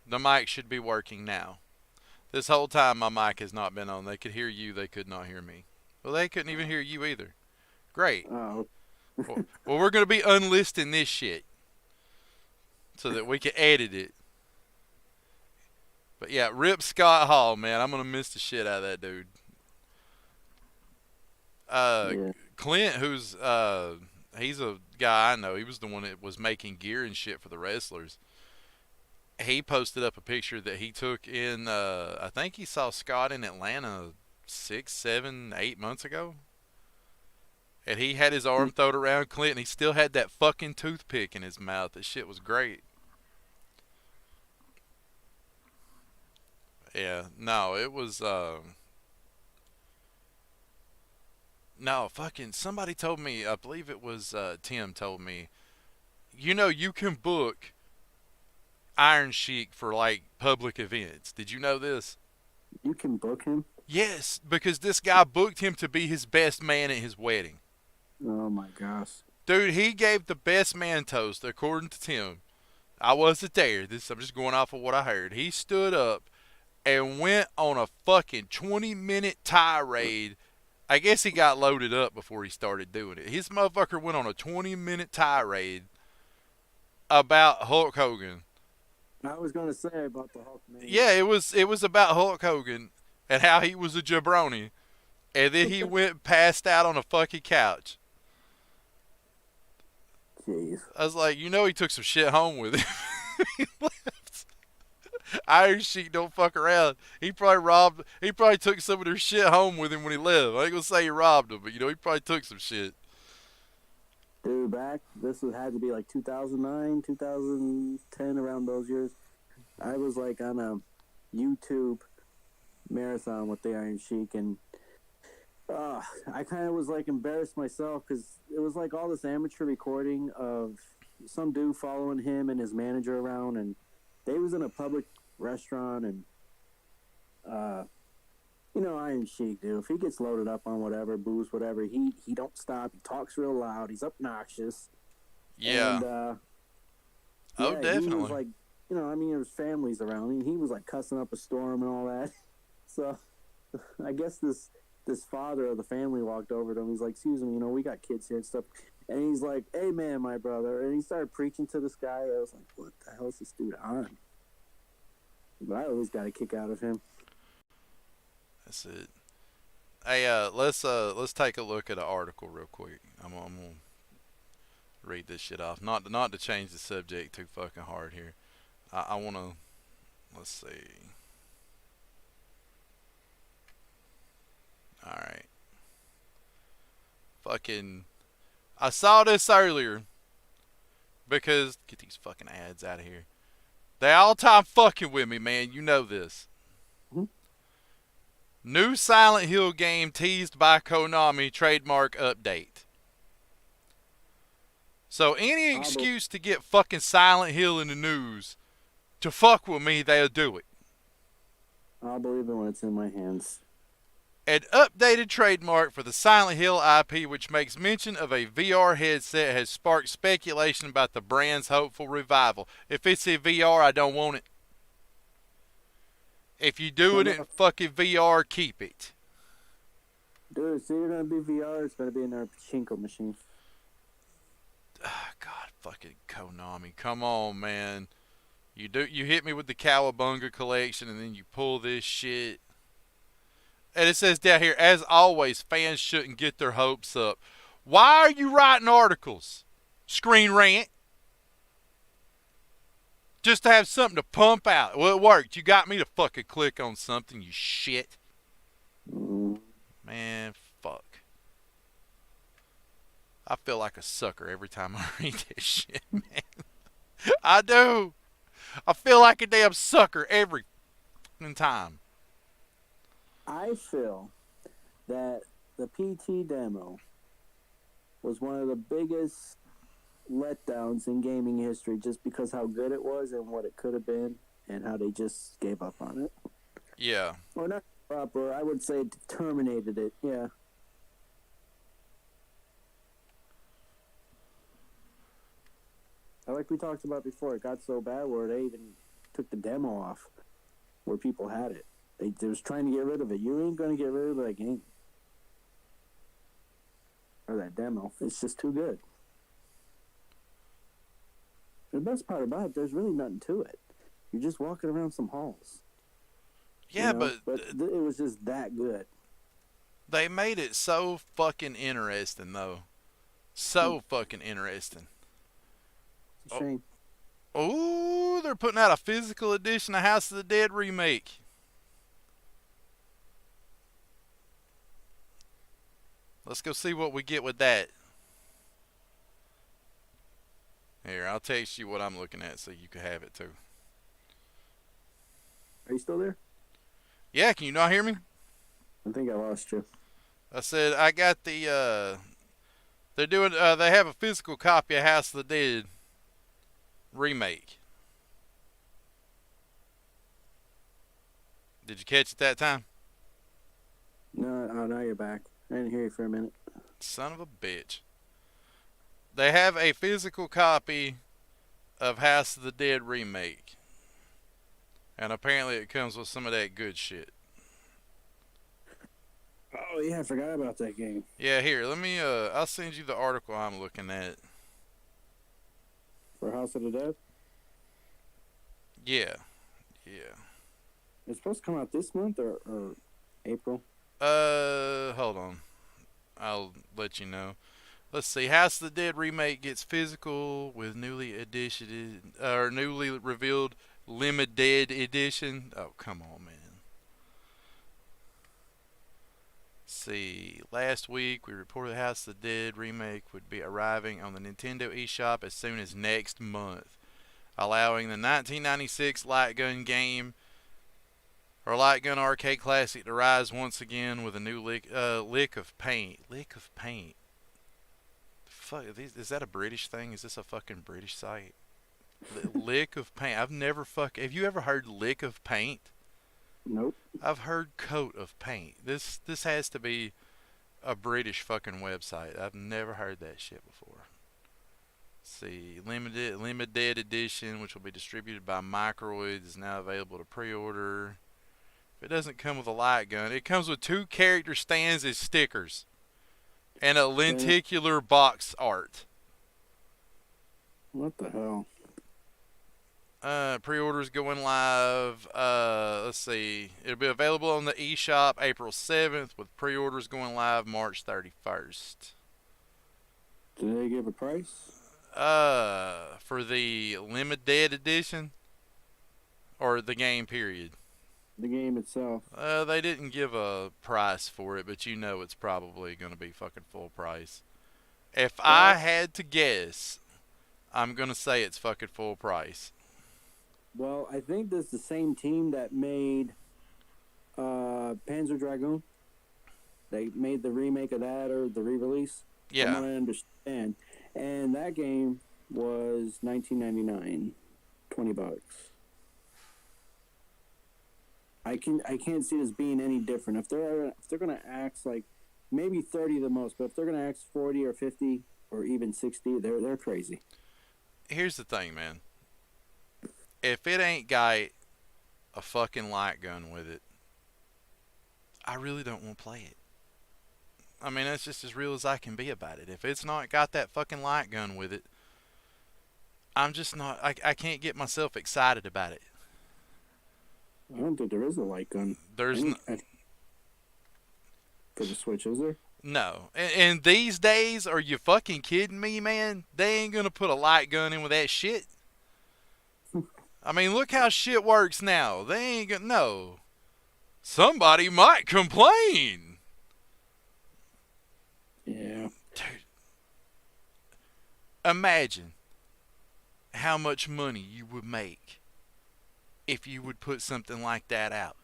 The mic should be working now. This whole time my mic has not been on. They could hear you, they could not hear me. Well, they couldn't even hear you either. Great. Oh, Well, we're going to be unlisting this shit so that we can edit it. But yeah, rip Scott Hall, man. I'm going to miss the shit out of that dude. Uh, yeah. Clint, he's a guy I know. He was the one that was making gear and shit for the wrestlers. He posted up a picture that he took in, I think he saw Scott in Atlanta 6, 7, 8 months ago. And he had his arm thrown around Clint, and he still had that fucking toothpick in his mouth. That shit was great. Yeah, no, it was, no, fucking, somebody told me, I believe it was, Tim told me, you can book Iron Sheik for, like, public events. Did you know this? You can book him? Yes, because this guy booked him to be his best man at his wedding. Oh my gosh. Dude, he gave the best man toast, according to Tim. I wasn't there. I'm just going off of what I heard. He stood up and went on a fucking 20-minute tirade. I guess he got loaded up before he started doing it. His motherfucker went on a 20-minute tirade about Hulk Hogan. I was gonna say about the Hulk man. Yeah, it was about Hulk Hogan and how he was a jabroni, and then he went passed out on a fucking couch. Jeez. I was like, he took some shit home with him. He left. Iron Sheik don't fuck around. He probably took some of their shit home with him when he left. I ain't gonna say he robbed him, but he probably took some shit. Dude, had to be like 2009, 2010, around those years. I was like on a YouTube marathon with the Iron Sheik, and I kind of was like embarrassed myself because it was like all this amateur recording of some dude following him and his manager around, and they was in a public restaurant, and Iron Sheik, dude, if he gets loaded up on whatever, booze, whatever, he don't stop. He talks real loud. He's obnoxious. Yeah. And Oh, yeah, he was definitely. like, there was families around. He was like cussing up a storm and all that. So I guess this father of the family walked over to him. He's like, "Excuse me, we got kids here and stuff." And he's like, "Hey, man, my brother." And he started preaching to this guy. I was like, "What the hell is this dude on?" But I always got a kick out of him. That's it. Hey, let's take a look at an article real quick. I'm gonna read this shit off. Not to change the subject too fucking hard here. I wanna. Let's see. All right. Fucking. I saw this earlier because get these fucking ads out of here. They all time fucking with me, man. You know this. Hmm? New Silent Hill game teased by Konami trademark update. So any excuse to get fucking Silent Hill in the news to fuck with me, they'll do it. I'll believe it when it's in my hands. An updated trademark for the Silent Hill IP, which makes mention of a VR headset, has sparked speculation about the brand's hopeful revival. If it's in VR, I don't want it. If you do it in fucking VR, keep it. Dude, it's either going to be VR or it's going to be in our pachinko machine. God, fucking Konami. Come on, man. You hit me with the Cowabunga collection and then you pull this shit. And it says down here, as always, fans shouldn't get their hopes up. Why are you writing articles? Screen Rant. Just to have something to pump out. Well, it worked. You got me to fucking click on something, you shit. Man, fuck. I feel like a sucker every time I read this shit, man. I do. I feel like a damn sucker every time. I feel that the PT demo was one of the biggest letdowns in gaming history just because how good it was and what it could have been and how they just gave up on it. Yeah. Or not proper, I would say terminated it, yeah. Like we talked about before, it got so bad where they even took the demo off where people had it. They was trying to get rid of it. You ain't gonna get rid of that game or that demo. It's just too good. The best part about it, there's really nothing to it. You're just walking around some halls. Yeah, you know? but it was just that good. They made it so fucking interesting, though. So fucking interesting. It's a shame. Oh, they're putting out a physical edition of House of the Dead remake. Let's go see what we get with that. Here, I'll text you what I'm looking at so you can have it too. Are you still there? Yeah, can you not hear me? I think I lost you. I said I got the they're doing they have a physical copy of House of the Dead remake. Did you catch it that time? No, oh, now you're back. I didn't hear you for a minute. Son of a bitch. They have a physical copy of House of the Dead remake. And apparently it comes with some of that good shit. Oh yeah, I forgot about that game. Yeah, here, let me I'll send you the article I'm looking at. For House of the Dead? Yeah. Yeah. It's supposed to come out this month or April? Hold on. I'll let you know. Let's see. House of the Dead remake gets physical with newly revealed limited edition. Oh, come on, man. Let's see. Last week we reported the House of the Dead remake would be arriving on the Nintendo eShop as soon as next month, allowing the 1996 light gun game or light gun arcade classic to rise once again with a new lick of paint. Lick of paint. Fuck, is that a British thing? Is this a fucking British site? Lick of paint. I've never have you ever heard lick of paint? Nope. I've heard coat of paint. This has to be a British fucking website. I've never heard that shit before. Let's see, limited edition, which will be distributed by Microids, is now available to pre-order. If it doesn't come with a light gun, it comes with 2 character stands as stickers and a lenticular box art. What the hell? Pre-orders going live. Let's see. It'll be available on the eShop April 7th, with pre-orders going live March 31st. Did they give a price? For the limited edition or the game period? The game itself. They didn't give a price for it, but you know it's probably going to be fucking full price. If I had to guess, I'm going to say it's fucking full price. Well, I think this is the same team that made Panzer Dragoon. They made the remake of that or the re-release. Yeah. From what I understand. And that game was $19.99, $20. I can't see this being any different. If they're gonna ask like maybe 30 the most, but if they're gonna ask 40 or 50 or even 60, they're crazy. Here's the thing, man. If it ain't got a fucking light gun with it, I really don't want to play it. I mean, that's just as real as I can be about it. If it's not got that fucking light gun with it, I'm just not. I can't get myself excited about it. I don't think there is a light gun. There's for the Switch, is there? No. And these days, are you fucking kidding me, man? They ain't gonna put a light gun in with that shit. I mean, look how shit works now. They ain't gonna. No. Somebody might complain. Yeah. Dude. Imagine how much money you would make if you would put something like that out.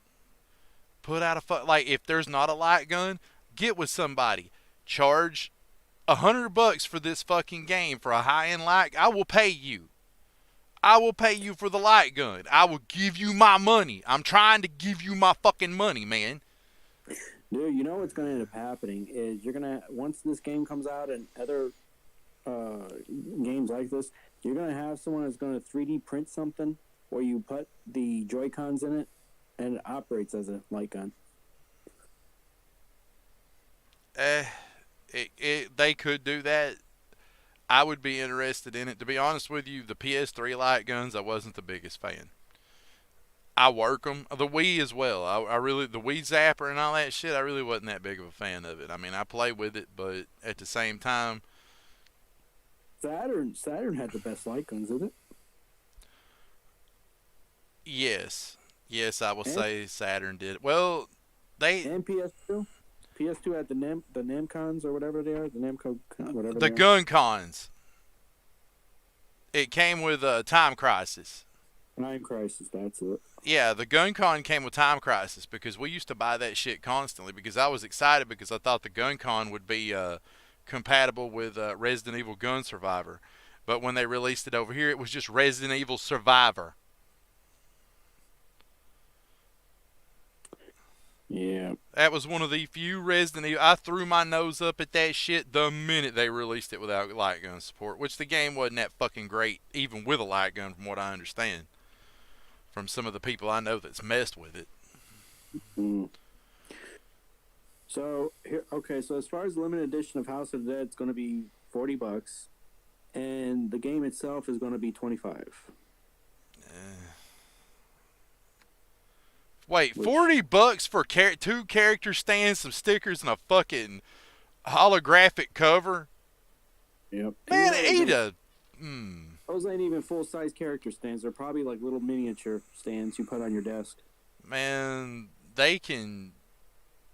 Put out like, if there's not a light gun, get with somebody. Charge $100 for this fucking game for a high-end light. I will pay you. I will pay you for the light gun. I will give you my money. I'm trying to give you my fucking money, man. Dude, you know what's going to end up happening is you're going to, once this game comes out and other games like this, you're going to have someone that's going to 3D print something where you put the Joy Cons in it, and it operates as a light gun. Eh, they could do that. I would be interested in it. To be honest with you, the PS3 light guns, I wasn't the biggest fan. I work them. The Wii as well. I really, the Wii Zapper and all that shit, I really wasn't that big of a fan of it. I mean, I play with it, but at the same time, Saturn had the best light guns, isn't it? yes. Yes, I will And say Saturn did. Well, they, and PS2. PS2 had the Namcons or whatever they are, the Namco whatever the they are. gun cons, it came with Time Crisis. Time Crisis, that's it. Yeah, the gun con came with Time Crisis because we used to buy that shit constantly because I was excited because I thought the gun con would be compatible with Resident Evil Gun Survivor. But when they released it over here, it was just Resident Evil Survivor. Yeah. That was one of the few Resident Evil. I threw my nose up at that shit the minute they released it without light gun support, which the game wasn't that fucking great, even with a light gun, from what I understand. From some of the people I know that's messed with it. Mm. So here, okay. So as far as the limited edition of House of the Dead, it's going to be $40, and the game itself is going to be 25. Wait, Which, $40 for two character stands, some stickers, and a fucking holographic cover? yep. Man, And eat a. those ain't even full size character stands. They're probably like little miniature stands you put on your desk. Man, they can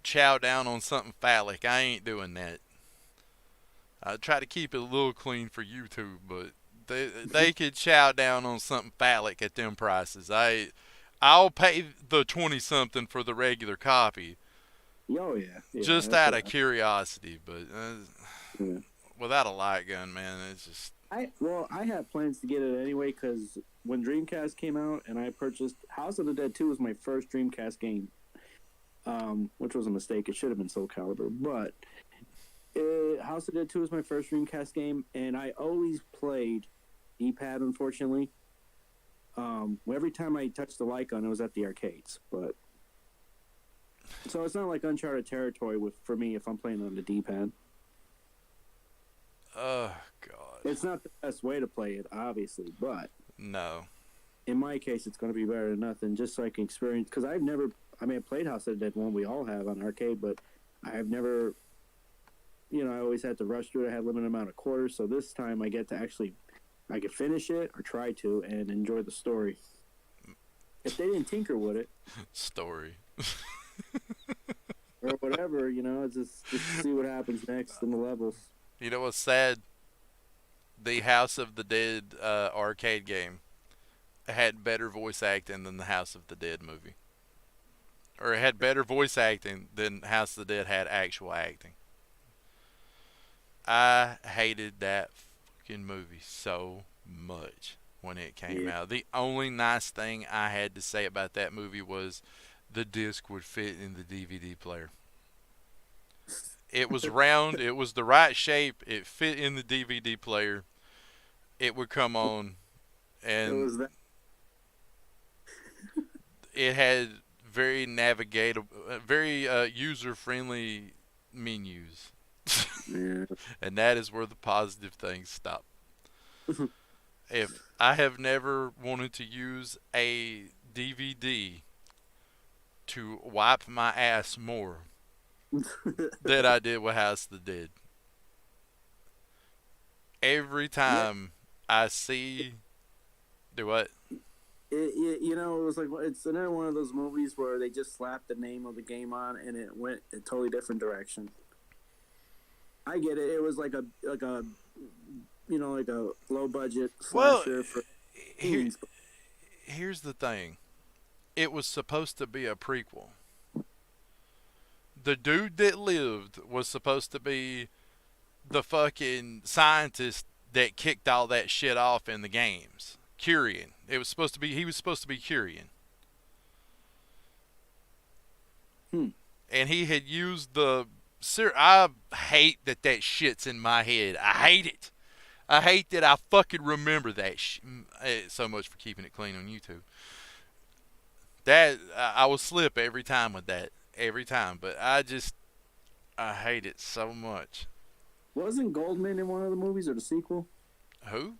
chow down on something phallic. I ain't doing that. I try to keep it a little clean for YouTube, but they could chow down on something phallic at them prices. I'll pay the 20 something for the regular copy, Oh yeah, yeah. just That's out what of curiosity. But yeah. without a light gun, man, it's just I have plans to get it anyway because when Dreamcast came out and I purchased House of the Dead 2 was my first Dreamcast game, which was a mistake. It should have been Soul Calibur, but House of the Dead 2 was my first Dreamcast game, and I always played D-pad. Unfortunately, every time I touched the light gun, it was at the arcades. But so it's not like uncharted territory for me if I'm playing on the D-pad. oh god, It's not the best way to play it, obviously, but no. in my case, it's going to be better than nothing, just so I can experience. Because I played House of the Dead 1, we all have on arcade, but I've never, I always had to rush through it. I had a limited amount of quarters, so this time I get to actually, I could finish it or try to and enjoy the story. If they didn't tinker with it, Story. or whatever, just see what happens next in the levels. You know what's sad? The House of the Dead arcade game had better voice acting than the House of the Dead movie. Or it had better voice acting than House of the Dead had actual acting. I hated that fucking movie so much when it came Yeah. out. The only nice thing I had to say about that movie was the disc would fit in the DVD player. It was round, it was the right shape, it fit in the DVD player. It would come on, It and was that. it had very navigatable, very user-friendly menus. Yeah. And that is where the positive things stop. If I have never wanted to use a DVD to wipe my ass more than I did with House of the Dead. Every Yeah. time I see, do what? It was like it's another one of those movies where they just slapped the name of the game on and it went a totally different direction. I get it. It was like a low budget Well, slasher for here, teens. here's the thing. It was supposed to be a prequel. The dude that lived was supposed to be the fucking scientist that kicked all that shit off in the games. Curian. He was supposed to be Curian. And he had used I hate that shit's in my head. I hate it. I hate that I fucking remember that. So much for keeping it clean on YouTube. That I will slip every time with that, every time. But I hate it so much. Wasn't Goldman in one of the movies or the sequel? Who?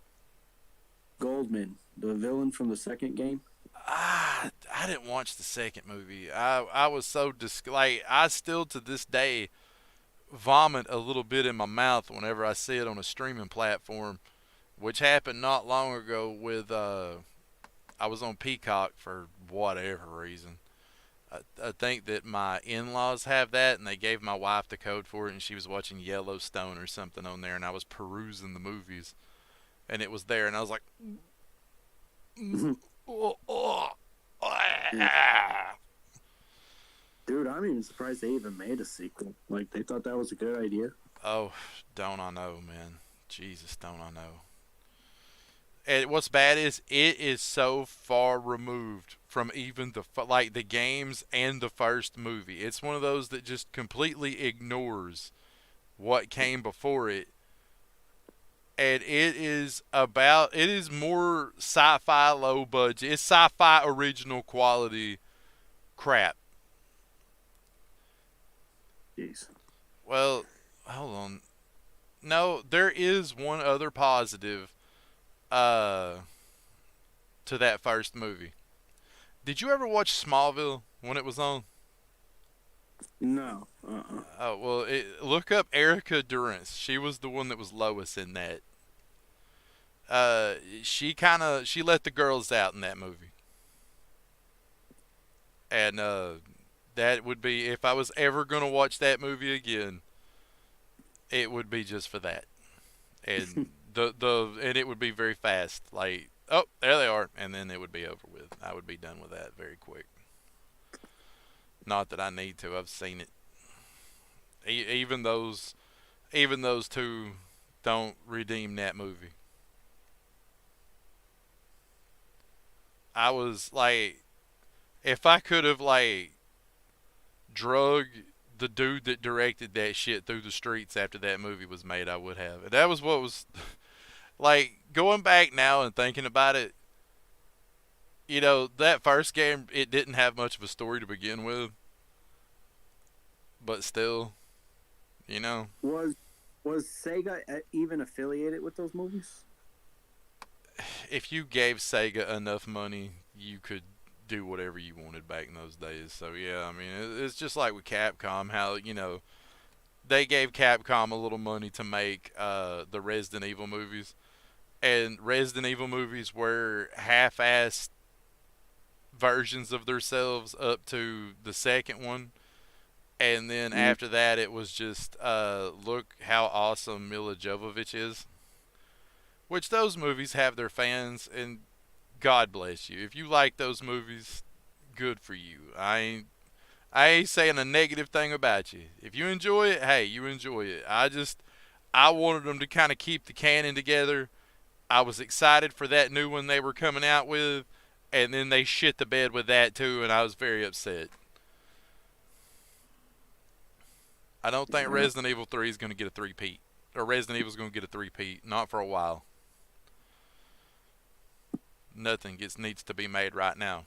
Goldman, the villain from the second game. I didn't watch the second movie. I was so like I still to this day vomit a little bit in my mouth whenever I see it on a streaming platform, which happened not long ago with I was on Peacock for whatever reason. I think that my in-laws have that, and they gave my wife the code for it, and she was watching Yellowstone or something on there, and I was perusing the movies, and it was there, and I was like, oh, oh, ah. Dude, I'm even surprised they even made a sequel. Like, they thought that was a good idea. Oh, don't I know, man? Jesus, don't I know? And what's bad is it is so far removed from even like the games and the first movie. It's one of those that just completely ignores what came before it. And it is more sci-fi low budget. It's sci-fi original quality crap. Jeez. Well, hold on. No, there is one other positive uh to that first movie. Did you ever watch Smallville when it was on? No. Oh well, look up Erica Durance. She was the one that was Lois in that. She let the girls out in that movie, and that would be if I was ever gonna watch that movie again, it would be just for that, and and it would be very fast. Like, oh, there they are, and then it would be over with. I would be done with that very quick. Not that I need to. I've seen it. Even those two don't redeem that movie. I was like, if I could have like drug the dude that directed that shit through the streets after that movie was made, I would have. And that was what was like going back now and thinking about it. You know, that first game it didn't have much of a story to begin with, but still, you know, Was Sega even affiliated with those movies? if you gave Sega enough money, you could do whatever you wanted back in those days. So yeah, I mean, it's just like with Capcom, how they gave Capcom a little money to make the Resident Evil movies, and Resident Evil movies were half-assed versions of themselves up to the second one, and then Mm. after that it was just look how awesome Mila Jovovich is. Which those movies have their fans, and God bless you. If you like those movies, good for you. I ain't saying a negative thing about you. If you enjoy it, hey, you enjoy it. I wanted them to kind of keep the canon together. I was excited for that new one they were coming out with, and then they shit the bed with that too, and I was very upset. I don't think Yeah. Resident Evil 3 is going to get a three-peat. Or Resident Evil is going to get a three-peat. Not for a while. Nothing needs to be made right now.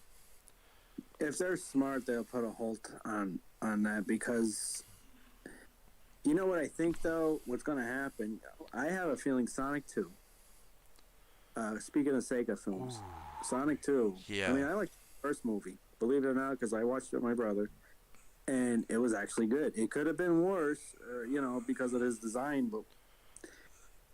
If they're smart, they'll put a halt on that because you know what I think though. What's going to happen? I have a feeling Sonic 2. Speaking of Sega films, Sonic 2. Yeah. I mean, I liked the first movie, believe it or not, because I watched it with my brother, and it was actually good. It could have been worse, because of his design, but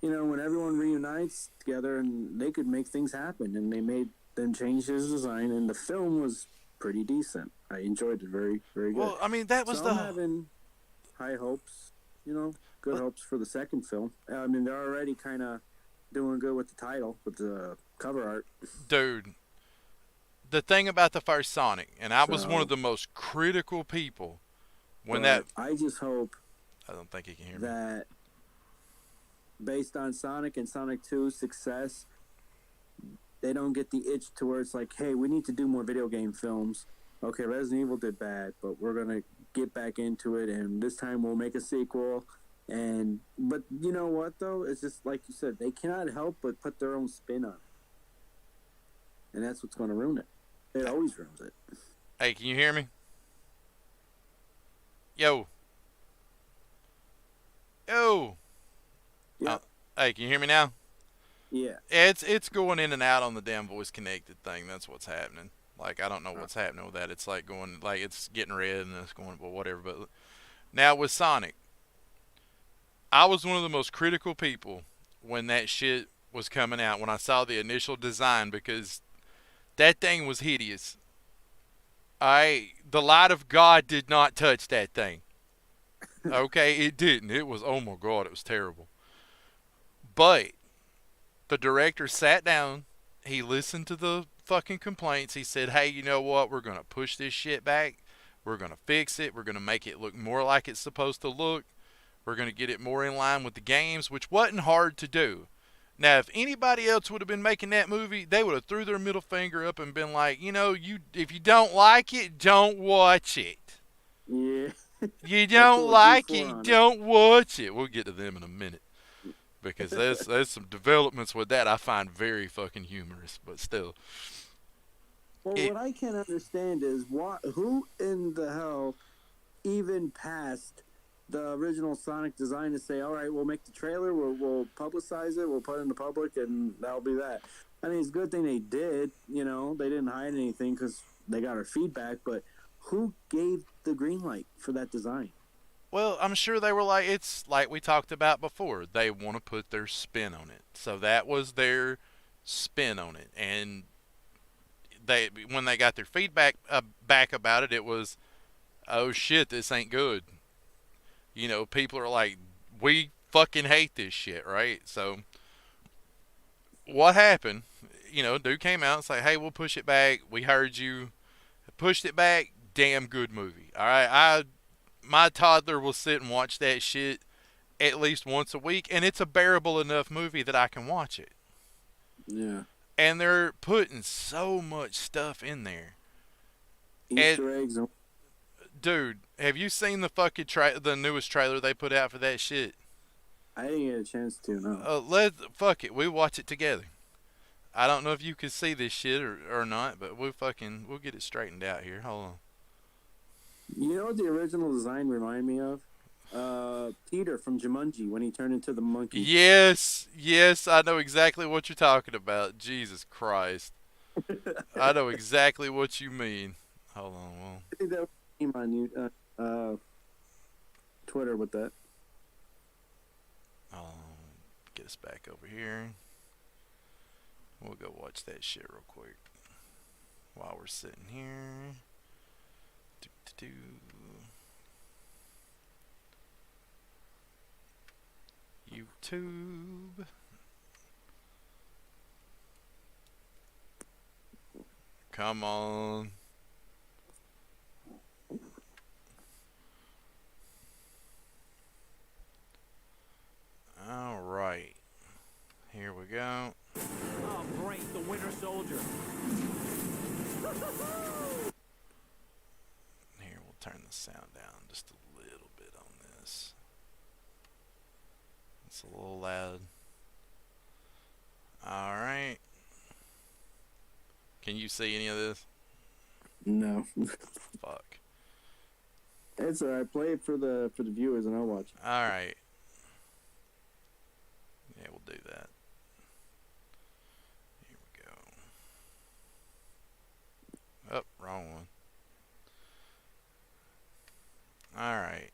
when everyone reunites together and they could make things happen, and they made them change his design, and the film was pretty decent. I enjoyed it very, very good. Well, I mean, that was so I'm having high hopes, good hopes for the second film. I mean, they're already kind of doing good with the title, with the cover art. Dude, the thing about the first Sonic, and I was one of the most critical people when that. I just hope. I don't think he can hear that based on Sonic and Sonic 2's success, they don't get the itch to where it's like, hey, we need to do more video game films. Okay, Resident Evil did bad, but we're going to get back into it, and this time we'll make a sequel, And but you know what though? It's just like you said, they cannot help but put their own spin on it, and that's what's going to ruin it. It always ruins it. Hey, can you hear me? Yo, yo. Uh, Yep. hey, can you hear me now? Yeah. It's going in and out on the damn voice connected thing. That's what's happening. Like I don't know Uh, what's happening with that. It's like going like it's getting red and it's going well whatever. But now with Sonic, I was one of the most critical people when that shit was coming out when I saw the initial design because that thing was hideous. The light of God did not touch that thing. Okay, it didn't. It was oh my god, it was terrible. But the director sat down, he listened to the fucking complaints. He said, "Hey, you know what? We're going to push this shit back. We're going to fix it. We're going to make it look more like it's supposed to look. We're going to get it more in line with the games," which wasn't hard to do. Now, if anybody else would have been making that movie, they would have threw their middle finger up and been like, "You know, you if you don't like it, don't watch it. yeah. You They don't pull a like G4 it, on it. don't watch it." We'll get to them in a minute because there's some developments with that I find very fucking humorous, but still, Well, it what I can't understand is who in the hell even passed the original Sonic design to say, all right, we'll make the trailer, we'll publicize it, we'll put it in the public, and that'll be that. I mean, it's a good thing they did. You know, they didn't hide anything because they got our feedback. But who gave the green light for that design? well, I'm sure they were like it's like we talked about before. They want to put their spin on it, so that was their spin on it, and they when they got their feedback back about it, it was, "Oh shit, this ain't good." You know, people are like, "We fucking hate this shit," right? So what happened? You know, dude came out and said, "Hey, we'll push it back. We heard you. Pushed it back. Damn good movie. All right, my toddler will sit and watch that shit at least once a week, and it's a bearable enough movie that I can watch it." Yeah, And they're putting so much stuff in there. And Easter eggs. And dude, have you seen the fucking the newest trailer they put out for that shit? I didn't get a chance to. No. Let fuck it, we watch it together. I don't know if you can see this shit or not, but we'll get it straightened out here. Hold on. You know what the original design reminded me of? Peter from Jumanji when he turned into the monkey. Yes, yes, I know exactly what you're talking about. Jesus Christ. I know exactly what you mean. Hold on, well, I think that was a meme on you, Twitter with that. get us back over here. We'll go watch that shit real quick while we're sitting here. Do-do-do. YouTube. Come on. All right. Here we go. Oh, great, the Winter Soldier. Here, we'll turn the sound down just a little bit on this. It's a little loud. All right. Can you see any of this? No, Fuck. it's alright. Play it for the viewers, and I'll watch. All right. Yeah, we'll do that. Here we go. Oh, wrong one. All right.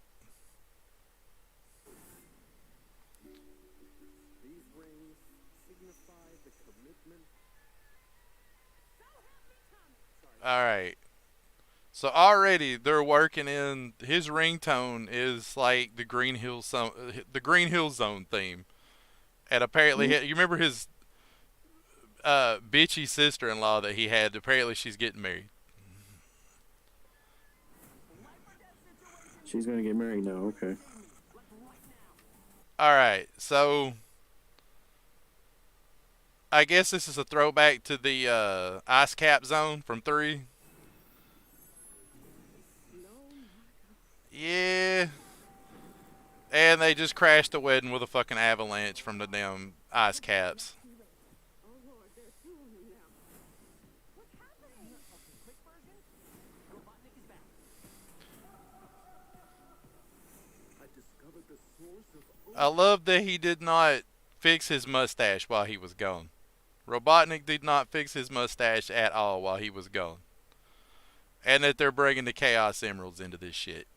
These rings signify the commitment. All right. So already they're working in his ringtone is like the Green Hill Zone theme, and apparently Mm-hmm. you remember his bitchy sister-in-law that he had. Apparently she's getting married. She's gonna get married now. Okay. All right, so I guess this is a throwback to the ice cap zone from 3. Yeah, And they just crashed the wedding with a fucking avalanche from the damn ice caps. Oh Lord, there's two of them now. What's happening? Okay, quick version. Robotnik is back. I discovered the source of I love that he did not fix his mustache while he was gone. Robotnik did not fix his mustache at all while he was gone. And that they're bringing the Chaos Emeralds into this shit.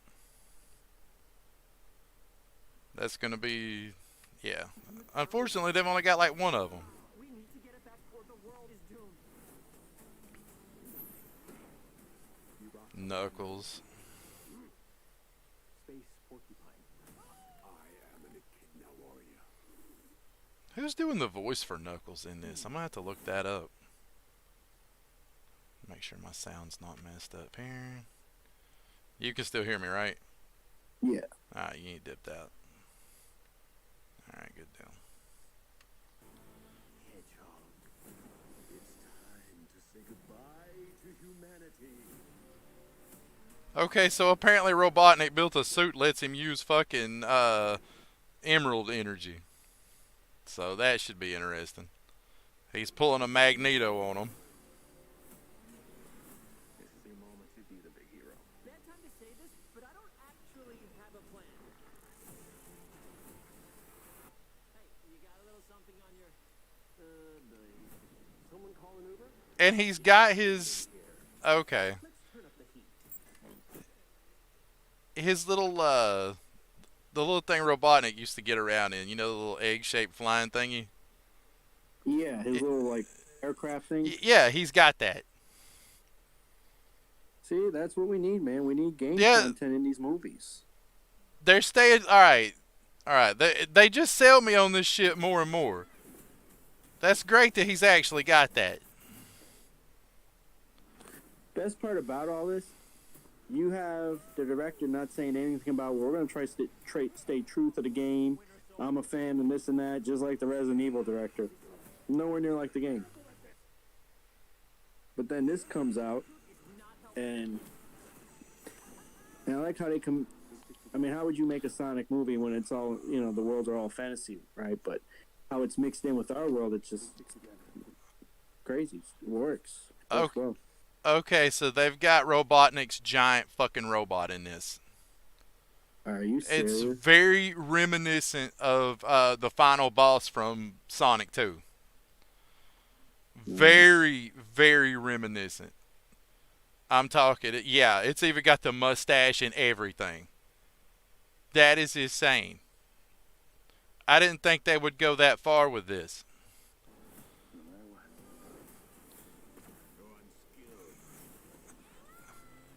That's gonna be, yeah. Unfortunately, they've only got like one of them. We need to get it back or the world is doomed. Knuckles. space porcupine. I am an echidna warrior. Who's doing the voice for Knuckles in this? I'm gonna have to look that up. Make sure my sound's not messed up here. You can still hear me, right? Yeah. Alright, you ain't dipped out. Alright, good deal. Hedgehog. It's time to say goodbye to humanity. Okay, so apparently Robotnik built a suit lets him use fucking emerald energy. So that should be interesting. He's pulling a Magneto on him. This is your moment to be the big hero. Bad time to say this, but I don't actually have a plan. Hey, you got a little something on your... Someone call an Uber? And he's got his... Okay. Let's turn up the heat. His little, the little thing Robotnik used to get around in. You know, the little egg-shaped flying thingy? Yeah, his little, like, aircraft thing. Yeah, he's got that. See, that's what we need, man. We need game Yeah. content in these movies. They're staying... Alright. Alright, they just sell me on this shit more and more. That's great that he's actually got that. Best part about all this, you have the director not saying anything about, well, we're going to try to stay true to the game. I'm a fan and this and that, just like the Resident Evil director. Nowhere near like the game. But then this comes out, and I like how they come. I mean, how would you make a Sonic movie when it's all, you know, the worlds are all fantasy, right? But how it's mixed in with our world, it's just crazy. It works. Works well. Okay, so they've got Robotnik's giant fucking robot in this. Are you It's serious? very reminiscent of the final boss from Sonic 2. Very, very reminiscent. I'm talking, yeah, it's even got the mustache and everything. That is insane. I didn't think they would go that far with this.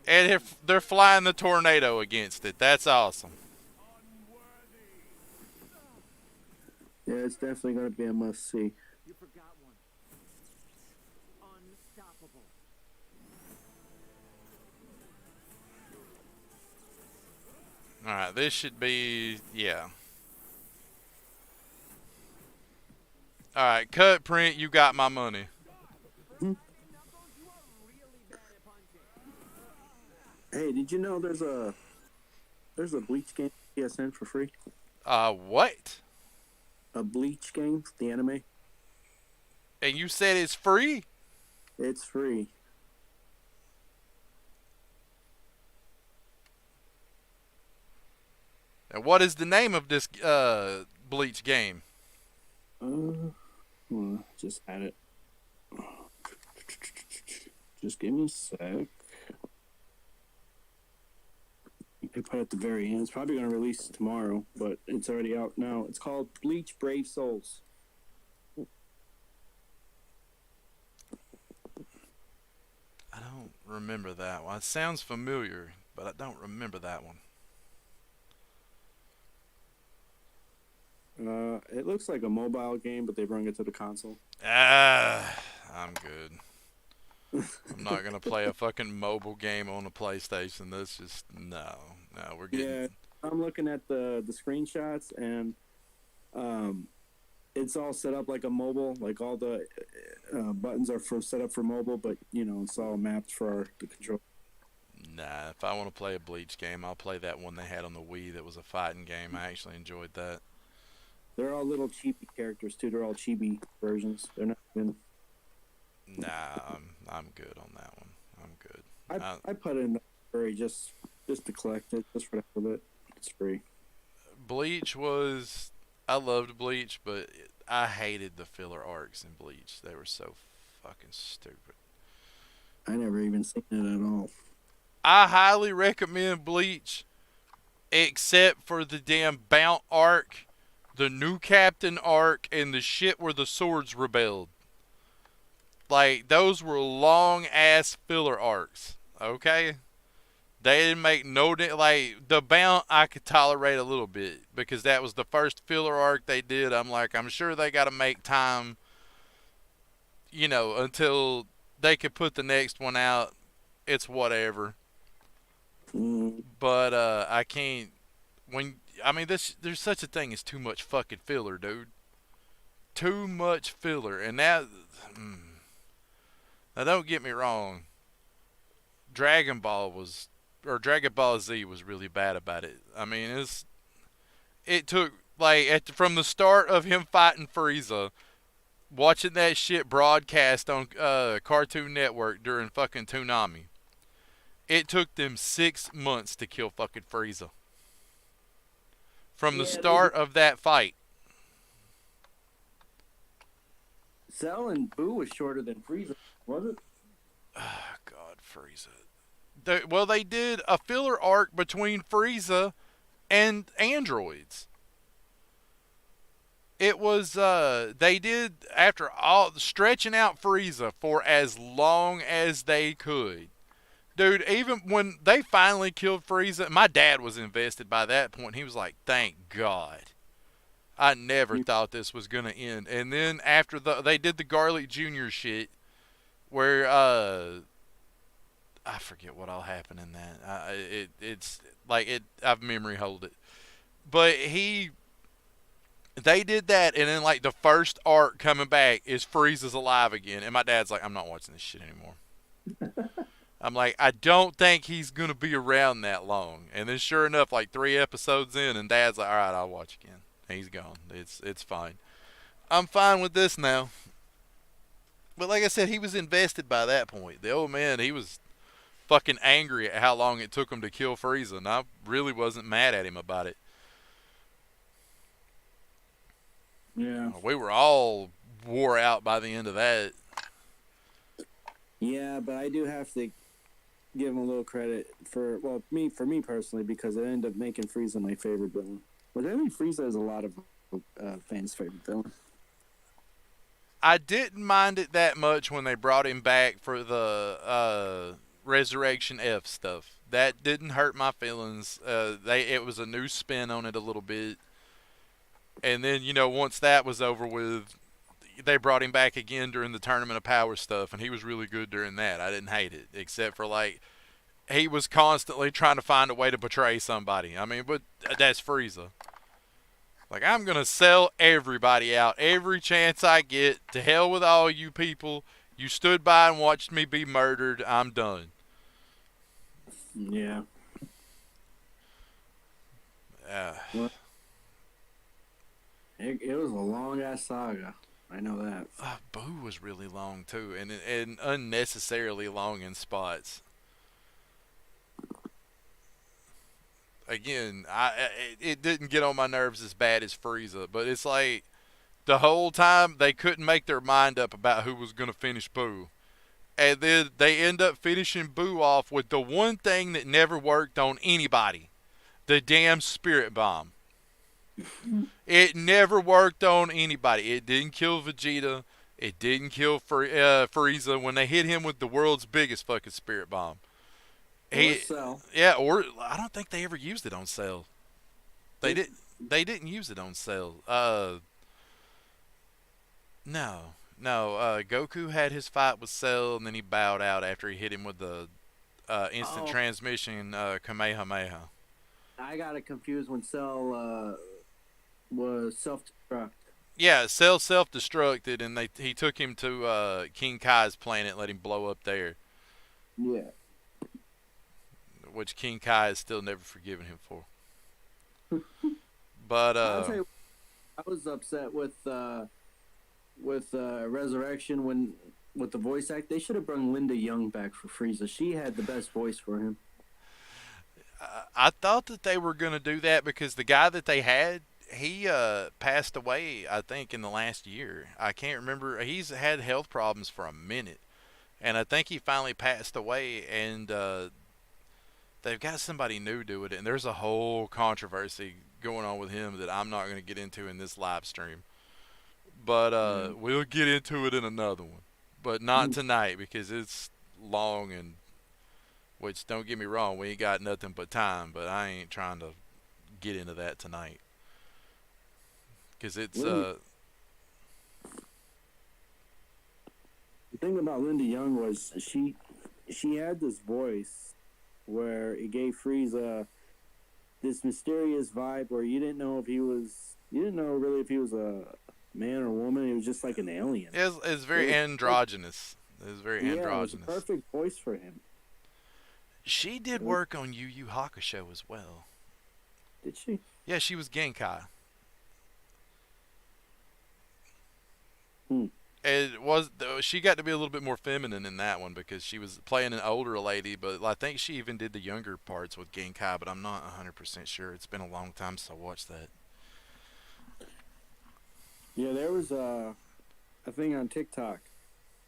And if they're flying the tornado against it, that's awesome. Yeah, it's definitely going to be a must-see. You forgot one. Unstoppable. Alright, this should be, yeah. Alright, cut print, you got my money. Knuckles, you are really bad at punching. Hey, did you know there's a Bleach game PSN for free? What? A Bleach game, the anime. And you said it's free? It's free. And what is the name of this Bleach game? Hold on, just add it. Just give me a sec. You can put it at the very end. It's probably going to release tomorrow, but it's already out now. It's called Bleach Brave Souls. I don't remember that one. It sounds familiar, but I don't remember that one. It looks like a mobile game, but they bring it to the console. I'm good. I'm not gonna play a fucking mobile game on a PlayStation. That's just no. We're getting. Yeah, I'm looking at the screenshots, and it's all set up like a mobile. Like all the buttons are set up for mobile, but you know it's all mapped for the control. Nah, if I want to play a Bleach game, I'll play that one they had on the Wii that was a fighting game. I actually enjoyed that. They're all little chibi characters too. They're all chibi versions. They're not even. Nah, I'm good on that one. I'm good. I put it in the library just to collect it, just for the heck of it. It's free. Bleach was. I loved Bleach, but I hated the filler arcs in Bleach. They were so fucking stupid. I never even seen it at all. I highly recommend Bleach, except for the damn Bount arc, the new Captain arc, and the shit where the swords rebelled. Like, those were long ass filler arcs. Okay? They didn't make no. Like, the Bount I could tolerate a little bit because that was the first filler arc they did. I'm like, I'm sure they got to make time, until they could put the next one out. It's whatever. But I can't. There's such a thing as too much fucking filler, dude. Too much filler, and that. Now, don't get me wrong. Dragon Ball Z was really bad about it. I mean, it took from the start of him fighting Frieza, watching that shit broadcast on Cartoon Network during fucking Toonami. It took them 6 months to kill fucking Frieza. From the start of that fight. Cell and Boo was shorter than Frieza, was it? Oh, God, Frieza. They did a filler arc between Frieza and androids. It was, they did, after all, stretching out Frieza for as long as they could. Dude, even when they finally killed Frieza, my dad was invested by that point. He was like, thank God. I never thought this was going to end. And then after they did the Garlic Jr. shit, where, I forget what all happened in that. I've memory hold it. But they did that, and then, like, the first arc coming back is Frieza's alive again. And my dad's like, I'm not watching this shit anymore. I'm like, I don't think he's going to be around that long. And then sure enough, like 3 episodes in, and Dad's like, all right, I'll watch again. He's gone. It's fine. I'm fine with this now. But like I said, he was invested by that point. The old man, he was fucking angry at how long it took him to kill Frieza, and I really wasn't mad at him about it. Yeah. We were all wore out by the end of that. Yeah, but I do have to give him a little credit for me personally, because it ended up making Frieza my favorite villain. But I think Frieza is a lot of fans' favorite villain. I didn't mind it that much when they brought him back for the Resurrection F stuff. That didn't hurt my feelings. It was a new spin on it a little bit. And then, once that was over with, they brought him back again during the Tournament of Power stuff, and he was really good during that. I didn't hate it, except for, he was constantly trying to find a way to betray somebody. I mean, but that's Frieza. Like, I'm going to sell everybody out every chance I get. To hell with all you people. You stood by and watched me be murdered. I'm done. Yeah. It was a long-ass saga. I know that. Boo was really long, too, and unnecessarily long in spots. Again, it didn't get on my nerves as bad as Frieza, but it's like the whole time they couldn't make their mind up about who was going to finish Boo. And then they end up finishing Boo off with the one thing that never worked on anybody. The damn Spirit Bomb. It never worked on anybody. It didn't kill Vegeta. It didn't kill Frieza when they hit him with the world's biggest fucking Spirit Bomb. Cell. Yeah, or I don't think they ever used it on Cell. They didn't use it on Cell. No. Goku had his fight with Cell, and then he bowed out after he hit him with the instant transmission Kamehameha. I got it confused when Cell was self-destruct. Yeah, Cell self-destructed, and he took him to King Kai's planet and let him blow up there. Yeah. which King Kai has still never forgiven him for. But I'll tell you, I was upset with Resurrection when with the voice act. They should have brought Linda Young back for Frieza. She had the best voice for him. I thought that they were going to do that because the guy that they had, he passed away, I think, in the last year. I can't remember. He's had health problems for a minute, and I think he finally passed away. And they've got somebody new doing it, and there's a whole controversy going on with him that I'm not going to get into in this live stream. But we'll get into it in another one, but not tonight because it's long and. Which, don't get me wrong, we ain't got nothing but time, but I ain't trying to get into that tonight. Because it's, The thing about Linda Young was she had this voice where it gave Frieza this mysterious vibe where you didn't know if he was, you didn't know really if he was a man or a woman. He was just like an alien. it's very androgynous. It's very Yeah, androgynous. it was a perfect voice for him. She did work on Yu Yu Hakusho as well. Did she? Yeah, she was Genkai. Hmm. It was she got to be a little bit more feminine in that one because she was playing an older lady, but I think she even did the younger parts with Genkai, but I'm not 100% sure. It's been a long time since I watched that. Yeah, there was a thing on TikTok.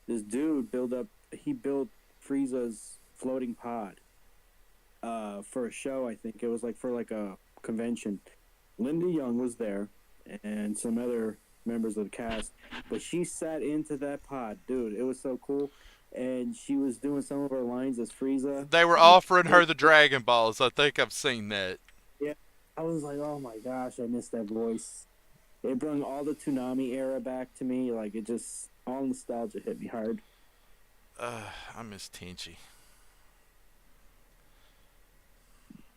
This dude built Frieza's floating pod for a show. I think it was like for like a convention. Linda Young was there and some other members of the cast, but she sat into that pod, dude. It was so cool, and she was doing some of her lines as Frieza. They were offering her the Dragon Balls. I think I've seen that. Yeah, I was like, oh my gosh, I missed that voice. It brought all the Toonami era back to me. Like it just all nostalgia hit me hard. I miss Tenchi.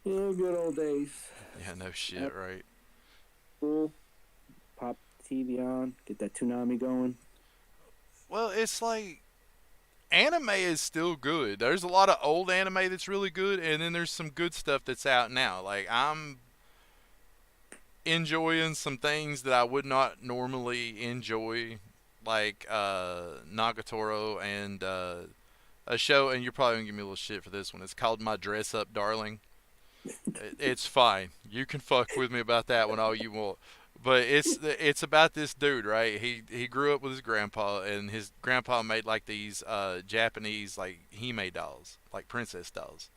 Yeah, good old days. Yeah, no shit, right? Cool. Pop TV on, get that Toonami going. Well, it's like anime is still good. There's a lot of old anime that's really good, and then there's some good stuff that's out now. Like I'm enjoying some things that I would not normally enjoy, like Nagatoro and a show. And you're probably gonna give me a little shit for this one. It's called My Dress Up Darling. It's fine. You can fuck with me about that one all you want. But it's about this dude, right? He grew up with his grandpa, and his grandpa made like these Japanese like Hime dolls, like princess dolls.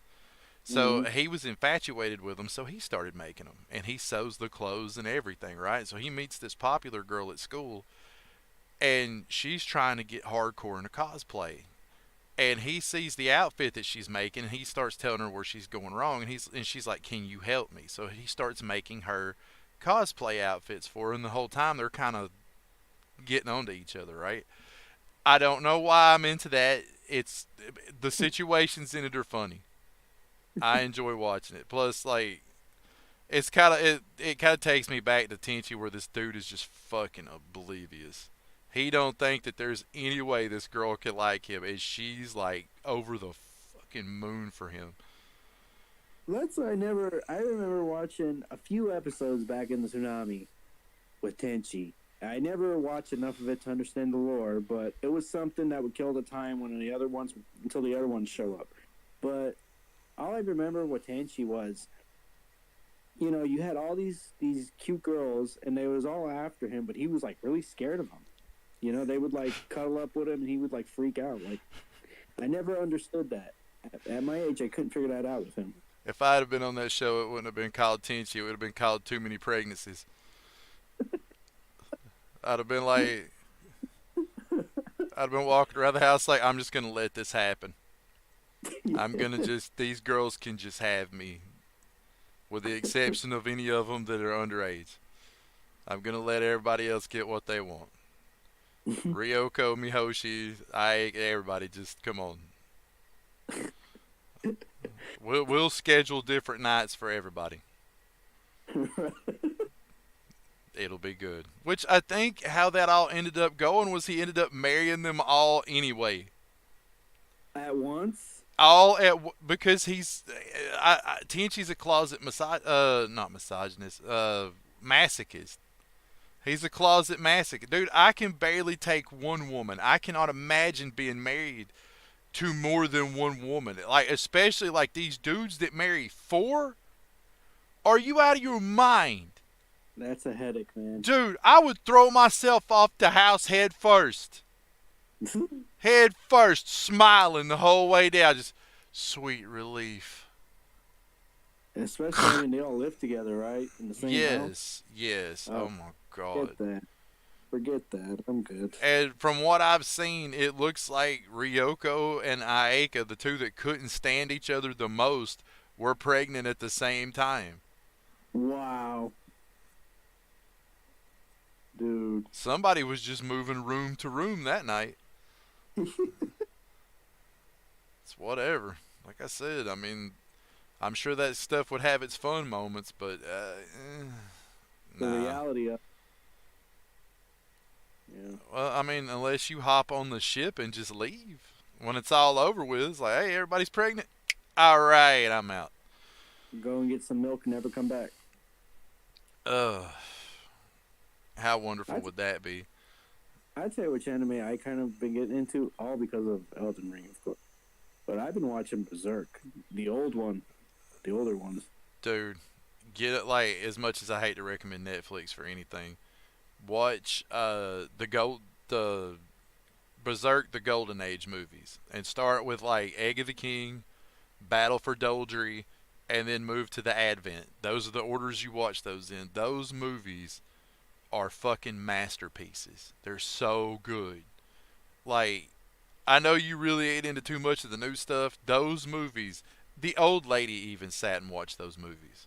So he was infatuated with them, so he started making them, and he sews the clothes and everything, right? So he meets this popular girl at school, and she's trying to get hardcore into cosplay. And he sees the outfit that she's making, and he starts telling her where she's going wrong, and she's like, "Can you help me?" So he starts making her cosplay outfits for her, and the whole time they're kind of getting onto each other, right? I don't know why I'm into that. It's the situations in it are funny. I enjoy watching it. Plus, like, it's kind of it kind of takes me back to Tenchi, where this dude is just fucking oblivious. He don't think that there's any way this girl could like him, and she's like over the fucking moon for him. That's I remember watching a few episodes back in the Tsunami with Tenchi. I never watched enough of it to understand the lore, but it was something that would kill the time when the other ones until the other ones show up. But all I remember with Tenchi was, you know, you had all these cute girls, and they was all after him, but he was like really scared of them. You know, they would like cuddle up with him, and he would like freak out. Like, I never understood that. At my age, I couldn't figure that out with him. If I'd have been on that show, it wouldn't have been called Tenchi. It would have been called Too Many Pregnancies. I'd have been like, I'd have been walking around the house like, I'm just gonna let this happen. I'm gonna these girls can just have me, with the exception of any of them that are underage. I'm gonna let everybody else get what they want. Ryoko, Mihoshi, everybody, just come on. We'll schedule different nights for everybody. It'll be good. Which I think how that all ended up going was he ended up marrying them all anyway. At once? because he's Tenchi's a closet not misogynist, masochist. He's a closet masochist, dude. I can barely take one woman. I cannot imagine being married to more than one woman. Like, especially like these dudes that marry four. Are you out of your mind? That's a headache, man. Dude, I would throw myself off the house head first. Head first, smiling the whole way down. Just sweet relief. Especially, I mean, they all live together, right? In the same house. Yes. Oh my god. Forget that. I'm good. And from what I've seen, it looks like Ryoko and Aika, the two that couldn't stand each other the most, were pregnant at the same time. Wow. Dude. Somebody was just moving room to room that night. It's whatever. Like I said, I mean, I'm sure that stuff would have its fun moments, but The nah. reality of yeah. Well, I mean, unless you hop on the ship and just leave when it's all over with, it's like, hey, everybody's pregnant. All right, I'm out. Go and get some milk and never come back. How wonderful would that be? I'd say which anime I kind of been getting into, all because of Elden Ring, of course. But I've been watching Berserk, the old one, the older ones. Dude, get it. Like, as much as I hate to recommend Netflix for anything, watch the Berserk, the Golden Age movies, and start with like Egg of the King, Battle for Doldry, and then move to the Advent. Those are the orders you watch those in. Those movies are fucking masterpieces. They're so good. Like, I know you really ain't into too much of the new stuff. Those movies, the old lady even sat and watched those movies.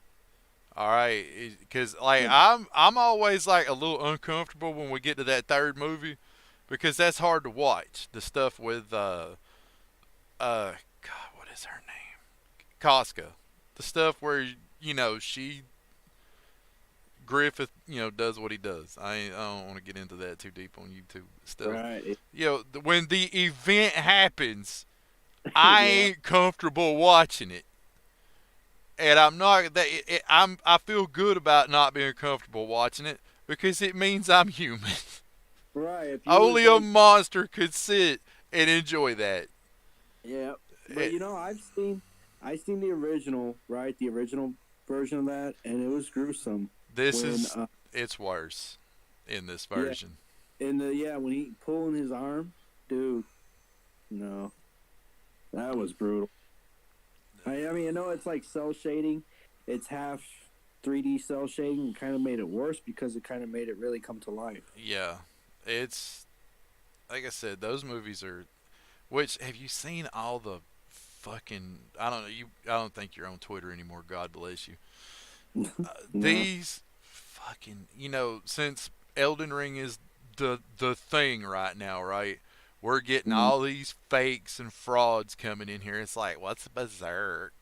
All right, because like I'm always like a little uncomfortable when we get to that third movie, because that's hard to watch. The stuff with God, what is her name? Casca. The stuff where she Griffith does what he does. I don't want to get into that too deep on YouTube stuff. Right. When the event happens, I ain't comfortable watching it. And I'm not that I feel good about not being comfortable watching it because it means I'm human. Right. If you Only was a like, monster could sit and enjoy that. yeah. But I've seen the original, right? The original version of that, and it was gruesome. It's worse in this version. And when he pulling his arm, dude, no, that was brutal. I mean, I know it's like cell shading. It's half 3D cell shading. It kind of made it worse because it kind of made it really come to life. Yeah, it's like I said, those movies are. Which have you seen all the fucking? I don't know. I don't think you're on Twitter anymore. God bless you. No. These fucking, since Elden Ring is the thing right now, right? We're getting all these fakes and frauds coming in here. It's like, what's Berserk?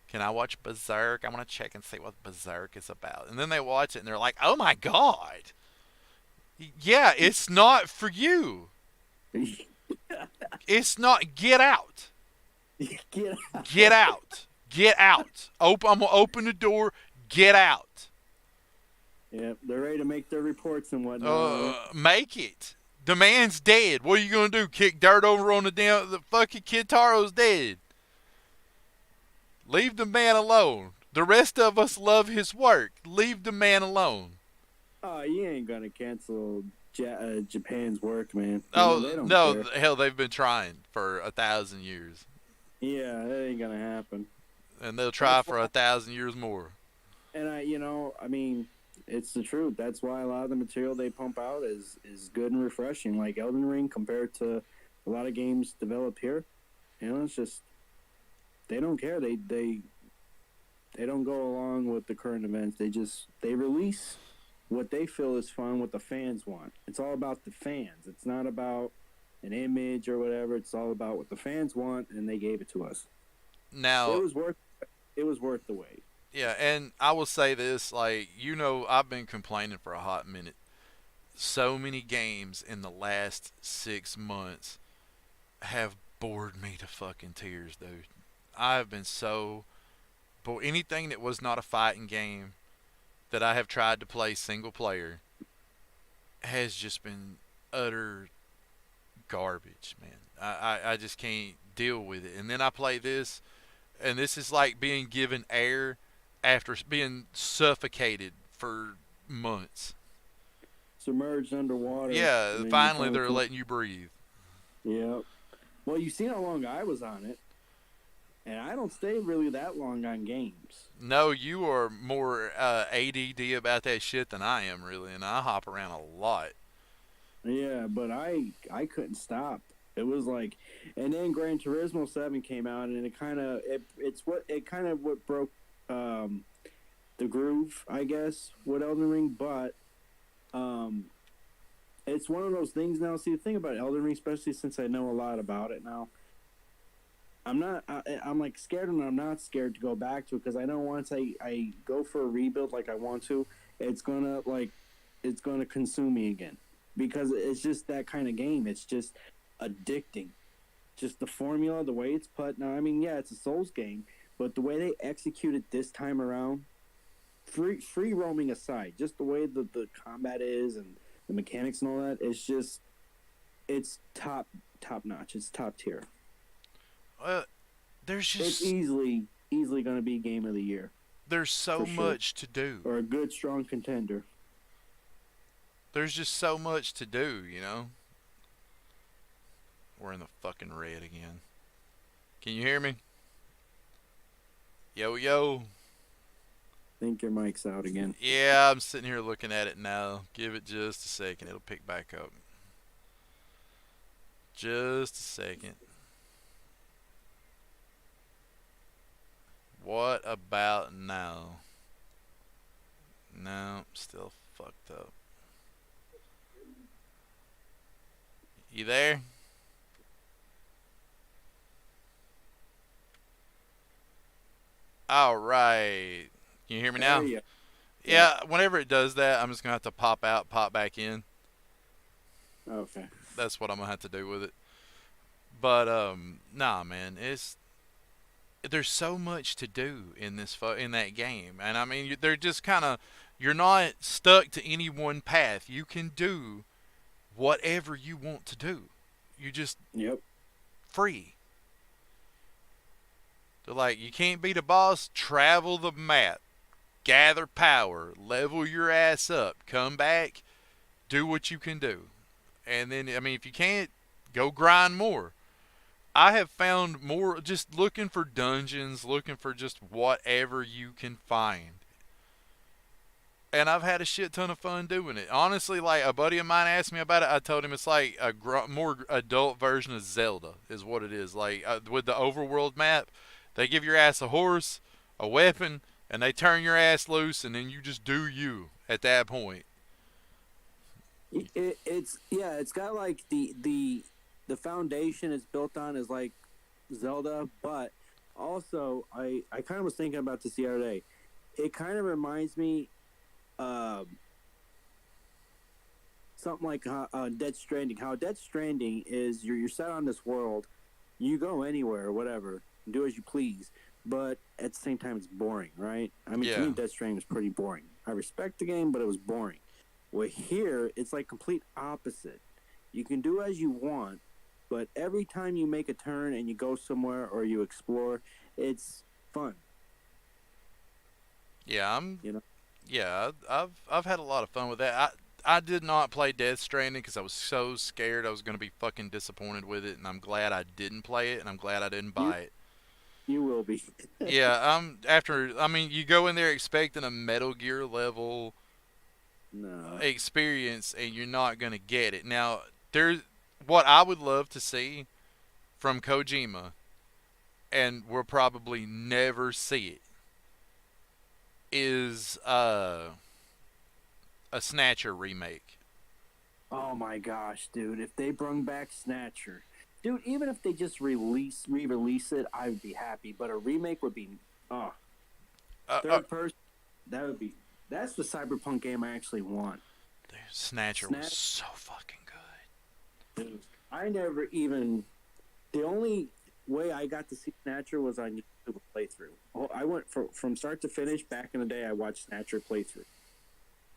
Can I watch Berserk? I want to check and see what Berserk is about. And then they watch it and they're like, oh my god. Yeah, it's not for you. It's not. Get out. Get out. Get out. Get out. I'm going to open the door. Get out. Yeah, they're ready to make their reports and whatnot. Make it. The man's dead. What are you going to do? Kick dirt over on the fucking Kitaro's dead. Leave the man alone. The rest of us love his work. Leave the man alone. Oh, you ain't going to cancel Japan's work, man. They don't no, care. hell, they've been trying for 1,000 years. Yeah, that ain't going to happen. And they'll try for 1,000 years more. And I mean, it's the truth. That's why a lot of the material they pump out is good and refreshing. Like Elden Ring compared to a lot of games developed here. It's just they don't care. They don't go along with the current events. They release what they feel is fun, what the fans want. It's all about the fans. It's not about an image or whatever. It's all about what the fans want, and they gave it to us. Now it was worth the wait. Yeah, and I will say this, like, I've been complaining for a hot minute. So many games in the last 6 months have bored me to fucking tears, dude. I have been so bored. Anything that was not a fighting game that I have tried to play single player has just been utter garbage, man. I just can't deal with it. And then I play this, and this is like being given air after being suffocated for months. Submerged underwater. Yeah, and then you finally they're come- letting you breathe. Yeah. Well, you seen how long I was on it, and I don't stay really that long on games. No, you are more ADD about that shit than I am, really, and I hop around a lot. Yeah, but I couldn't stop. It was like, and then Gran Turismo 7 came out, and it kind of what broke the groove, I guess, with Elden Ring. But it's one of those things now. See, the thing about Elden Ring, especially since I know a lot about it now, I'm like scared, and I'm not scared to go back to it because I know once I go for a rebuild like I want to, it's gonna consume me again because it's just that kind of game. It's just addicting. Just the formula, the way it's put. Now, I mean, yeah, it's a Souls game, but the way they execute it this time around, free roaming aside, just the way the combat is and the mechanics and all that, it's top notch. It's top tier. There's It's just easily going to be game of the year there's so for sure. much to do. or a good strong contender. There's just so much to do, you know. We're in the fucking red again. Can you hear me? Yo, yo. I think your mic's out again. Yeah, I'm sitting here looking at it now. Give it just a second. It'll pick back up. Just a second. What about now? No, still fucked up. You there? All right. Can you hear me now? There you- Yeah, whenever it does that, I'm just going to have to pop out, pop back in. Okay. That's what I'm going to have to do with it. But nah, man, there's so much to do in in that game. And I mean, they're just kind of you're not stuck to any one path. You can do whatever you want to do. You just Yep. free. They're like, you can't beat a boss, travel the map, gather power, level your ass up, come back, do what you can do. And then, I mean, if you can't, go grind more. I have found more just looking for dungeons, looking for just whatever you can find. And I've had a shit ton of fun doing it. Honestly, like a buddy of mine asked me about it. I told him it's like a more adult version of Zelda, is what it is. Like with the overworld map, they give your ass a horse, a weapon, and they turn your ass loose, and then you just do you at that point. It's got like the foundation it's built on is like Zelda, but also I kind of was thinking about this the other day. It kind of reminds me something like Dead Stranding. How Dead Stranding is you're set on this world, you go anywhere or whatever, do as you please, but at the same time it's boring, right? I mean, to Yeah. me, Dead Stranding was pretty boring. I respect the game, but it was boring. Well, here it's like complete opposite. You can do as you want, but every time you make a turn and you go somewhere or you explore, it's fun. Yeah, You know? Yeah, I've had a lot of fun with that. I did not play Death Stranding because I was so scared I was going to be fucking disappointed with it, and I'm glad I didn't play it, and I'm glad I didn't buy it. You will be. Yeah, I mean, you go in there expecting a Metal Gear level No. experience, and you're not going to get it. Now, what I would love to see from Kojima, and we'll probably never see it, is a Snatcher remake. Oh my gosh, dude! If they brung back Snatcher, dude, even if they just re-release it, I would be happy. But a remake would be, third person. That's the cyberpunk game I actually want. Snatcher was so fucking good. Dude, I never even The only way I got to see Snatcher was on YouTube playthrough. I went from start to finish. Back in the day, I watched Snatcher playthrough,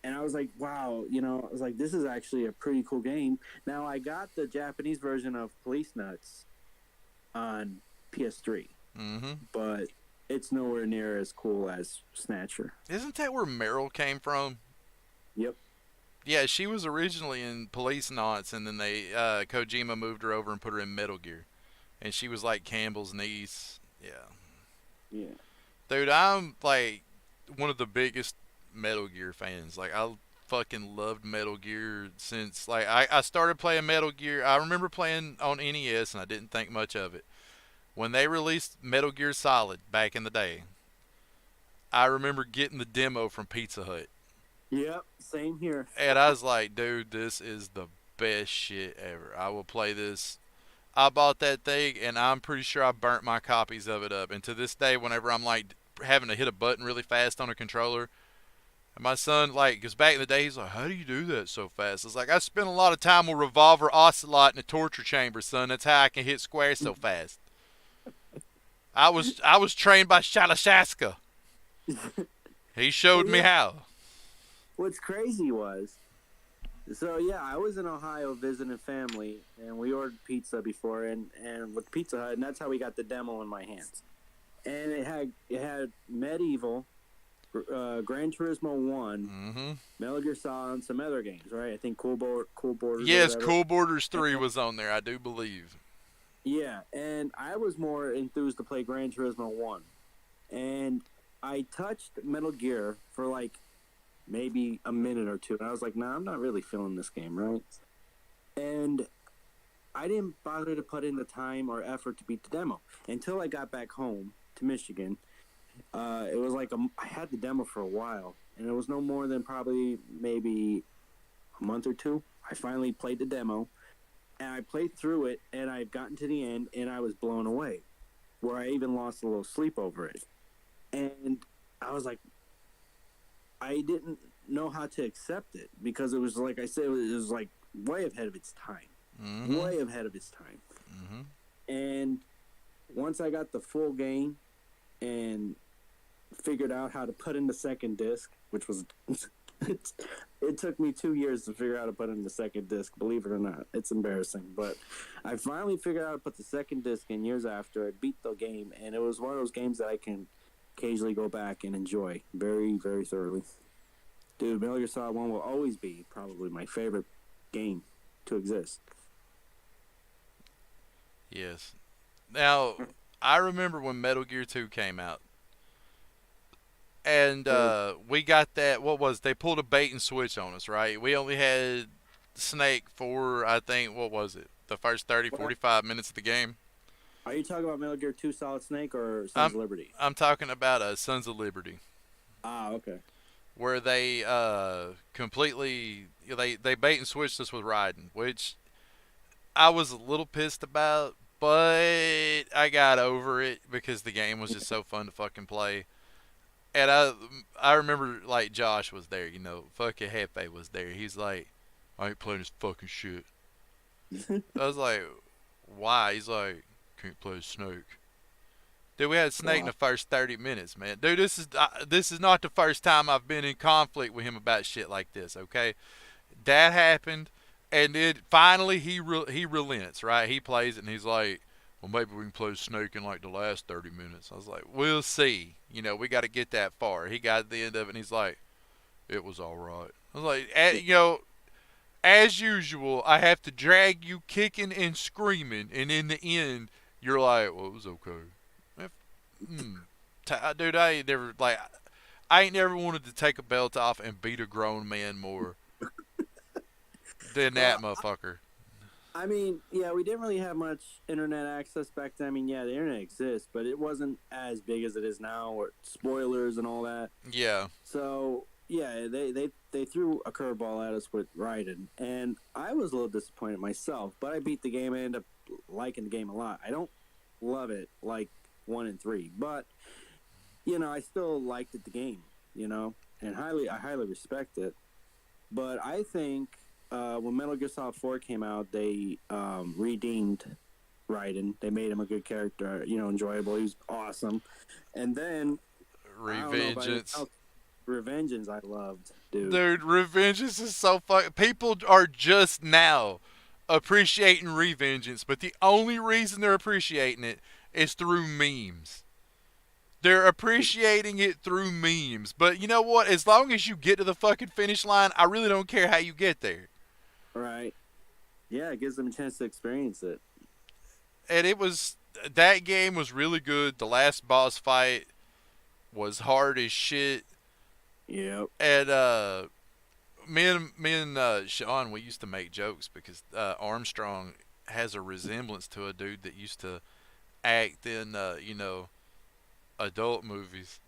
and I was like, wow, I was like, this is actually a pretty cool game. Now I got the Japanese version of Police Nuts on PS3, Mm-hmm. but it's nowhere near as cool as Snatcher. Isn't that where Meryl came from? Yep. Yeah, she was originally in Police Knots, and then they Kojima moved her over and put her in Metal Gear, and she was like Campbell's niece. Yeah, Yeah. dude, I'm like one of the biggest Metal Gear fans. Like I fucking loved Metal Gear since like I started playing Metal Gear. I remember playing on NES, and I didn't think much of it. When they released Metal Gear Solid back in the day, I remember getting the demo from Pizza Hut. Yep. Same here. And I was like, dude, this is the best shit ever. I will play this. I bought that thing, and I'm pretty sure I burnt my copies of it up. And to this day, whenever I'm like having to hit a button really fast on a controller, and my son, like, because back in the day, he's like, how do you do that so fast? I was like, I spent a lot of time with Revolver Ocelot in a torture chamber, son. That's how I can hit squares so fast. I was trained by Shalashaska. He showed me how. What's crazy was, so yeah, I was in Ohio visiting family, and we ordered pizza before, and with Pizza Hut, and that's how we got the demo in my hands. And it had Medieval, Gran Turismo 1, Mm-hmm. Metal Gear Solid, and some other games, right? I think Cool Borders. Yes, or whatever. Cool Borders 3 was on there, I do believe. Yeah, and I was more enthused to play Gran Turismo 1. And I touched Metal Gear for like maybe a minute or two. And I was like, nah, I'm not really feeling this game, right? And I didn't bother to put in the time or effort to beat the demo until I got back home to Michigan. It was like I had the demo for a while, and it was no more than probably maybe a month or two. I finally played the demo, and I played through it, and I've gotten to the end, and I was blown away, where I even lost a little sleep over it. And I was like, I didn't know how to accept it, because it was like I said, it was like way ahead of its time. Mm-hmm. Way ahead of its time. Mm-hmm. And once I got the full game and figured out how to put in the second disc, which was it took me 2 years to figure out how to put in the second disc, believe it or not. It's embarrassing, but I finally figured out how to put the second disc in years after I beat the game, and it was one of those games that I can occasionally go back and enjoy very, very thoroughly. Dude, Metal Gear Solid 1 will always be probably my favorite game to exist. Yes. Now, I remember when Metal Gear 2 came out. And we got that, they pulled a bait and switch on us, right? We only had Snake for, I think, the first 30, 45 minutes of the game. Are you talking about Metal Gear 2 Solid Snake or Sons of Liberty? I'm talking about Sons of Liberty. Ah, okay. Where they completely, they bait and switched us with Raiden, which I was a little pissed about, but I got over it because the game was just so fun to fucking play. And I remember, like, Josh was there, fucking Hefe was there. He's like, I ain't playing this fucking shit. I was like, why? He's like, can't play Snake. Dude, we had Snake in the first 30 minutes, man. Dude, this is not the first time I've been in conflict with him about shit like this, okay? That happened, and then finally he relents, right? He plays it, and he's like, well, maybe we can play Snake in like the last 30 minutes. I was like, we'll see. We got to get that far. He got to the end of it, and he's like, it was all right. I was like, as usual, I have to drag you kicking and screaming, and in the end, you're like, well, it was okay. Dude, I ain't never wanted to take a belt off and beat a grown man more than that motherfucker. I mean, yeah, we didn't really have much internet access back then. I mean, yeah, the internet exists, but it wasn't as big as it is now, or spoilers and all that. Yeah. So, yeah, they threw a curveball at us with Raiden, and I was a little disappointed myself, but I beat the game and ended up liking the game a lot. I don't love it like 1 and 3, but, I still liked the game, and I highly respect it. But I think when Metal Gear Solid 4 came out, they redeemed Raiden. They made him a good character, enjoyable. He was awesome. And then I don't know about anything Revengeance. else. Revengeance, I loved, dude. Dude, Revengeance is so fucking. People are just now appreciating Revengeance, but the only reason they're appreciating it is through memes. They're appreciating it through memes. But you know what? As long as you get to the fucking finish line, I really don't care how you get there. Right? Yeah, it gives them a chance to experience it. And that game was really good. The last boss fight was hard as shit. Yep. And me and Sean, we used to make jokes because Armstrong has a resemblance to a dude that used to act in adult movies.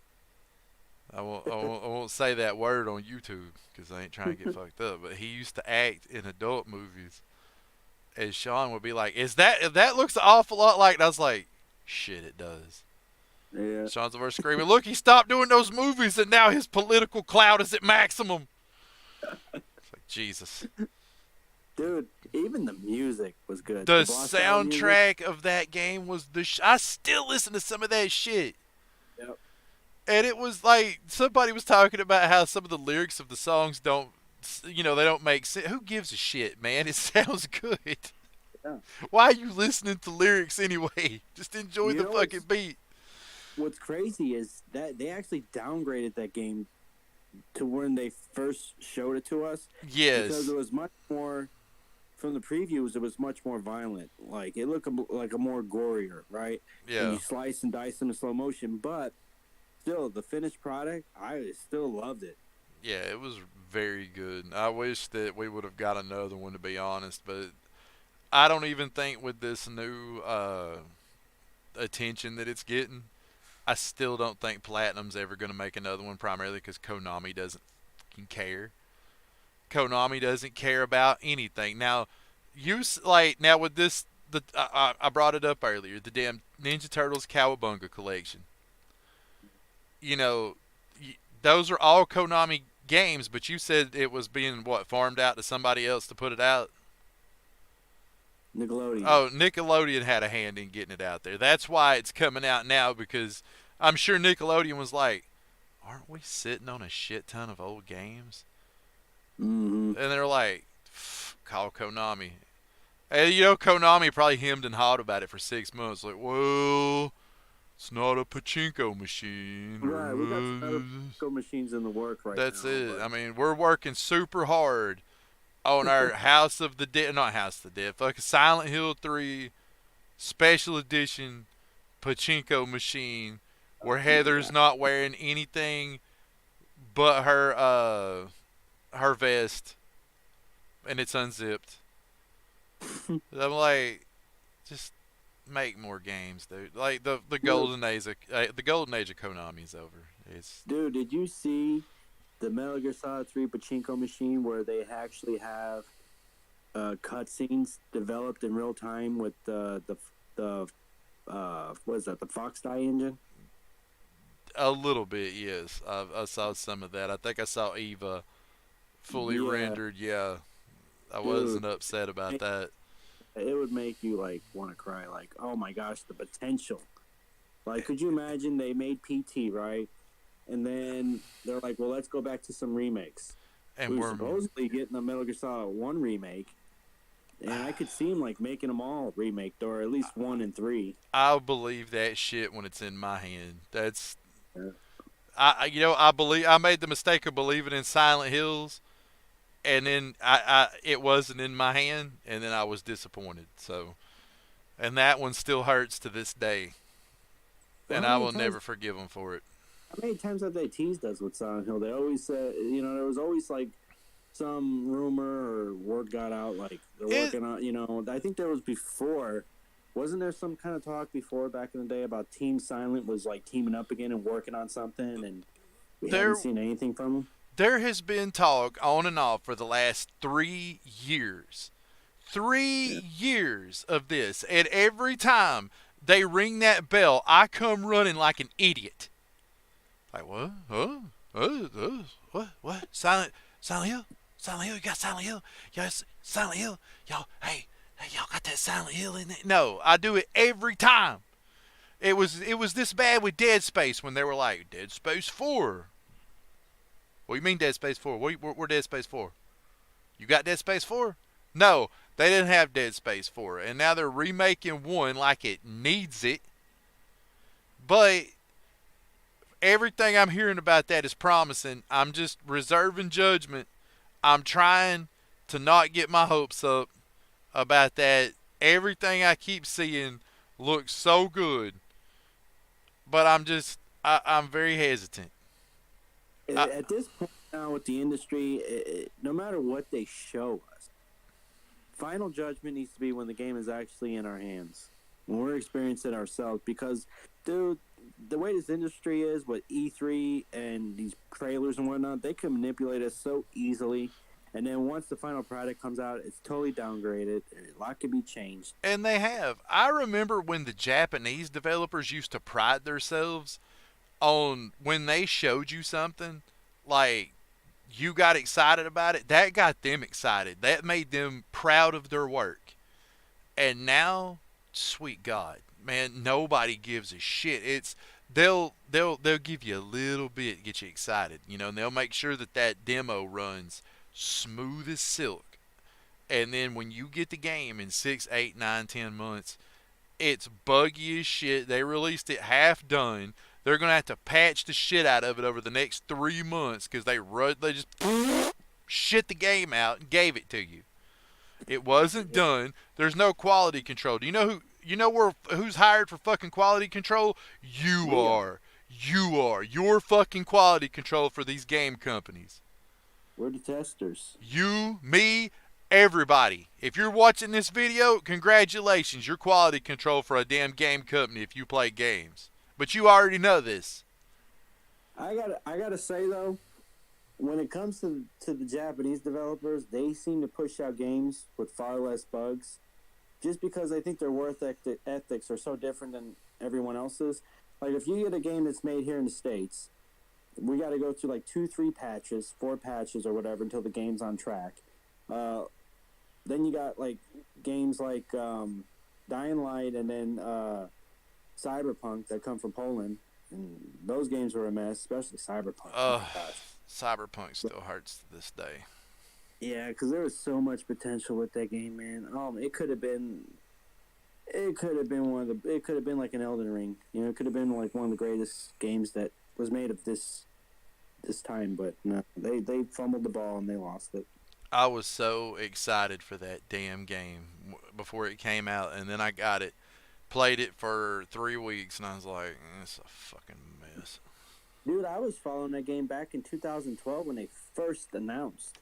I won't say that word on YouTube because I ain't trying to get fucked up. But he used to act in adult movies, and Sean would be like, "That looks an awful lot like?" And I was like, "Shit, it does." Yeah. Sean's over screaming, "Look, he stopped doing those movies, and now his political clout is at maximum." It's like Jesus. Dude, even the music was good. The boss battle music. soundtrack of that game was I still listen to some of that shit. Yep. And it was like somebody was talking about how some of the lyrics of the songs don't, they don't make sense. Who gives a shit, man? It sounds good. Yeah. Why are you listening to lyrics anyway? Just enjoy You the know fucking beat. What's crazy is that they actually downgraded that game to when they first showed it to us. Yes. Because it was much more, from the previews, it was much more violent. Like, it looked like a more gorier, right? Yeah. And you slice and dice them in slow motion, but still, the finished product, I still loved it. Yeah, it was very good. I wish that we would have got another one, to be honest, but I don't even think with this new attention that it's getting, I still don't think Platinum's ever going to make another one, primarily because Konami doesn't care. Konami doesn't care about anything. Now, now with this, I brought it up earlier, the damn Ninja Turtles Cowabunga collection. Those are all Konami games, but you said it was being farmed out to somebody else to put it out. Nickelodeon. Oh, Nickelodeon had a hand in getting it out there. That's why it's coming out now, because I'm sure Nickelodeon was like, aren't we sitting on a shit ton of old games? Mm-hmm. And they're like, call Konami. And Konami probably hemmed and hawed about it for 6 months. Like, well, it's not a pachinko machine. Right, we got some other go machines in the work right That's now. it. But I mean, we're working super hard on our House of the Dead, not House of the Dead, fucking Silent Hill 3 Special Edition pachinko machine where Heather's not wearing anything but her vest and it's unzipped. I'm like, just make more games, dude. Like the golden age of Konami's over. Dude, did you see the Metal Gear Solid 3 pachinko machine where they actually have cutscenes developed in real time with the what is that, the Fox Die engine? A little bit, yes. I saw some of that. I think I saw Eva fully rendered. Yeah, I wasn't upset about that. It would make you like want to cry. Like, oh my gosh, the potential. Like, could you imagine they made PITT, right? And then they're like, well, let's go back to some remakes. And we were supposedly getting a Metal Gear Solid 1 remake. And I could see them like making them all remaked, or at least 1 and 3. I'll believe that shit when it's in my hand. That's, Yeah. I made the mistake of believing in Silent Hills, and then it wasn't in my hand, and then I was disappointed. So, and that one still hurts to this day, and I will never forgive them for it. How many times have they teased us with Silent Hill? They always said, there was always like some rumor or word got out, like they're working on, I think there was before, wasn't there some kind of talk before back in the day about Team Silent was like teaming up again and working on something, and we haven't seen anything from them? There has been talk on and off for the last 3 years. 3 years of this, and every time they ring that bell, I come running like an idiot. Like, what? What? Silent Hill? Silent Hill? You got Silent Hill? Yes, Silent Hill. Yo, hey, Hey, y'all got that Silent Hill in it? No, I do it every time. It was this bad with Dead Space when they were like Dead Space 4. What do you mean Dead Space 4? Where Dead Space 4? You got Dead Space 4? No, they didn't have Dead Space 4, and now they're remaking one like it needs it. But everything I'm hearing about that is promising. I'm just reserving judgment. I'm trying to not get my hopes up about that. Everything I keep seeing looks so good, but I'm very hesitant. I, At this point now with the industry, no matter what they show us, final judgment needs to be when the game is actually in our hands, when we're experiencing it ourselves. Because, dude, the way this industry is with E3 and these trailers and whatnot, they can manipulate us so easily. And then once the final product comes out, it's totally downgraded. A lot can be changed. and they have. I remember when the Japanese developers used to pride themselves on when they showed you something, like you got excited about it, that got them excited. That made them proud of their work. And now, sweet God, man, nobody gives a shit. It's they'll give you a little bit, get you excited, and they'll make sure that that demo runs smooth as silk. And then when you get the game in 6, 8, 9, 10 months, it's buggy as shit. They released it half done. They're gonna have to patch the shit out of it over the next 3 months because they just shit the game out and gave it to you. It wasn't done. There's no quality control. Do you know who? You know who's hired for fucking quality control? You We are. are. You are. You're fucking quality control for these game companies. We're the testers. You, me, everybody. If you're watching this video, congratulations. You're quality control for a damn game company if you play games. But you already know this. I gotta say though, when it comes to the Japanese developers, they seem to push out games with far less bugs, just because I think their ethics are so different than everyone else's. Like if you get a game that's made here in the States, we got to go through like 2, 3 patches, 4 patches, or whatever until the game's on track. Uh, then you got like games like Dying Light and then Cyberpunk that come from Poland, and those games were a mess, especially Cyberpunk. Oh Uh, my gosh. Cyberpunk still hurts to this day. Yeah, because there was so much potential with that game, man. It could have been. It could have been one of the. It could have been like an Elden Ring. It could have been like one of the greatest games that was made of this time. But no, they fumbled the ball and they lost it. I was so excited for that damn game before it came out, and then I got it, played it for 3 weeks, and I was like, it's a fucking mess. Dude, I was following that game back in 2012 when they first announced.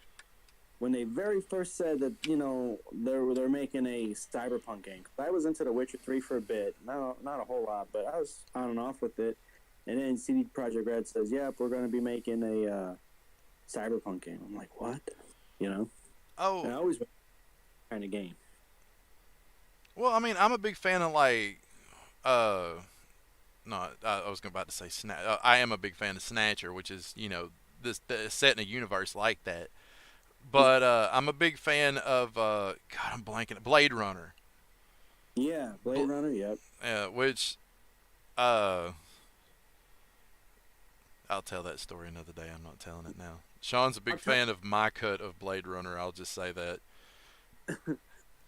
When they very first said that they're making a cyberpunk game. I was into The Witcher 3 for a bit, not a whole lot, but I was on and off with it. And then CD Projekt Red says, "Yep, we're going to be making a cyberpunk game." I'm like, "What?" And I Oh, always kind of game. well, I mean, I'm a big fan of like, uh, no, I was about to say I am a big fan of Snatcher, which is this set in a universe like that. But I'm a big fan of God, I'm blanking. Blade Runner, Yeah, Blade Bl- Runner. Yep. which uh, I'll tell that story another day. I'm not telling it now. Sean's a big fan of my cut of Blade Runner. I'll just say that.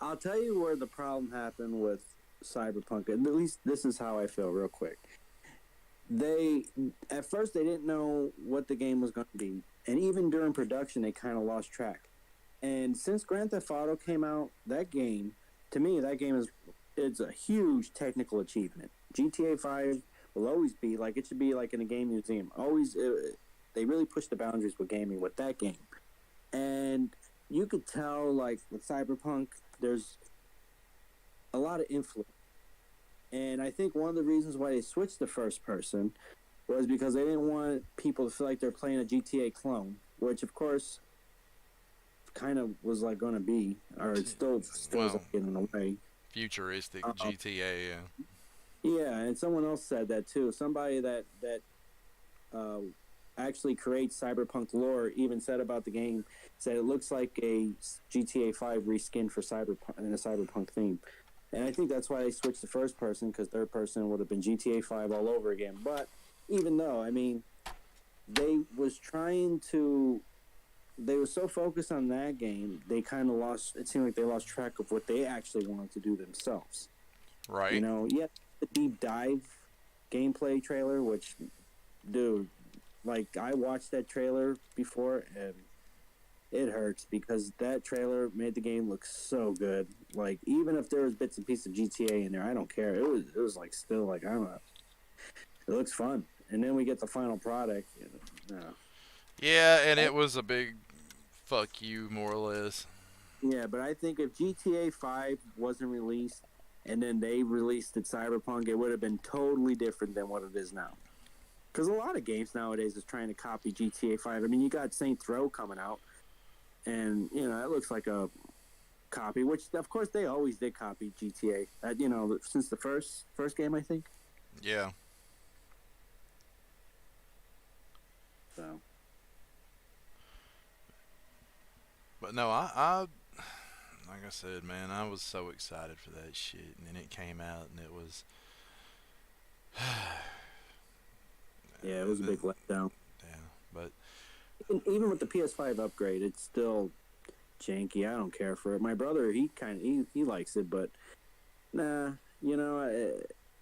I'll tell you where the problem happened with Cyberpunk. At least this is how I feel, real quick. They at first they didn't know what the game was going to be, and even during production, they kind of lost track. And since Grand Theft Auto came out, to me, that game it's a huge technical achievement. GTA 5 will always be like it should be like in a game museum. They really pushed the boundaries with gaming with that game, and you could tell like with Cyberpunk, there's a lot of influence. And I think one of the reasons why they switched to first person was because they didn't want people to feel like they're playing a GTA clone, which of course kind of was like going to be, or it still feels Well, like it in a way. futuristic Uh, GTA. yeah, and someone else said that too. Somebody that uh, actually creates cyberpunk lore even said about the game, said it looks like a GTA 5 reskin for cyberpunk in a cyberpunk theme. And I think that's why they switched to first person, because third person would have been GTA 5 all over again. But even though, I mean, they was trying to, they were so focused on that game, they kind of lost, it seemed like they lost track of what they actually wanted to do themselves. Right. Yeah, the deep dive gameplay trailer, which, dude, like, I watched that trailer before, and it hurts because that trailer made the game look so good. Like, even if there was bits and pieces of GTA in there, I don't care. It was like, still like, I don't know. It looks fun. And then we get the final product. No. Yeah, and it was a big fuck you, more or less. Yeah, but I think if GTA 5 wasn't released and then they released it Cyberpunk, it would have been totally different than what it is now. Because a lot of games nowadays is trying to copy GTA 5. I mean, you got Saints Row coming out, and, it looks like a copy, which, of course, they always did copy GTA. Since the first game, I think. Yeah. So. But no, like I said, man, I was so excited for that shit, and then it came out, and it was. Yeah, it was a big letdown. Yeah, but Even with the PS5 upgrade, it's still janky. I don't care for it. My brother, he likes it, but nah,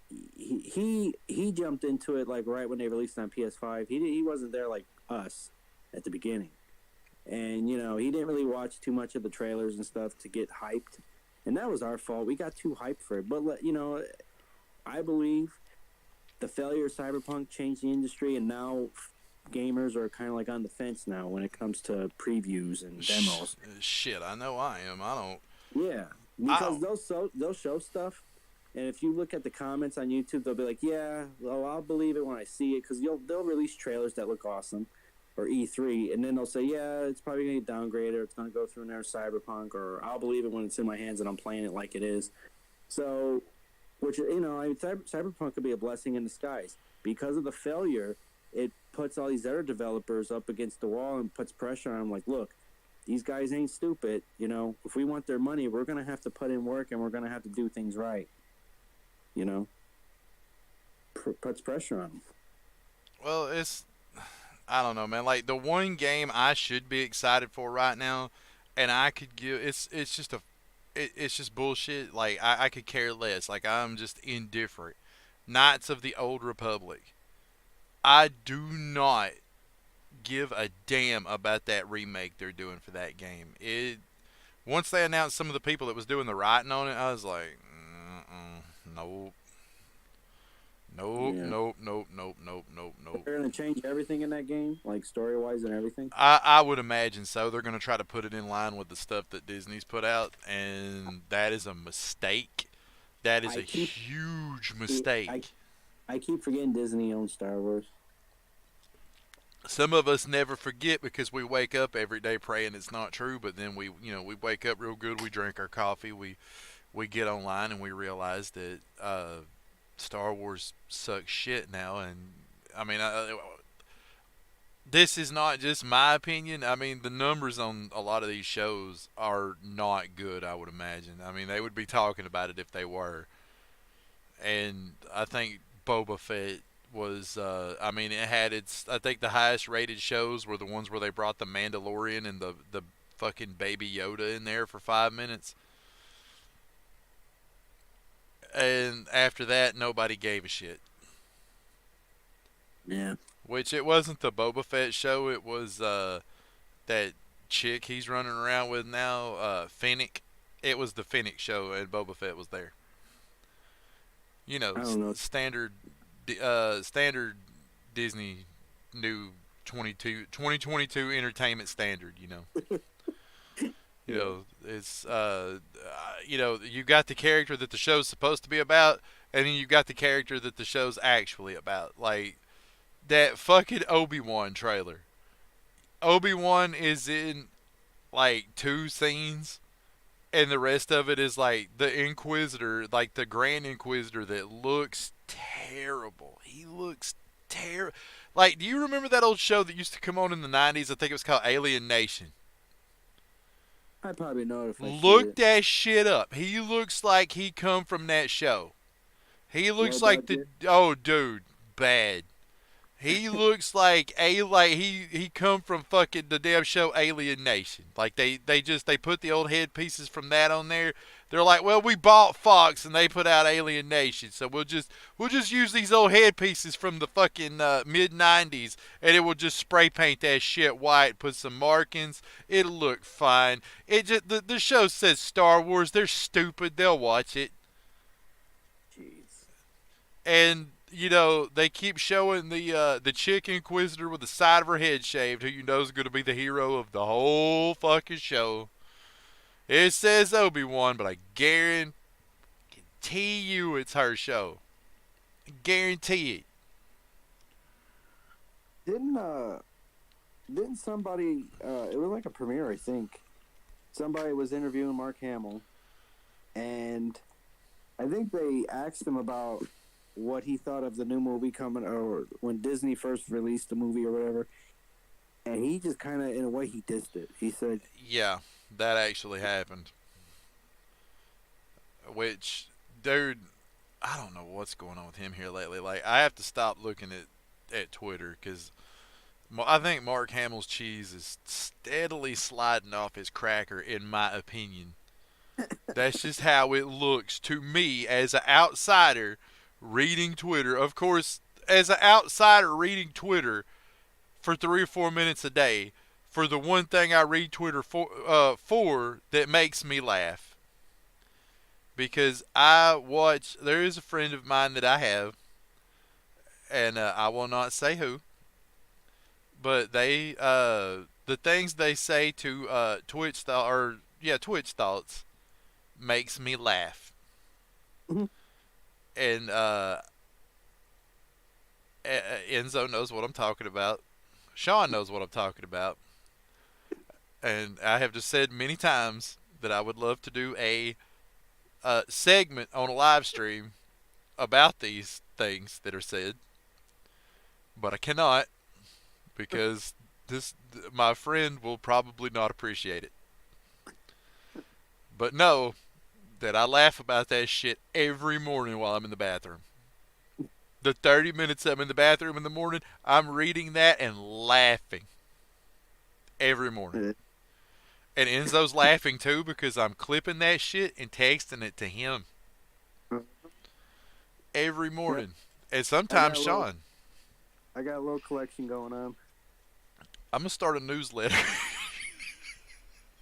he jumped into it like right when they released it on PS5. He wasn't there like us at the beginning, and he didn't really watch too much of the trailers and stuff to get hyped, and that was our fault. We got too hyped for it, but I believe the failure of Cyberpunk changed the industry, and now gamers are kind of like on the fence now when it comes to previews and demos. Shit, I know I am. I don't. Yeah, because they'll show stuff, and if you look at the comments on YouTube, they'll be like, "Yeah, well, I'll believe it when I see it," because they'll release trailers that look awesome, or E3, and then they'll say, "Yeah, it's probably going to get downgraded, or it's going to go through another Cyberpunk," or "I'll believe it when it's in my hands and I'm playing it like it is." So, which Cyberpunk could be a blessing in disguise because of the failure. It puts all these other developers up against the wall and puts pressure on them. Like, look, these guys ain't stupid. If we want their money, we're going to have to put in work and we're going to have to do things right. Puts pressure on them. Well, I don't know, man. Like the one game I should be excited for right now, and I could give it's just it's just bullshit. Like I could care less. Like I'm just indifferent. Knights of the Old Republic. I do not give a damn about that remake they're doing for that game. Once they announced some of the people that was doing the writing on it, I was like, nope. Nope, Yeah. nope, nope, nope, nope, nope, nope. They're going to change everything in that game, like story-wise and everything. I would imagine so. They're going to try to put it in line with the stuff that Disney's put out, and that is a mistake. That is a huge mistake. I keep forgetting Disney owns Star Wars. Some of us never forget because we wake up every day praying it's not true, but then we wake up real good, we drink our coffee, we get online and we realize that Star Wars sucks shit now. And I mean, this is not just my opinion. I mean, the numbers on a lot of these shows are not good, I would imagine. I mean, they would be talking about it if they were. And I think Boba Fett was, I mean, it had I think the highest rated shows were the ones where they brought the Mandalorian and the fucking Baby Yoda in there for 5 minutes. And after that, nobody gave a shit. Yeah. Which it wasn't the Boba Fett show. It was that chick he's running around with now, Fennec. It was the Fennec show, and Boba Fett was there. I don't know. Standard Disney new 2022 entertainment standard. It's you got the character that the show's supposed to be about, and then you got the character that the show's actually about. Like that fucking Obi-Wan trailer. Obi-Wan is in like 2 scenes, and the rest of it is like the Inquisitor, like the Grand Inquisitor that looks terrible. He looks terrible. Like, do you remember that old show that used to come on in the 90s? I think it was called Alien Nation. I probably know it if I see Look it. that shit up. He looks like he come from that show. He Low looks like the budget. oh dude, bad. He looks like he come from fucking the damn show Alien Nation. Like they put the old headpieces from that on there. They're like, well, we bought Fox and they put out Alien Nation, so we'll just use these old headpieces from the fucking mid '90s, and it will just spray paint that shit white, put some markings. It'll look fine. It just the show says Star Wars. They're stupid. They'll watch it. Jeez. And they keep showing the chick inquisitor with the side of her head shaved, who you know is going to be the hero of the whole fucking show. It says Obi-Wan, but I guarantee you it's her show. Guarantee it. Didn't somebody? It was like a premiere, I think. Somebody was interviewing Mark Hamill, and I think they asked him about what he thought of the new movie coming, or when Disney first released the movie or whatever. And he just kind of, in a way, he dissed it. He said, Yeah, that actually happened. Which, dude, I don't know what's going on with him here lately. Like, I have to stop looking at Twitter because I think Mark Hamill's cheese is steadily sliding off his cracker, in my opinion. That's just how it looks to me as an outsider reading Twitter. Of course, as an outsider reading Twitter for 3 or 4 minutes a day, for the one thing I read Twitter for that makes me laugh. Because there is a friend of mine that I have, and I will not say who, but the things they say to Twitch thoughts makes me laugh. Mhm. And Enzo knows what I'm talking about. Sean knows what I'm talking about. And I have just said many times that I would love to do a segment on a live stream about these things that are said, but I cannot because my friend will probably not appreciate it. But know that I laugh about that shit every morning while I'm in the bathroom. The 30 minutes I'm in the bathroom in the morning, I'm reading that and laughing every morning. And Enzo's laughing too because I'm clipping that shit and texting it to him every morning. And sometimes Sean. I got a little collection going on. I'm going to start a newsletter.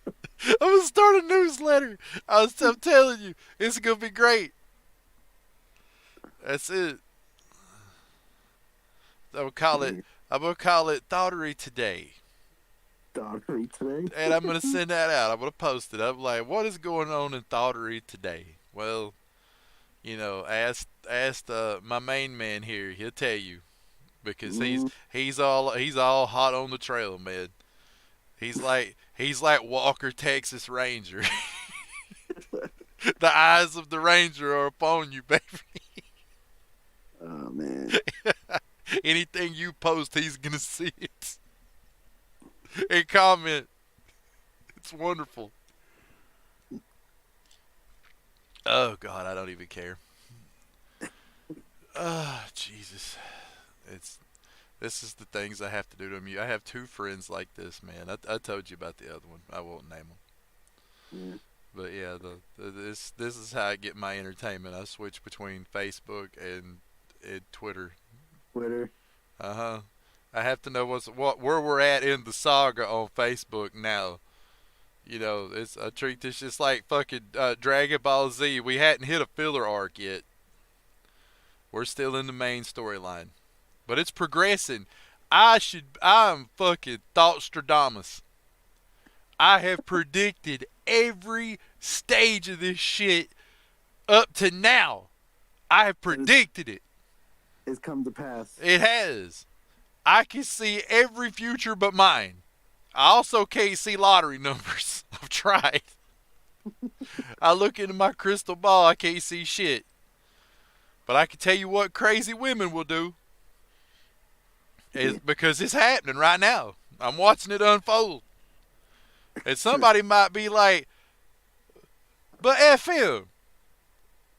I'm going to start a newsletter. I'm telling you, it's going to be great. That's it. I'm going to call it Thoughterly Today. Thoughterly Today? And I'm going to send that out. I'm going to post it. I'm like, what is going on in Thoughterly today? Well, ask my main man here. He'll tell you. Because he's all hot on the trail, man. He's like Walker, Texas Ranger. The eyes of the Ranger are upon you, baby. Oh, man. Anything you post, he's gonna see it and comment. It's wonderful. Oh God, I don't even care. Oh Jesus, this is the things I have to do to me. I have two friends like this, man. I told you about the other one. I won't name them. Yeah. But yeah, this is how I get my entertainment. I switch between Facebook and Twitter. Twitter. I have to know where we're at in the saga on Facebook now. I treat this just like fucking Dragon Ball Z. We hadn't hit a filler arc yet. We're still in the main storyline, but it's progressing. I'm fucking Thoughtstradamus. I have predicted every stage of this shit up to now. I have predicted it. It's come to pass. It has. I can see every future but mine. I also can't see lottery numbers. I've tried. I look into my crystal ball, I can't see shit. But I can tell you what crazy women will do. Yeah. because it's happening right now. I'm watching it unfold. And somebody might be like, but FM,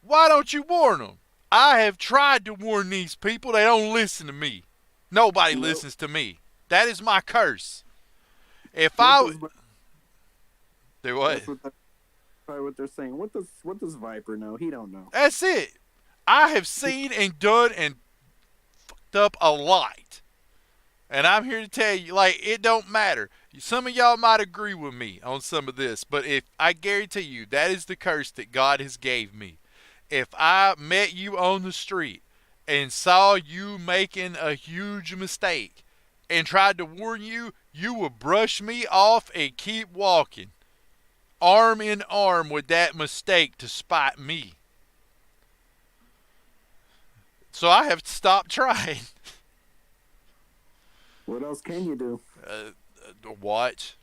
why don't you warn them? I have tried to warn these people. They don't listen to me. Nobody Nope. listens to me. That is my curse. If What I does do what? That's probably what they're saying. What does Viper know? He don't know. That's it. I have seen and done and fucked up a lot. And I'm here to tell you, like, it don't matter. Some of y'all might agree with me on some of this, but if I guarantee you that is the curse that God has gave me. If I met you on the street and saw you making a huge mistake and tried to warn you, you would brush me off and keep walking, arm in arm with that mistake to spite me. So I have stopped trying. What else can you do? Watch.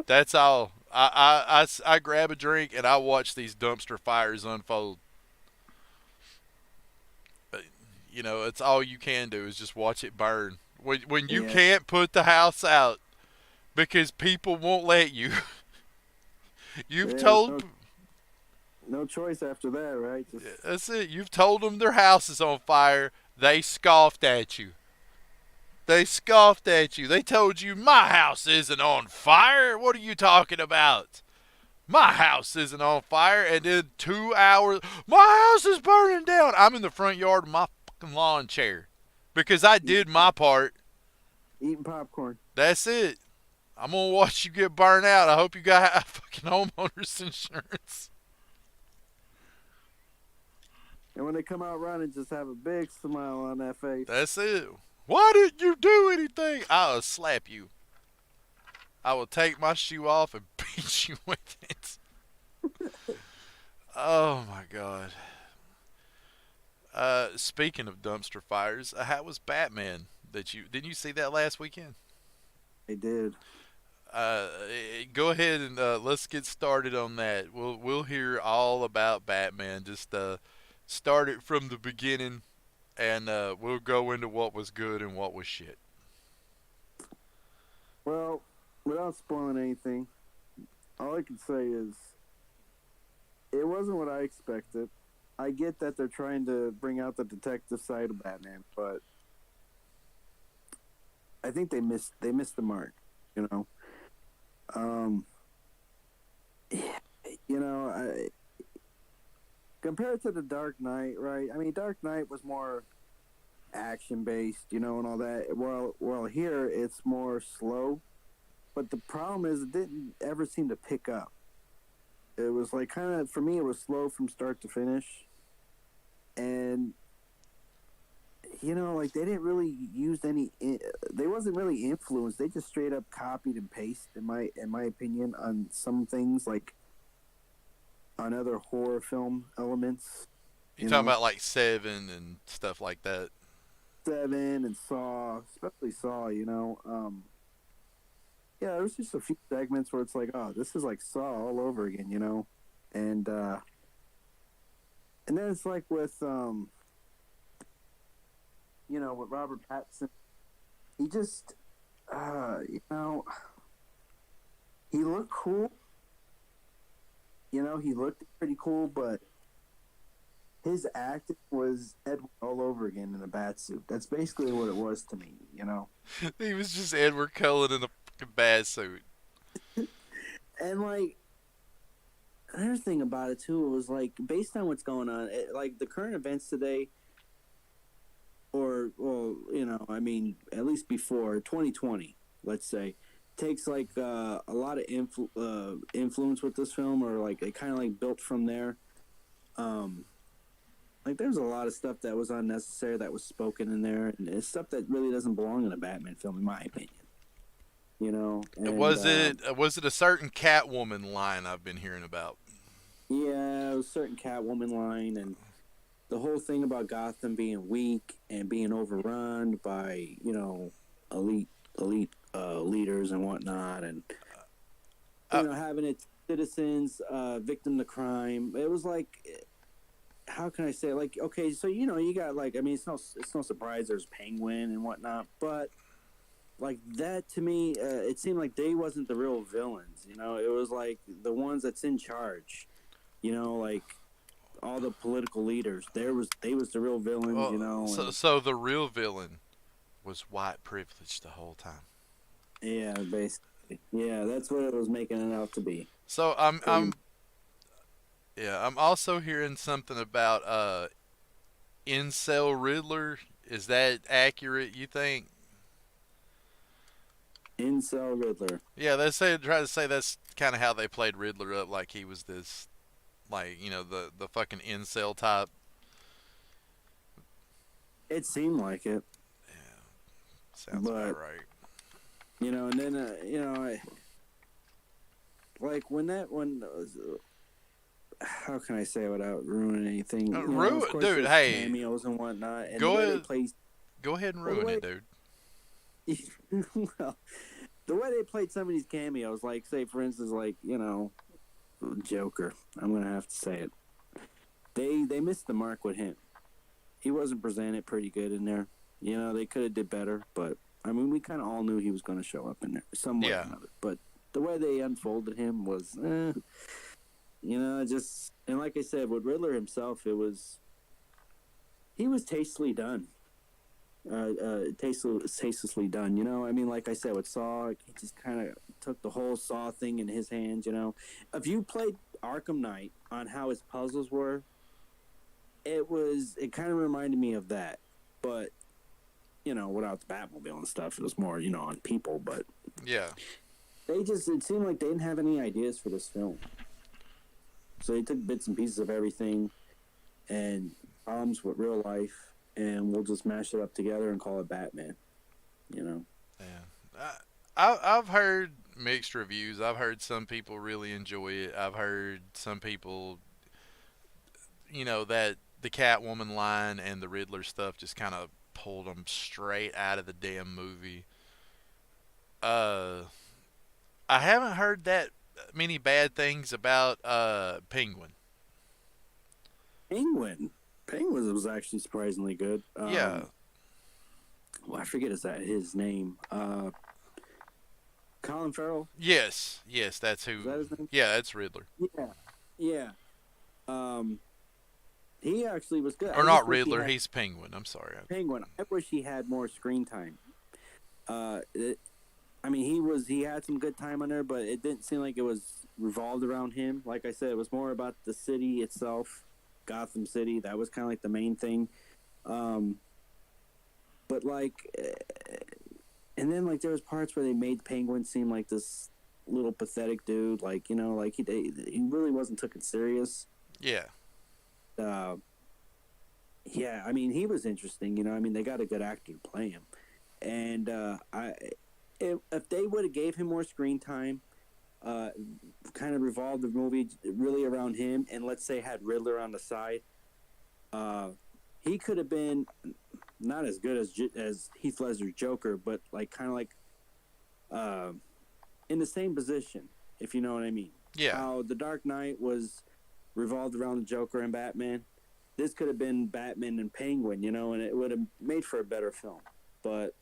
That's all. I grab a drink and I watch these dumpster fires unfold. You know, it's all you can do is just watch it burn. When you Yeah. can't put the house out because people won't let you. You've Yeah, told. no choice after that, right? Just That's it. You've told them their house is on fire. They scoffed at you. They scoffed at you. They told you, my house isn't on fire. What are you talking about? My house isn't on fire. And then 2 hours, my house is burning down. I'm in the front yard of my fucking lawn chair because I did my part. eating popcorn. That's it. I'm going to watch you get burned out. I hope you got fucking homeowner's insurance. And when they come out running, just have a big smile on that face. That's it. Why didn't you do anything? I'll slap you. I will take my shoe off and beat you with it. Oh my god. Speaking of dumpster fires, how was Batman? Didn't you see that last weekend? They did. Uh, Go ahead and let's get started on that. We'll hear all about Batman. Just start it from the beginning, and we'll go into what was good and what was shit. Well, without spoiling anything, all I can say is it wasn't what I expected. I get that they're trying to bring out the detective side of Batman, but I think they missed the mark. You know, yeah, compared to the Dark Knight, right? I mean, Dark Knight was more action based, and all that. Well, here it's more slow. But the problem is, it didn't ever seem to pick up. It was like kind of, for me, it was slow from start to finish. And, like they didn't really use they wasn't really influenced. They just straight up copied and pasted, in my opinion, on some things, like on other horror film elements. You talking about like Seven and stuff like that? Seven and Saw, especially Saw, yeah, there was just a few segments where it's like, oh, this is like Saw all over again, and then it's like with with Robert Pattinson, he just he looked cool, he looked pretty cool, but his acting was Edward all over again in a bat suit. That's basically what it was to me, He was just Edward Cullen in a fucking bad suit. And like another thing about it too, it was like based on what's going on, like the current events today, or I mean, at least before 2020, let's say, takes like a lot of influence with this film, or like it kind of like built from there. Like there's a lot of stuff that was unnecessary that was spoken in there, and it's stuff that really doesn't belong in a Batman film, in my opinion. And, Was it a certain Catwoman line I've been hearing about? Yeah, it was a certain Catwoman line, and the whole thing about Gotham being weak and being overrun by elite leaders and whatnot, and having its citizens victim to crime. It was like how can I say, like, okay, so you got, like, I mean, it's no surprise there's Penguin and whatnot, but like that to me, it seemed like they wasn't the real villains. It was like the ones that's in charge. Like all the political leaders. They was the real villains. So And so the real villain was white privilege the whole time. yeah, basically, yeah, that's what it was making it out to be. So I'm Pretty. I'm yeah, I'm also hearing something about incel Riddler. Is that accurate, you think? Incel Riddler. Yeah, they say try to say that's kind of how they played Riddler up, like he was this, like the fucking incel type. It seemed like it, Yeah, sounds about but right. and then like when how can I say without ruining anything? Of course, Dude. there's Hey, cameos and whatnot, and the go way they ahead, play. go ahead and Well, the ruin way it, dude. well, the way they played some of these cameos, like say for instance, like Joker. I'm gonna have to say it. They missed the mark with him. He wasn't presented pretty good in there. They could have did better, but I mean, we kind of all knew he was going to show up in there some way or Yeah, another. But the way they unfolded him was, just and like I said, with Riddler himself, he was tastefully done. Tastelessly done. I mean, like I said, with Saw, he just kind of took the whole Saw thing in his hands. If you played Arkham Knight on how his puzzles were, it kind of reminded me of that, but without the Batmobile and stuff, it was more on people. But yeah. it seemed like they didn't have any ideas for this film, so they took bits and pieces of everything and problems with real life, and we'll just mash it up together and call it Batman. Yeah. I've heard mixed reviews. I've heard some people really enjoy it. I've heard some people, that the Catwoman line and the Riddler stuff just kind of pulled them straight out of the damn movie. Uh, I haven't heard that many bad things about Penguin. Penguin. Penguin was actually surprisingly good. Yeah. Well, I forget his name. Colin Farrell. Yes. Yes, that's Is who. that his name? Yeah, that's Riddler. Yeah. Yeah. Um, he actually was good. I Or just not wish he Riddler. had He's Penguin. I'm sorry. Penguin. I wish he had more screen time. I mean, he had some good time on there, but it didn't seem like it was revolved around him. Like I said, it was more about the city itself, Gotham City. That was kind of like the main thing. But like, and then like there was parts where they made Penguin seem like this little pathetic dude. Like like he really wasn't taken serious. Yeah. Uh, yeah, I mean he was interesting. I mean they got a good actor to play him, and if they would have gave him more screen time, kind of revolved the movie really around him, and let's say had Riddler on the side, he could have been not as good as Heath Ledger's Joker, but like kind of like in the same position, if you know what I mean. Yeah. How The Dark Knight was revolved around the Joker and Batman. This could have been Batman and Penguin, and it would have made for a better film. But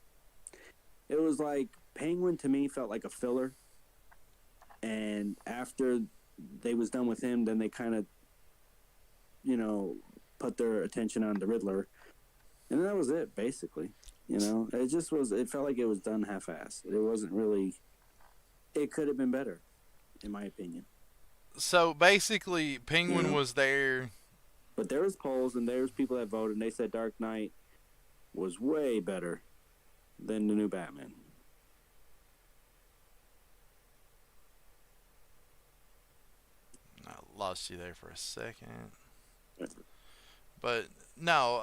it was like Penguin to me felt like a filler, and after they was done with him, then they kind of, put their attention on the Riddler, and that was it basically. It just was. It felt like it was done half-assed. It wasn't really. It could have been better, in my opinion. So basically, Penguin Yeah. was there. But there was polls and there was people that voted, and they said Dark Knight was way better than the new Batman. I lost you there for a second. But no,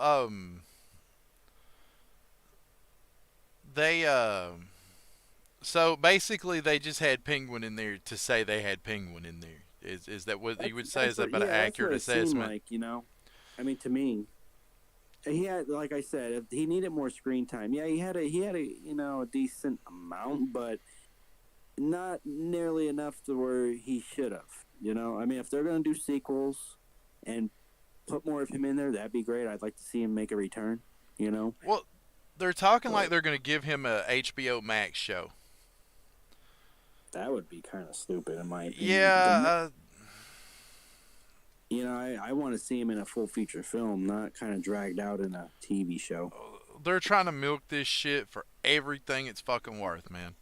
they so basically they just had Penguin in there to say they had Penguin in there. Is that what you would say? Is that about an accurate that's what it seemed assessment? like, I mean, to me, he had, like I said, if he needed more screen time. Yeah, he had a a decent amount, but not nearly enough to where he should have. I mean, if they're gonna do sequels and put more of him in there, that'd be great. I'd like to see him make a return. You know, Well, they're talking like but they're going to give him a HBO Max show. that would be kind of stupid in my opinion. Yeah, You know, I want to see him in a full feature film, not kind of dragged out in a TV show. they're trying to milk this shit for everything it's fucking worth, man.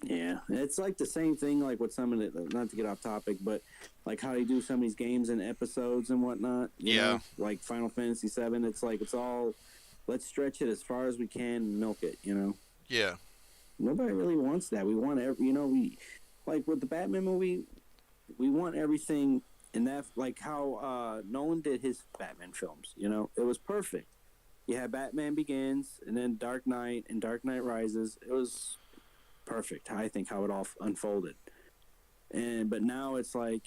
Yeah, it's like the same thing, like with some of the, not to get off topic, but like how they do some of these games and episodes and whatnot. You Yeah. know, like Final Fantasy VII. It's like it's all, let's stretch it as far as we can, and milk it. You know, Yeah. nobody really wants that. We want every, you know, we like with the Batman movie, we want everything in that, like how Nolan did his Batman films. You know, it was perfect. You had Batman Begins, and then Dark Knight and Dark Knight Rises. It was perfect, I think, how it all unfolded. But now it's like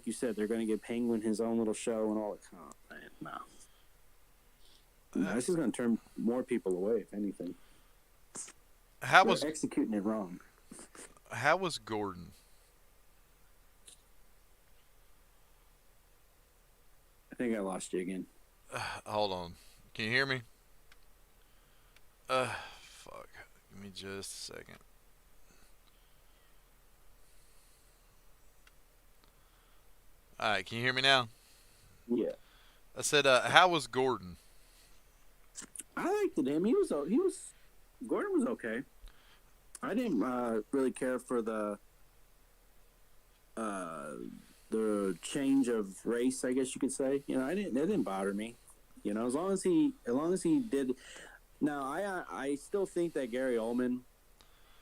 you said, they're going to give Penguin his own little show and all. Oh, man, no. This is going to turn more people away, if anything. How They're was executing it wrong. Gordon? I think I lost you again. Hold on. Can you hear me? Fuck. Give me just a second. Alright, can you hear me now? Yeah, I said, how was Gordon? I liked him. Gordon was okay. I didn't really care for the change of race, I guess you could say. You know, that didn't bother me. You know, as long as he did. Now, I still think that Gary Oldman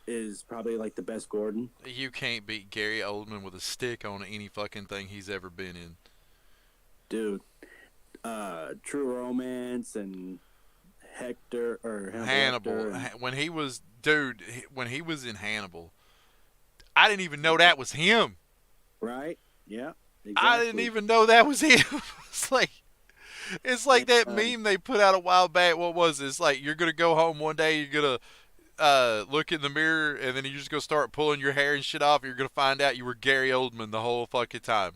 is probably like the best Gordon. You can't beat Gary Oldman with a stick on any fucking thing he's ever been in. Dude, True Romance and Hector or Hannibal. Hector When he was, dude, when he was in Hannibal, I didn't even know that was him. right? Yeah, exactly. I didn't even know that was him. It's like that meme they put out a while back. What was it? It's like you're gonna go home one day, you're gonna look in the mirror, and then you're just gonna start pulling your hair and shit off. You're gonna find out you were Gary Oldman the whole fucking time.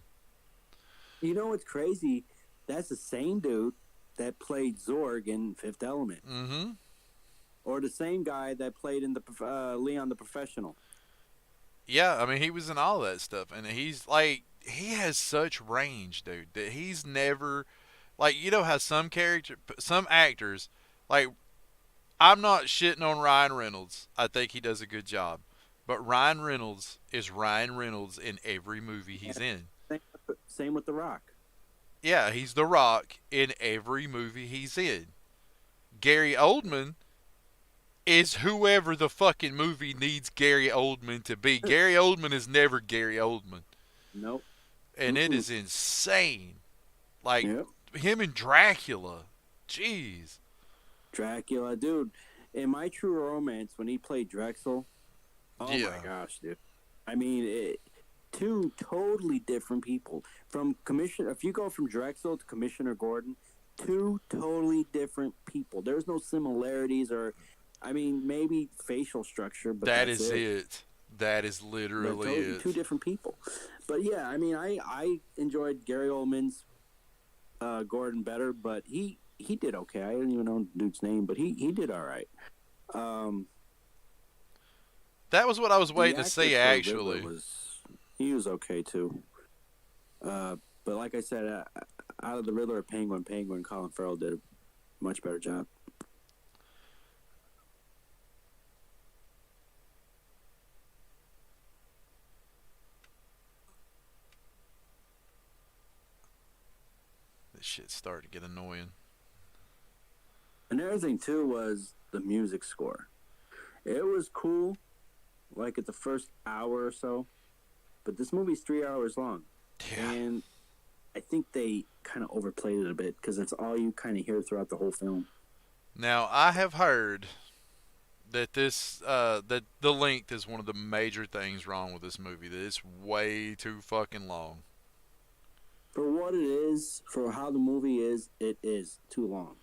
You know what's crazy? That's the same dude that played Zorg in Fifth Element, Mm-hmm. or the same guy that played in the Leon the Professional. Yeah, I mean he was in all that stuff, and he's like he has such range, dude. That he's never like you know how some actors like I'm not shitting on Ryan Reynolds. I think he does a good job. But Ryan Reynolds is Ryan Reynolds in every movie he's in. Same with The Rock. Yeah, he's The Rock in every movie he's in. Gary Oldman is whoever the fucking movie needs Gary Oldman to be. Gary Oldman is never Gary Oldman. Nope. And it is insane. Like, Yep. him and Dracula. Jeez. Dracula, dude. In My True Romance, when he played Drexel, oh Yeah. my gosh, dude. I mean, two totally different people. If you go from Drexel to Commissioner Gordon, two totally different people. There's no similarities or, I mean, maybe facial structure, but That that's is it. That is literally They're totally it. two different people. But yeah, I mean, I enjoyed Gary Oldman's Gordon better, but he did okay. I didn't even know the dude's name, but he did all right. That was what I was waiting to actor see, for actually. Riddler he was okay too. But like I said, out of the Riddler or Penguin, Colin Farrell did a much better job. This shit's starting to get annoying. Another thing too was the music score. It was cool, like at the first hour or so, but this movie's 3 hours long. Yeah. And I think they kind of overplayed it a bit because that's all you kind of hear throughout the whole film. Now, I have heard that that the length is one of the major things wrong with this movie. That it's way too fucking long. For what it is, for how the movie is, it is too long.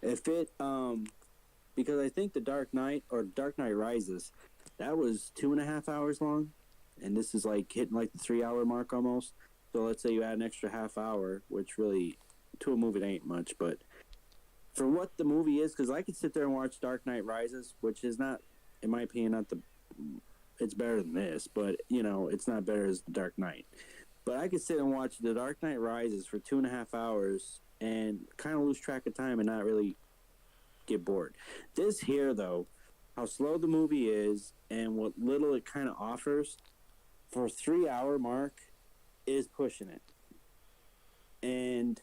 If it, because I think the Dark Knight or Dark Knight Rises, that was 2.5 hours long, and this is like hitting like the 3 hour mark almost. So let's say you add an extra half hour, which really to a movie it ain't much, but for what the movie is, because I could sit there and watch Dark Knight Rises, which is not, in my opinion, not the. It's better than this, but it's not better as the Dark Knight. But I could sit and watch The Dark Knight Rises for 2.5 hours and kind of lose track of time and not really get bored. This here, though, how slow the movie is and what little it kind of offers for a 3 hour mark is pushing it. And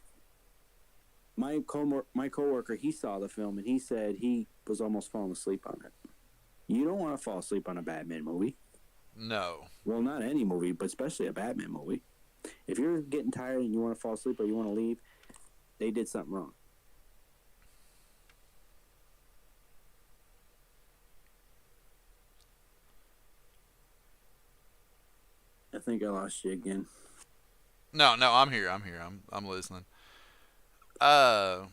my coworker, he saw the film and he said he was almost falling asleep on it. You don't want to fall asleep on a Batman movie. No. Well, not any movie, but especially a Batman movie. If you're getting tired and you want to fall asleep or you want to leave, they did something wrong. I think I lost you again. No, I'm here. I'm listening. I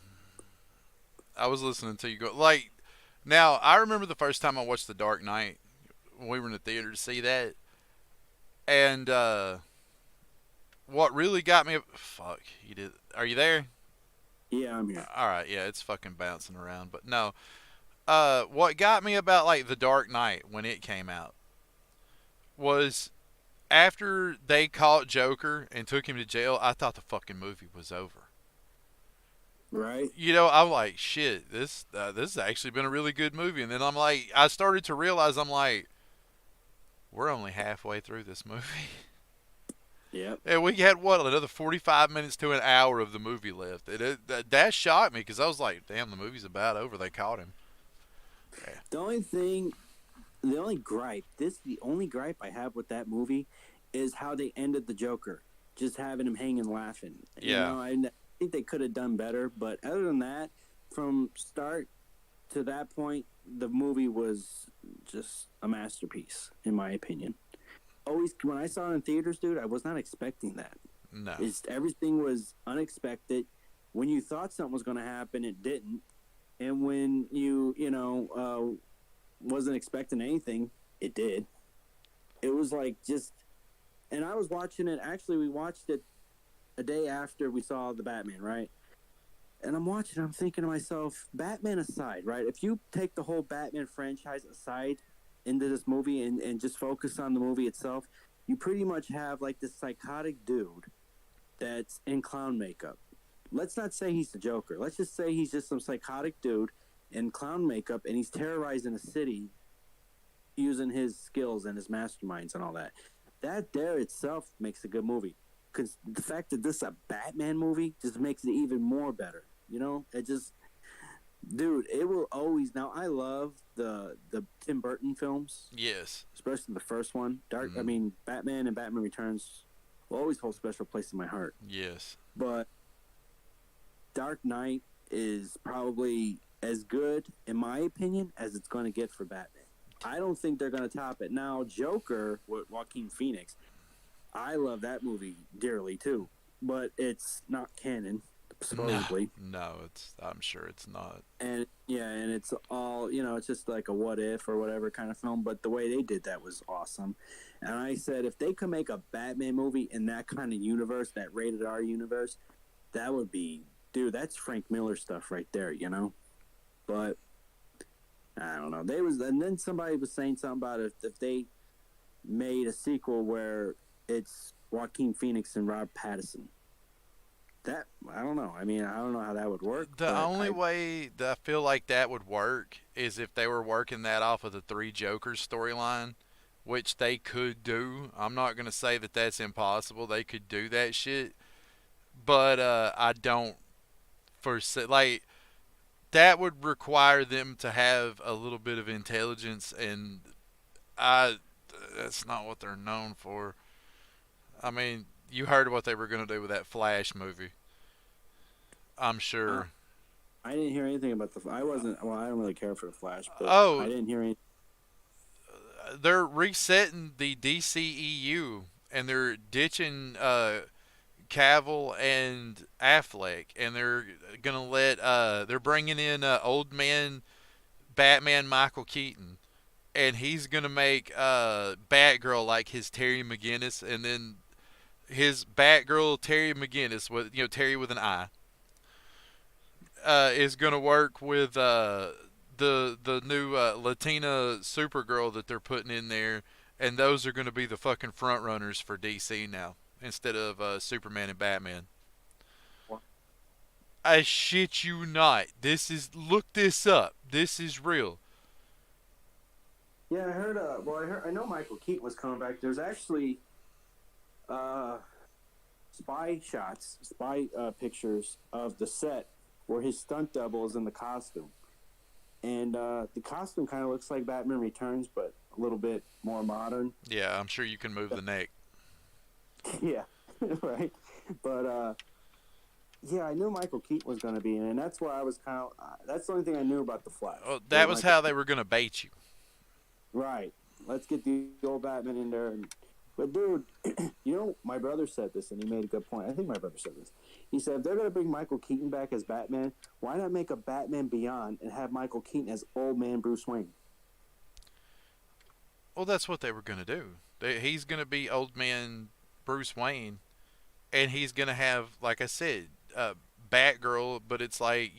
was listening to you go. Like, now, I remember the first time I watched The Dark Knight when we were in the theater to see that. And, what really got me. Fuck, you did. Are you there? Yeah, I'm here. Alright, yeah, it's fucking bouncing around. But no. What got me about, like, The Dark Knight when it came out was after they caught Joker and took him to jail, I thought the fucking movie was over. Right? I'm like, shit, this has actually been a really good movie. And then I'm like, I started to realize, I'm like, we're only halfway through this movie. Yep. And we had, what, another 45 minutes to an hour of the movie left. That shocked me because I was like, damn, the movie's about over. They caught him. Yeah. The only gripe I have with that movie is how they ended the Joker. Just having him hanging laughing. Yeah. I think they could have done better, but other than that, from start to that point, the movie was just a masterpiece, in my opinion. Always, when I saw it in theaters, dude, I was not expecting that. No. Everything was unexpected. When you thought something was going to happen, it didn't. And when you wasn't expecting anything, it did. It was like just, and I was watching it. Actually, we watched it a day after we saw the Batman, right? And I'm watching, I'm thinking to myself, Batman aside, right? If you take the whole Batman franchise aside into this movie and just focus on the movie itself, you pretty much have like this psychotic dude that's in clown makeup. Let's not say he's the Joker. Let's just say he's just some psychotic dude in clown makeup and he's terrorizing a city using his skills and his masterminds and all that. That there itself makes a good movie. Because the fact that this is a Batman movie just makes it even more better. It just, dude, it will always. Now I love the Tim Burton films. Yes. Especially the first one. Batman and Batman Returns will always hold a special place in my heart. Yes. But Dark Knight is probably as good, in my opinion, as it's going to get for Batman. I don't think they're going to top it. Now, Joker with Joaquin Phoenix, I love that movie dearly too, but it's not canon, supposedly. No, I'm sure it's not. And it's all, it's just like a what if or whatever kind of film, but the way they did that was awesome. And I said, if they could make a Batman movie in that kind of universe, that rated R universe, that would be, dude, that's Frank Miller stuff right there, But I don't know. And then somebody was saying something about if they made a sequel where it's Joaquin Phoenix and Rob Pattinson. That, I don't know. I don't know how that would work. The only way that I feel like that would work is if they were working that off of the Three Jokers storyline, which they could do. I'm not going to say that that's impossible. They could do that shit. But I don't foresee, like, that would require them to have a little bit of intelligence, and that's not what they're known for. You heard what they were going to do with that Flash movie. I'm sure. I didn't hear anything about I don't really care for the Flash, but Oh, I didn't hear anything. They're resetting the DCEU, and they're ditching Cavill and Affleck, and they're gonna they're bringing in old man Batman Michael Keaton, and he's gonna make Batgirl like his Terry McGinnis, and then his Batgirl Terry McGinnis, with Terry with an I, is gonna work with the new Latina Supergirl that they're putting in there, and those are gonna be the fucking front runners for DC now instead of Superman and Batman. I shit you not. Look this up. This is real. Yeah, I heard. I know Michael Keaton was coming back. There's actually spy pictures of the set where his stunt double is in the costume, and the costume kind of looks like Batman Returns, but a little bit more modern. Yeah, I'm sure you can move the neck. Yeah, right. But yeah, I knew Michael Keaton was going to be in it, and that's why I was kind of. That's the only thing I knew about the Flash. Well, that was how they were gonna bait you. Right. Let's get the old Batman in there. But, dude, my brother said this, and he made a good point. I think my brother said this. He said, if they're going to bring Michael Keaton back as Batman, why not make a Batman Beyond and have Michael Keaton as old man Bruce Wayne? Well, that's what they were gonna do. He's gonna be old man Bruce Wayne, and he's gonna have, like I said, Batgirl, but it's like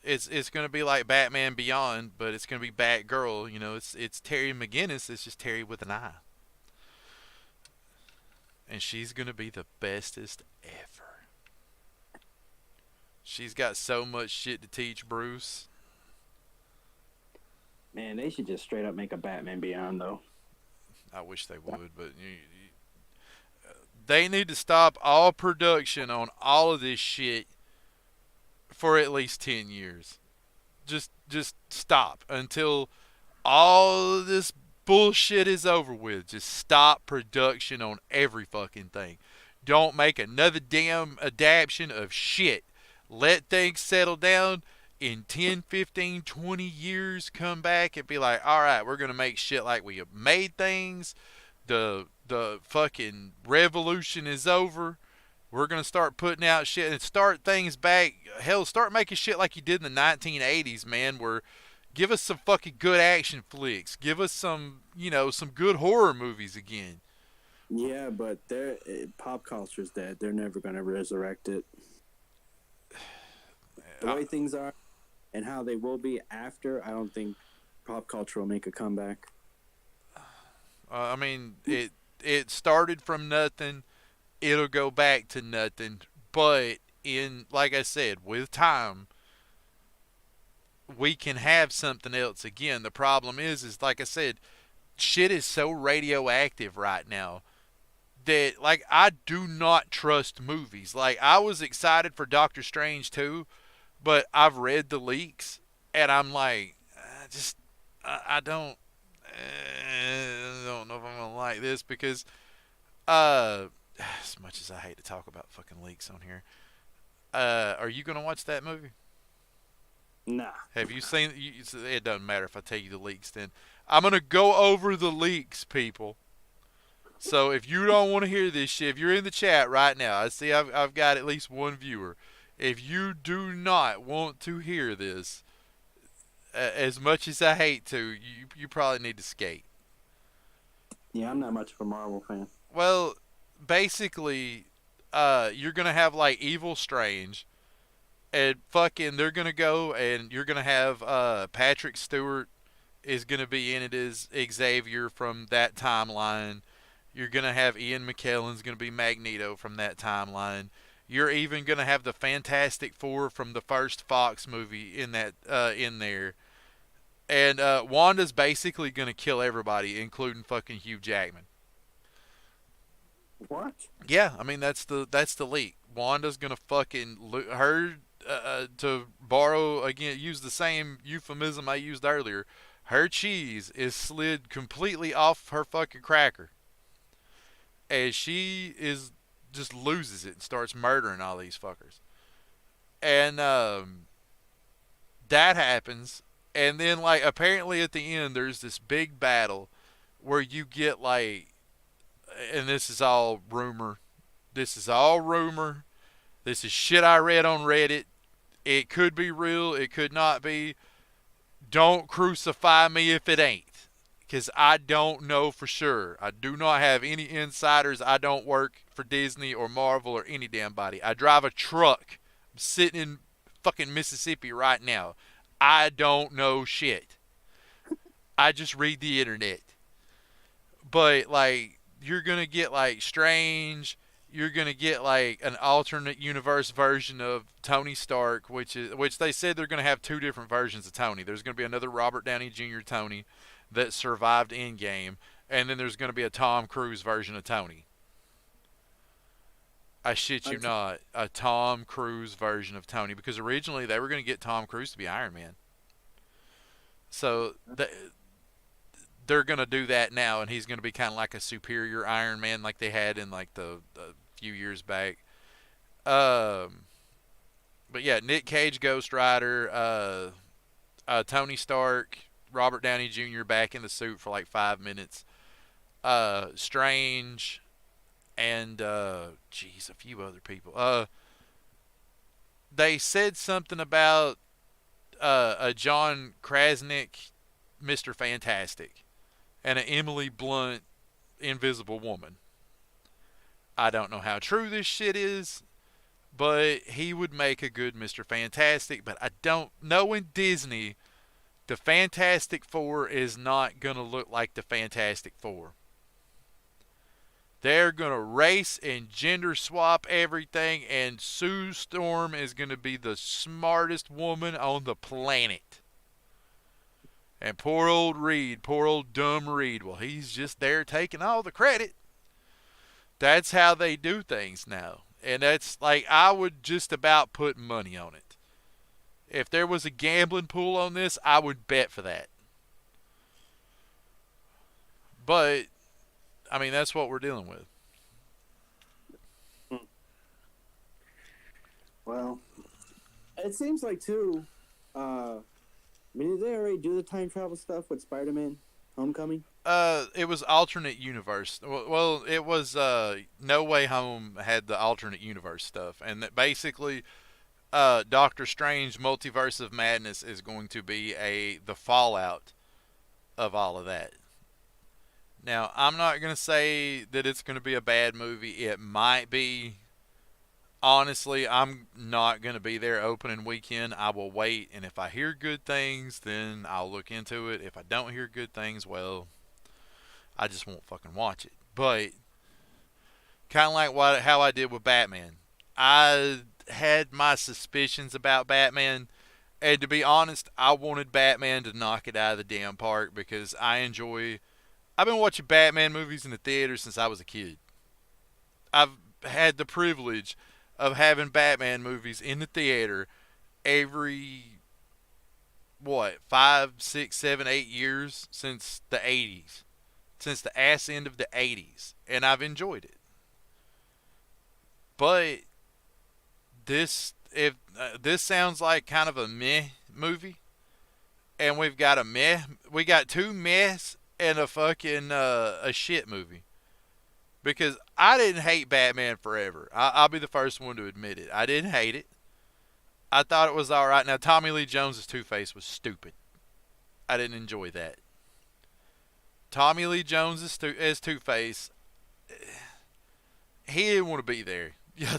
it's gonna be like Batman Beyond, but it's gonna be Batgirl. It's Terry McGinnis. It's just Terry with an I, and she's gonna be the bestest ever. She's got so much shit to teach Bruce. Man, they should just straight up make a Batman Beyond, though. I wish they would, but they need to stop all production on all of this shit for at least 10 years. Just stop until all of this bullshit is over with. Just stop production on every fucking thing. Don't make another damn adaptation of shit. Let things settle down. In 10, 15, 20 years, come back and be like, all right, we're going to make shit like we have made things. The fucking revolution is over. We're going to start putting out shit and start things back. Hell, start making shit like you did in the 1980s, man, where give us some fucking good action flicks. Give us some good horror movies again. Yeah, but pop culture's dead. They're never going to resurrect it. The way things are and how they will be after, I don't think pop culture will make a comeback. I mean, it started from nothing. It'll go back to nothing. But like I said, with time, we can have something else again. The problem is like I said, shit is so radioactive right now that, like, I do not trust movies. Like, I was excited for Doctor Strange too, but I've read the leaks and I'm like, I don't know if I'm gonna like this because as much as I hate to talk about fucking leaks on here, are you gonna watch that movie? Nah. Have you seen? It doesn't matter if I tell you the leaks. Then I'm gonna go over the leaks, people. So if you don't want to hear this shit, if you're in the chat right now, I see I've got at least one viewer. If you do not want to hear this, as much as I hate to, you probably need to skate. Yeah, I'm not much of a Marvel fan. Well, basically, you're gonna have like Evil Strange, and fucking they're gonna go and you're gonna have Patrick Stewart is gonna be in it as Xavier from that timeline. You're gonna have Ian McKellen's gonna be Magneto from that timeline. You're even gonna have the Fantastic Four from the first Fox movie in there. And Wanda's basically gonna kill everybody, including fucking Hugh Jackman. What? Yeah, I mean that's the leak. Wanda's gonna fucking her to borrow again, use the same euphemism I used earlier. Her cheese is slid completely off her fucking cracker, as she is just loses it and starts murdering all these fuckers. And that happens, and then like apparently at the end there's this big battle where you get like, and this is all rumor. This is all rumor. This is shit I read on Reddit. It could be real. It could not be. Don't crucify me if it ain't. because I don't know for sure. I do not have any insiders. I don't work for Disney or Marvel or any damn body. I drive a truck. I'm sitting in fucking Mississippi right now. I don't know shit. I just read the internet. But like you're gonna get like Strange. You're gonna get like an alternate universe version of Tony Stark, which they said they're gonna have two different versions of Tony. There's gonna be another Robert Downey Jr. Tony that survived Endgame, and then there's gonna be a Tom Cruise version of Tony. I shit you not, a Tom Cruise version of Tony, because originally they were gonna get Tom Cruise to be Iron Man. So they're gonna do that now, and he's gonna be kind of like a superior Iron Man, like they had in like the few years back. Um, but yeah, Nick Cage, Ghost Rider, Tony Stark, Robert Downey Jr. back in the suit for like 5 minutes. Strange, and geez, a few other people. They said something about a John Krasnick, Mr. Fantastic, and an Emily Blunt, Invisible Woman. I don't know how true this shit is, but he would make a good Mr. Fantastic. But I don't know, in Disney, the Fantastic Four is not going to look like the Fantastic Four. They're going to race and gender swap everything, and Sue Storm is going to be the smartest woman on the planet. And poor old Reed, poor old dumb Reed, well, he's just there taking all the credit. That's how they do things now. And that's like, I would just about put money on it. If there was a gambling pool on this, I would bet for that. But, I mean, that's what we're dealing with. Well, it seems like too. I mean, did they already do the time travel stuff with Spider-Man: Homecoming? It was alternate universe. Well, it was No Way Home had the alternate universe stuff, and that basically, Doctor Strange Multiverse of Madness is going to be the fallout of all of that. Now, I'm not going to say that it's going to be a bad movie. It might be. Honestly, I'm not going to be there opening weekend. I will wait, and if I hear good things, then I'll look into it. If I don't hear good things, well, I just won't fucking watch it. But kind of like how I did with Batman. I had my suspicions about Batman, and to be honest, I wanted Batman to knock it out of the damn park because I've been watching Batman movies in the theater since I was a kid. I've had the privilege of having Batman movies in the theater every, 5, 6, 7, 8 years since the 80s. Since the ass end of the 80s. And I've enjoyed it. But this sounds like kind of a meh movie. And we got two mehs and a fucking a shit movie. Because I didn't hate Batman Forever. I'll be the first one to admit it. I didn't hate it. I thought it was alright. Now, Tommy Lee Jones' Two-Face was stupid. I didn't enjoy that. Tommy Lee Jones as Two-Face, he didn't want to be there.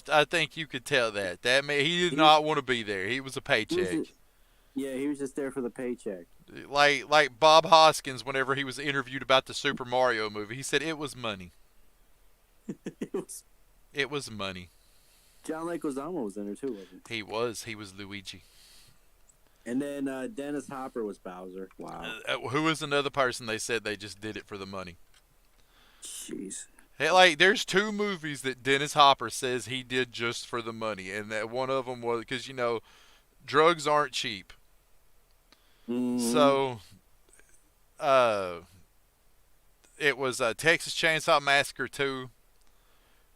I think you could tell that. That man, he did not want to be there. He was a paycheck. He was just there for the paycheck. Like Bob Hoskins, whenever he was interviewed about the Super Mario movie, he said it was money. It was money. John Leguizamo was in there too, wasn't he? He was Luigi. And then Dennis Hopper was Bowser. Wow. Who was another person they said they just did it for the money? Jeez. Hey, there's two movies that Dennis Hopper says he did just for the money, and that one of them was because drugs aren't cheap. Mm-hmm. So, it was Texas Chainsaw Massacre 2.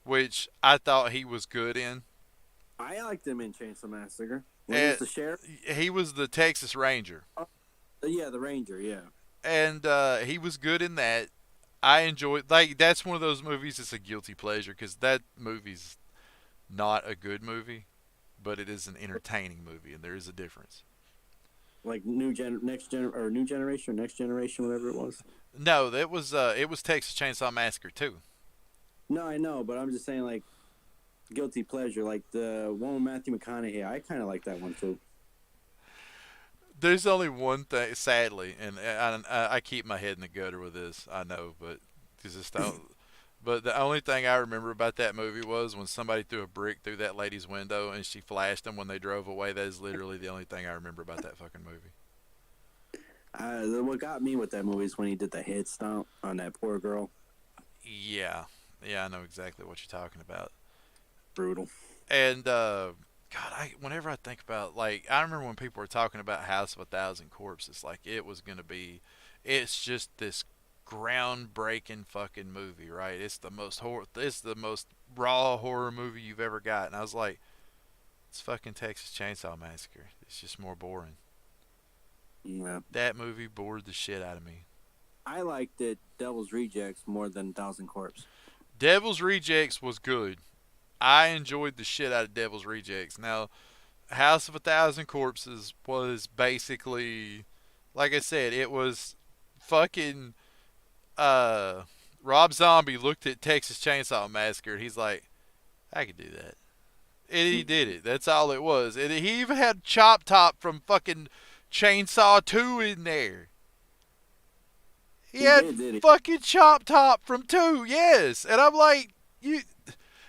Which I thought he was good in. I liked him in Chainsaw Massacre. He was the sheriff? He was the Texas Ranger. Yeah, the Ranger, yeah. And he was good in that. I enjoyed, that's one of those movies that's a guilty pleasure because that movie's not a good movie, but it is an entertaining movie, and there is a difference. Like New Generation, or Next Generation, whatever it was. No, it was Texas Chainsaw Massacre too. No, I know, but I'm just saying like guilty pleasure, like the one with Matthew McConaughey. I kind of like that one too. There's only one thing, sadly, and I keep my head in the gutter with this. I know, but because it's don't. But the only thing I remember about that movie was when somebody threw a brick through that lady's window and she flashed them when they drove away. That is literally the only thing I remember about that fucking movie. What got me with that movie is when he did the head stomp on that poor girl. Yeah, yeah, I know exactly what you're talking about. Brutal. And God, whenever I think about like I remember when people were talking about House of a Thousand Corpses, like it was gonna be, it's just this groundbreaking fucking movie, right? It's the most raw horror movie you've ever got, and I was like, it's fucking Texas Chainsaw Massacre. It's just more boring. Yeah. That movie bored the shit out of me. I liked it, Devil's Rejects, more than Thousand Corpse. Devil's Rejects was good. I enjoyed the shit out of Devil's Rejects. Now, House of a Thousand Corpses was basically, like I said, it was fucking. Rob Zombie looked at Texas Chainsaw Massacre and he's like, I could do that. And he did it. That's all it was. And he even had Chop Top from fucking Chainsaw 2 in there. He had Did he? fucking Chop Top from 2, yes. And I'm like, you.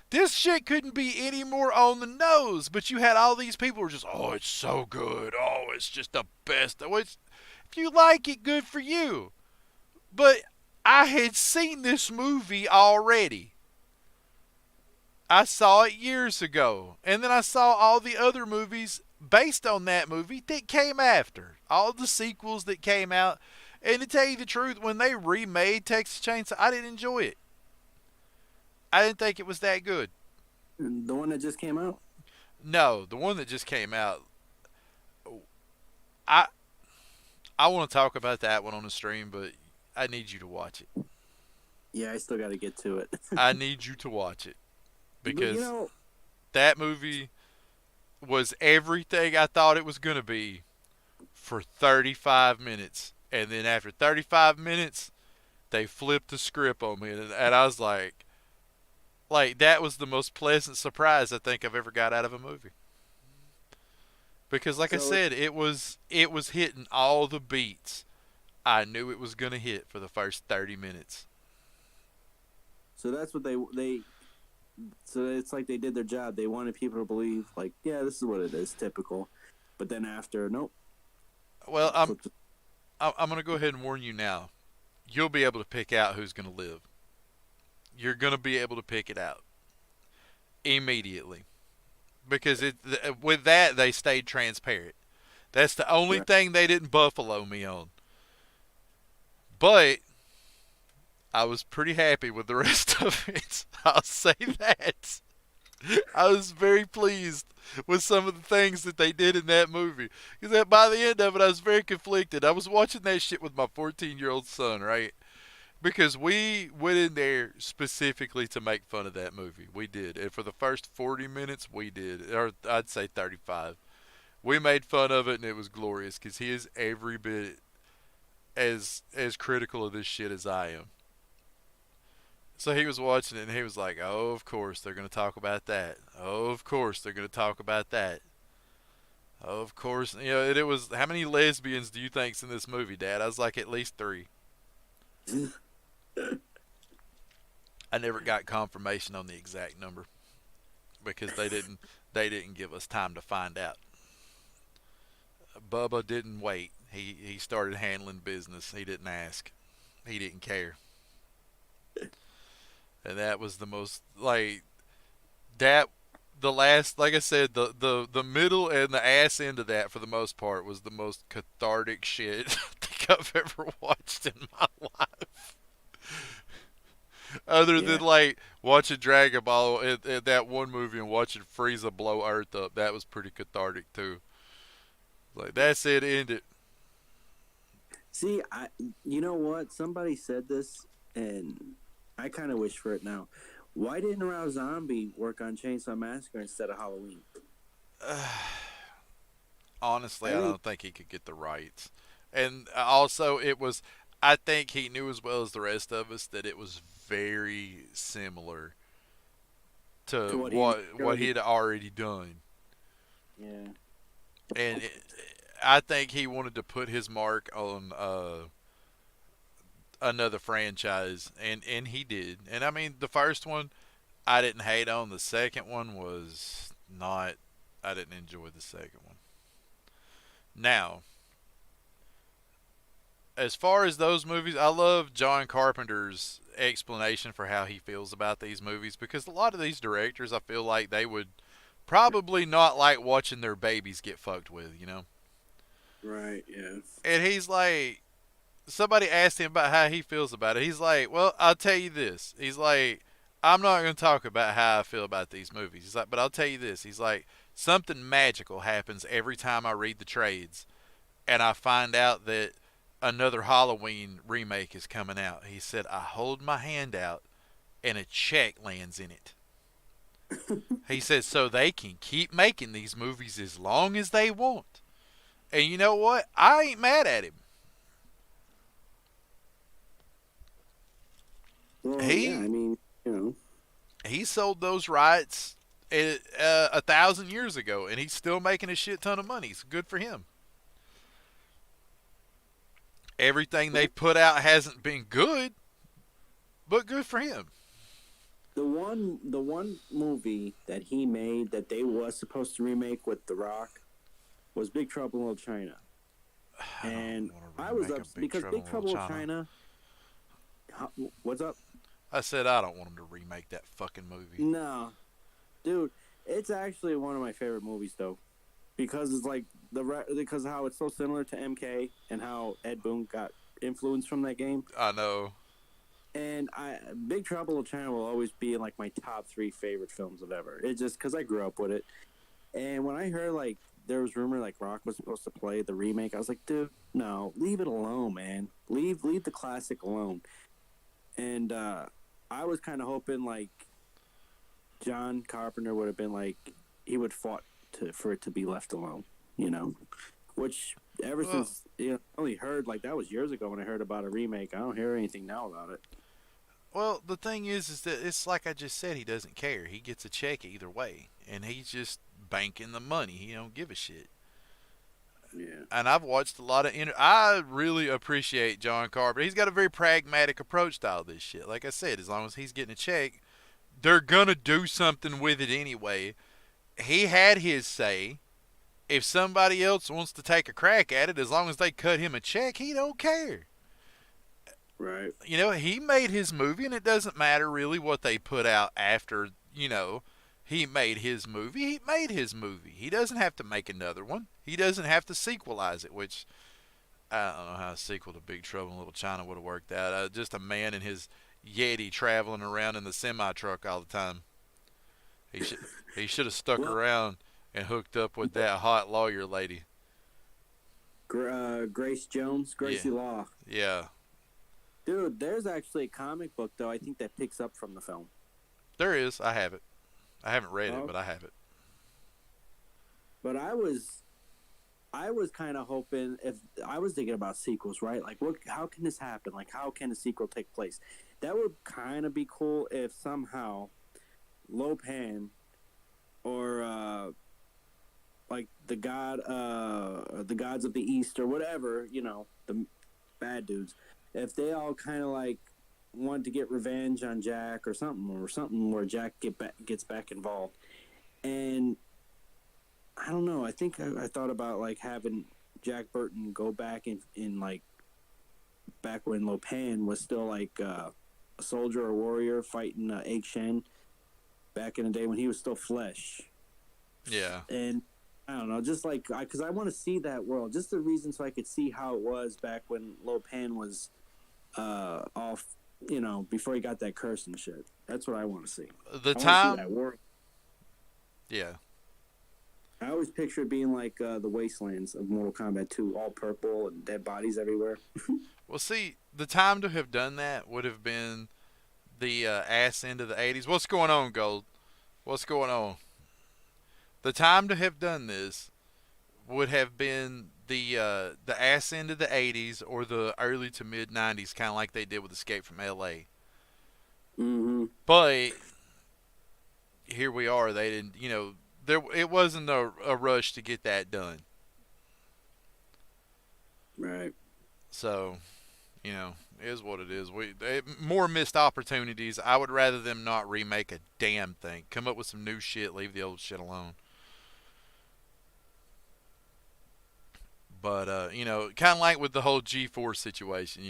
This shit couldn't be any more on the nose, but you had all these people who were just, oh, it's so good. Oh, it's just the best. Oh, if you like it, good for you. But I had seen this movie already. I saw it years ago. And then I saw all the other movies based on that movie that came after. All the sequels that came out. And to tell you the truth, when they remade Texas Chainsaw, I didn't enjoy it. I didn't think it was that good. The one that just came out? No, the one that just came out. I I want to talk about that one on the stream, but I need you to watch it. Yeah, I still got to get to it. I need you to watch it But, because that movie was everything I thought it was going to be for 35 minutes. And then after 35 minutes, they flipped the script on me. And I was like, that was the most pleasant surprise I think I've ever got out of a movie. Because like I So- said, it was hitting all the beats I knew it was going to hit for the first 30 minutes. So that's what they. So it's like they did their job. They wanted people to believe, like, yeah, this is what it is, typical. But then after, nope. Well, I'm going to go ahead and warn you now. You'll be able to pick out who's going to live. You're going to be able to pick it out immediately. Because with that, they stayed transparent. That's the only Right. thing they didn't buffalo me on. But I was pretty happy with the rest of it. I'll say that. I was very pleased with some of the things that they did in that movie. Because by the end of it, I was very conflicted. I was watching that shit with my 14-year-old son, right? Because we went in there specifically to make fun of that movie. We did. And for the first 40 minutes, we did. Or I'd say 35. We made fun of it, and it was glorious. Because he is every bit as critical of this shit as I am. So he was watching it, and he was like, oh, of course, they're going to talk about that. Oh, of course, they're going to talk about that. Oh, of course. You know, and it was, how many lesbians do you think's in this movie, Dad? I was like, at least 3. I never got confirmation on the exact number because they didn't give us time to find out. Bubba didn't wait. He started handling business. He didn't ask. He didn't care. And that was the most like that the last like I said the middle and the ass end of that for the most part was the most cathartic shit I think I've ever watched in my life. Other than like watching Dragon Ball in that one movie and watching Frieza blow Earth up, that was pretty cathartic too. Like that's it, end it. See, you know what? Somebody said this, and I kind of wish for it now. Why didn't Rob Zombie work on Chainsaw Massacre instead of Halloween? Honestly, I don't think he could get the rights. And also, it was I think he knew as well as the rest of us that it was very similar to To what he what he already. had already done, Yeah. and I think he wanted to put his mark on another franchise, and he did. And I mean, the first one I didn't hate on. The second one was not. I didn't enjoy the second one. Now, as far as those movies, I love John Carpenter's explanation for how he feels about these movies because a lot of these directors, I feel like they would probably not like watching their babies get fucked with, you know? Right. Yeah. And he's like, somebody asked him about how he feels about it. He's like, well, I'll tell you this. He's like, I'm not going to talk about how I feel about these movies. He's like, but I'll tell you this. He's like, something magical happens every time I read the trades and I find out that another Halloween remake is coming out. He said, I hold my hand out and a check lands in it. He said, so they can keep making these movies as long as they want. And you know what? I ain't mad at him. Well, yeah. He I mean, he sold those rights 1,000 years ago, and he's still making a shit ton of money. So good for him. Everything they put out hasn't been good, but good for him. the one movie that he made that they was supposed to remake with The Rock was Big Trouble in Little China, I and don't want to I was remake up a Big because Trouble Big in Trouble Little in China. China. What's up? I said I don't want him to remake that fucking movie. No, dude, it's actually one of my favorite movies though, because it's like because how it's so similar to MK and how Ed Boon got influence from that game. I know. And Big Trouble in China will always be in like my top three favorite films of ever. It's just because I grew up with it. And when I heard like there was rumor like Rock was supposed to play the remake, I was like, dude, no, leave it alone, man. Leave the classic alone. And I was kind of hoping like John Carpenter would have been like he would fought for it to be left alone, you know. Which ever Well, since I only heard like that was years ago when I heard about a remake. I don't hear anything now about it. well, the thing is that it's like I just said. He doesn't care. He gets a check either way, and he's just banking the money. He don't give a shit. Yeah. And I've watched a lot of. I really appreciate John Carpenter. He's got a very pragmatic approach to all this shit. Like I said, as long as he's getting a check, they're gonna do something with it anyway. He had his say. If somebody else wants to take a crack at it, as long as they cut him a check, he don't care. Right. You know, he made his movie, and it doesn't matter really what they put out after. He made his movie. He made his movie. He doesn't have to make another one. He doesn't have to sequelize it, which I don't know how a sequel to Big Trouble in Little China would have worked out. Just a man and his Yeti traveling around in the semi truck all the time. He should he should have stuck Well, around and hooked up with that hot lawyer lady. Grace Jones, Yeah, Gracie Law. yeah. Dude, there's actually a comic book though. I think that picks up from the film. There is. I have it. I haven't read it, Oh, but I have it. but I was kind of hoping if I was thinking about sequels, right? Like, what? How can this happen? Like, how can a sequel take place? That would kind of be cool if somehow Lopan or like the gods of the East or whatever, the bad dudes, if they all kind of like wanted to get revenge on Jack or something where Jack gets back involved, and I don't know. I think I thought about like having Jack Burton go back in like back when Lopan was still like a soldier or warrior fighting Egg Shen back in the day when he was still flesh. Yeah. And I don't know, just like because I want to see that world, just the reason so I could see how it was back when Lopan was off, before he got that curse and shit. That's what I want to see. The I want to see that time. world. Yeah. I always picture it being like the wastelands of Mortal Kombat 2, all purple and dead bodies everywhere. Well, see, the time to have done that would have been the ass end of the 80s. What's going on, Gold? What's going on? The time to have done this would have been the ass end of the '80s or the early to mid '90s, kind of like they did with Escape from L.A. Mm-hmm. But here we are. They didn't, there it wasn't a rush to get that done. Right. So, it is what it is. More missed opportunities. I would rather them not remake a damn thing. Come up with some new shit. Leave the old shit alone. But kind of like with the whole G4 situation,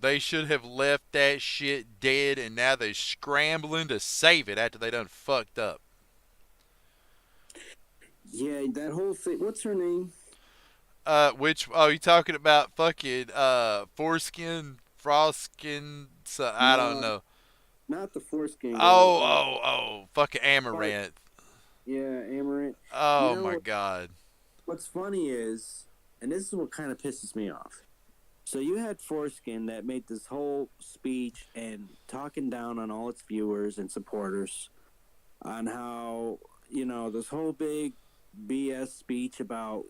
they should have left that shit dead, and now they're scrambling to save it after they done fucked up. Yeah, that whole thing. What's her name? You talking about fucking foreskin, froskin? So I don't No, know. not the foreskin girl. Fucking But Amaranth. yeah, Amaranth. You Oh my know god. what's funny is, and this is what kind of pisses me off. So you had Foreskin that made this whole speech and talking down on all its viewers and supporters on how this whole big BS speech about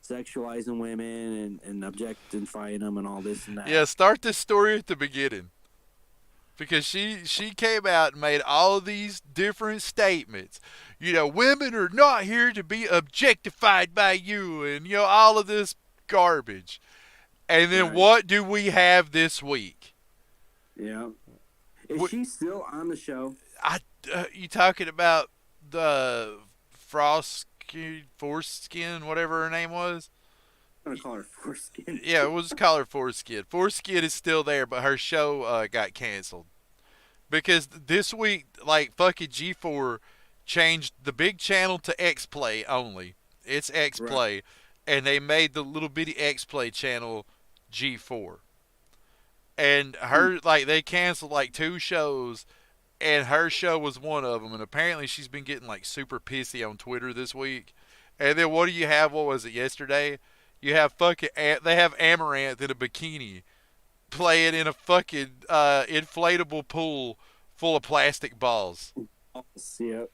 sexualizing women and objectifying them and all this and that. Yeah, start this story at the beginning. Because she came out and made all of these different statements. Women are not here to be objectified by you, and all of this garbage. And then Right. what do we have this week? Yeah. Is What, she still on the show? you talking about the Foreskin, whatever her name was? I'm gonna call her Foreskin. Yeah, we'll just call her Foreskin. Foreskin is still there, but her show got canceled. Because this week, like, fucking G4 changed the big channel to X Play only. It's X Right. Play. And they made the little bitty X Play channel G4. And they canceled like two shows, and her show was one of them. And apparently she's been getting like super pissy on Twitter this week. And then what do you have? What was it, yesterday? You have they have Amaranth in a bikini playing in a fucking inflatable pool full of plastic balls. Yeah.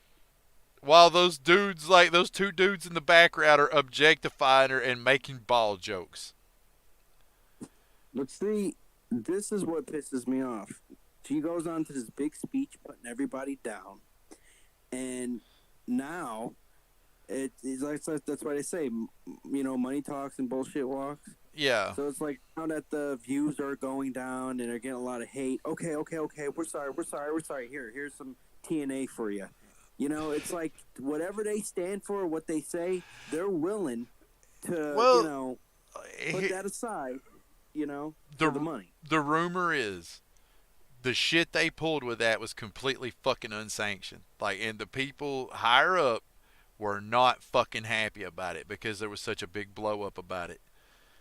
While those dudes, like those two dudes in the background, are objectifying her and making ball jokes. But see, this is what pisses me off. She goes on to this big speech putting everybody down. And now, it's like, that's why they say, money talks and bullshit walks. Yeah. So it's like now that the views are going down and they're getting a lot of hate. Okay. We're sorry. Here's some TNA for you. It's like whatever they stand for, what they say, they're willing to, Well, put that aside, for the money. The rumor is the shit they pulled with that was completely fucking unsanctioned. And the people higher up were not fucking happy about it because there was such a big blow up about it.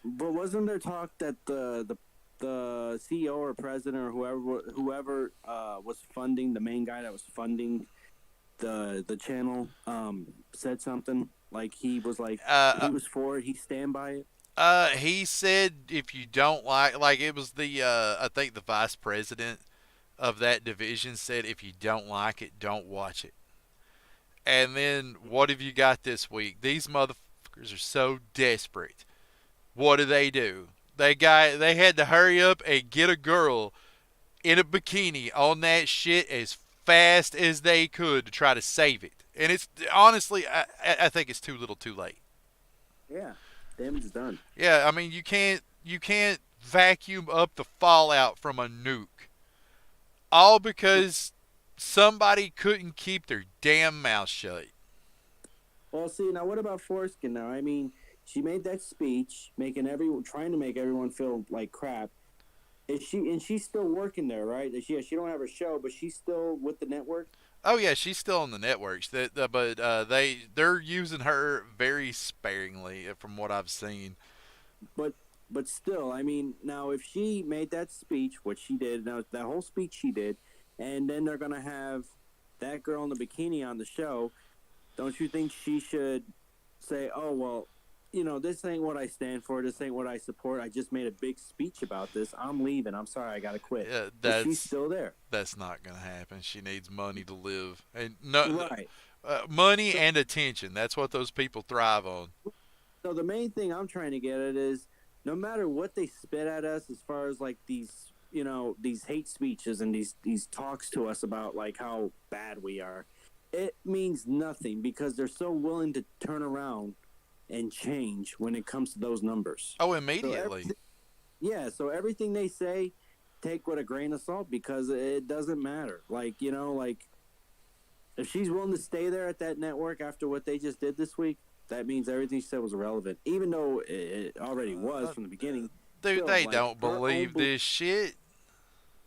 But wasn't there talk that the CEO or president or whoever was funding, the main guy that was funding the channel, said something like he was for it, he stand by it? He said if you don't like it was the I think the vice president of that division said if you don't like it, don't watch it. And then what have you got this week? These motherfuckers are so desperate. What do? They had to hurry up and get a girl in a bikini on that shit as fast as they could to try to save it. And it's honestly, I think it's too little, too late. Yeah, damage is done. Yeah, I mean you can't vacuum up the fallout from a nuke, all because somebody couldn't keep their damn mouth shut. Well, see, now what about Foreskin now? I mean, she made that speech, trying to make everyone feel like crap. She's still working there, right? She don't have her show, but she's still with the network. Oh yeah, she's still on the networks. They're using her very sparingly from what I've seen. But still, I mean, now if she made that speech, which she did, now that whole speech she did, and then they're gonna have that girl in the bikini on the show, don't you think she should say, "Oh well, this ain't what I stand for. This ain't what I support. I just made a big speech about this. I'm leaving. I'm sorry. I gotta quit." But she's still there. That's not gonna happen. She needs money to live, and no, Right. money and attention. That's what those people thrive on. So the main thing I'm trying to get at is no matter what they spit at us as far as like these these hate speeches and these talks to us about like how bad we are, it means nothing because they're so willing to turn around and change when it comes to those numbers. Oh, So immediately. so everything they say, take with a grain of salt because it doesn't matter. Like like if she's willing to stay there at that network after what they just did this week, that means everything she said was irrelevant, even though it already was from the beginning. Dude, Still, they like don't her own believe this shit.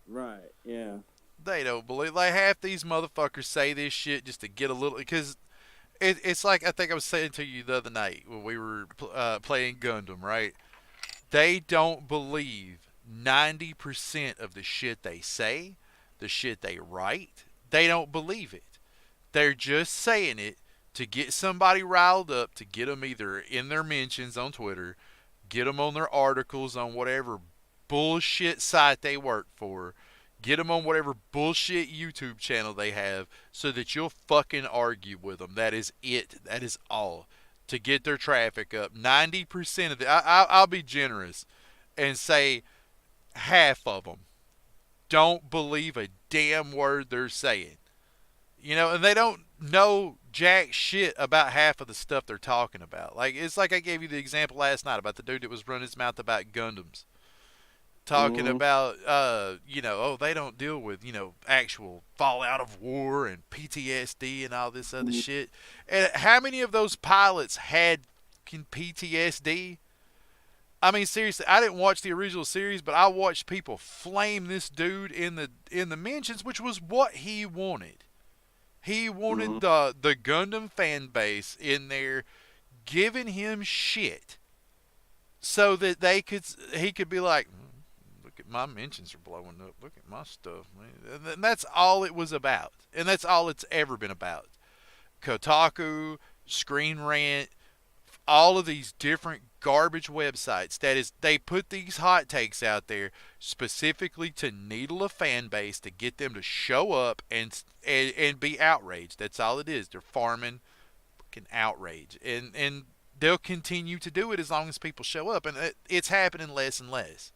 right? Yeah. They don't believe. Like, half these motherfuckers say this shit just to get a little. Because it's like, I think I was saying to you the other night when we were playing Gundam, right? They don't believe 90% of the shit they say, the shit they write. They don't believe it. They're just saying it to get somebody riled up, to get them either in their mentions on Twitter, get them on their articles on whatever bullshit site they work for, get them on whatever bullshit YouTube channel they have, so that you'll fucking argue with them. That is it. That is all. To get their traffic up. 90% of the. I'll be generous and say half of them don't believe a damn word they're saying. And they don't know jack shit about half of the stuff they're talking about. Like, it's like I gave you the example last night about the dude that was running his mouth about Gundams. Talking Mm-hmm. about, oh, they don't deal with, actual fallout of war and PTSD and all this other shit. And how many of those pilots had PTSD? I mean, seriously, I didn't watch the original series, but I watched people flame this dude in the mentions, which was what he wanted. He Mm-hmm. wanted the Gundam fan base in there giving him shit so that he could be like, look at my mentions are blowing up. Look at my stuff, man. And that's all it was about. And that's all it's ever been about. Kotaku, Screen Rant, all of these different garbage websites. That is, they put these hot takes out there specifically to needle a fan base to get them to show up and be outraged. That's all it is. They're farming fucking outrage, and they'll continue to do it as long as people show up, and it's happening less and less.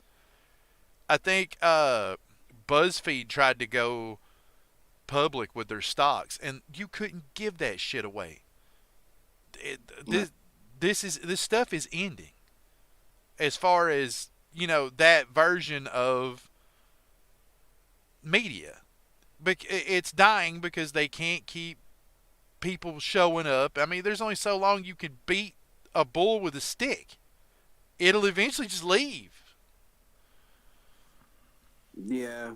I think BuzzFeed tried to go public with their stocks, and you couldn't give that shit away. It, this, this stuff is ending as far as that version of media. But it's dying because they can't keep people showing up. I mean, there's only so long you can beat a bull with a stick. It'll eventually just leave. Yeah.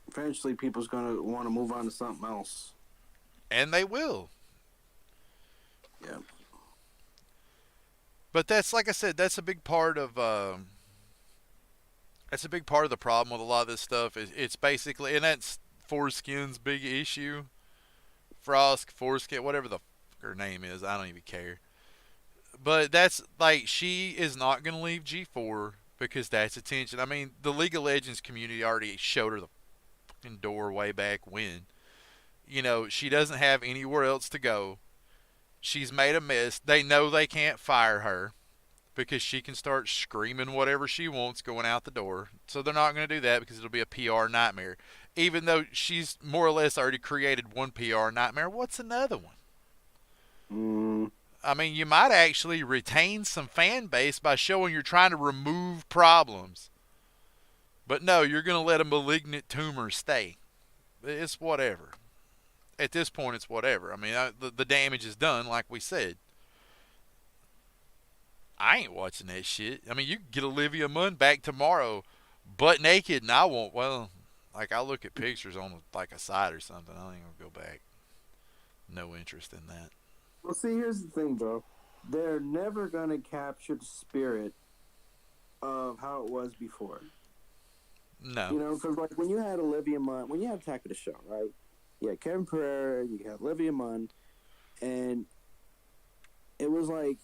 Eventually, people's gonna want to move on to something else. And they will. Yeah. But that's, like I said, that's a big part of the problem with a lot of this stuff. It's basically, and that's Foreskin's big issue. Frost, Foreskin, whatever the fuck her name is, I don't even care. But that's like, she is not going to leave G4 because that's attention. I mean, the League of Legends community already showed her the fucking door way back when. She doesn't have anywhere else to go. She's made a mess. They know they can't fire her because she can start screaming whatever she wants going out the door. So they're not going to do that because it'll be a PR nightmare. Even though she's more or less already created one PR nightmare, what's another one? Mm. I mean, you might actually retain some fan base by showing you're trying to remove problems. But no, you're going to let a malignant tumor stay. It's whatever. At this point, it's whatever. I mean, the damage is done, like we said. I ain't watching that shit. I mean, you can get Olivia Munn back tomorrow, butt naked, and I won't. Well, like, I'll look at pictures on like a site or something. I ain't gonna go back. No interest in that. Well, see, here's the thing, bro. They're never gonna capture the spirit of how it was before. No. Because like when you had Olivia Munn, when you had Attack of the Show, right? You had Kevin Pereira, you had Olivia Munn, and it was like,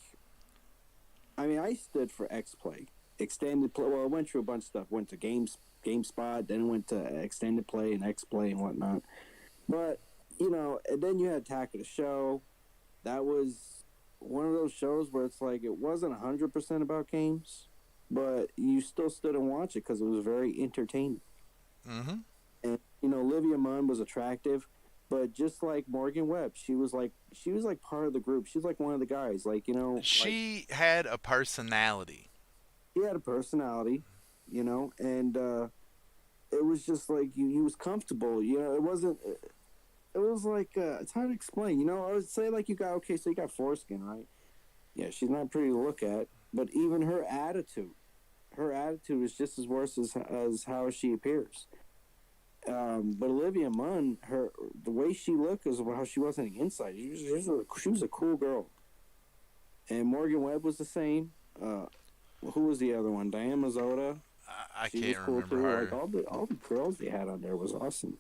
I mean, I stood for X Play, extended play. Well, I went through a bunch of stuff. Went to GameSpot, then went to extended play and X Play and whatnot. But and then you had Attack of the Show. That was one of those shows where it's like it wasn't 100% about games, but you still stood and watched it because it was very entertaining. Mm-hmm. And Olivia Munn was attractive, but just like Morgan Webb, she was like part of the group. She was like one of the guys. Like like She had a personality. she had a personality, and it was just like you was comfortable. It wasn't. It was like it's hard to explain. I would say like so you got foreskin, right? Yeah, she's not pretty to look at, but even her attitude is just as worse as how she appears. But Olivia Munn, the way she looked is how she was on the inside. She was a cool girl, and Morgan Webb was the same. Who was the other one? Diane Mazzota. I She was can't cool remember too. her. Like all the girls they had on there was awesome,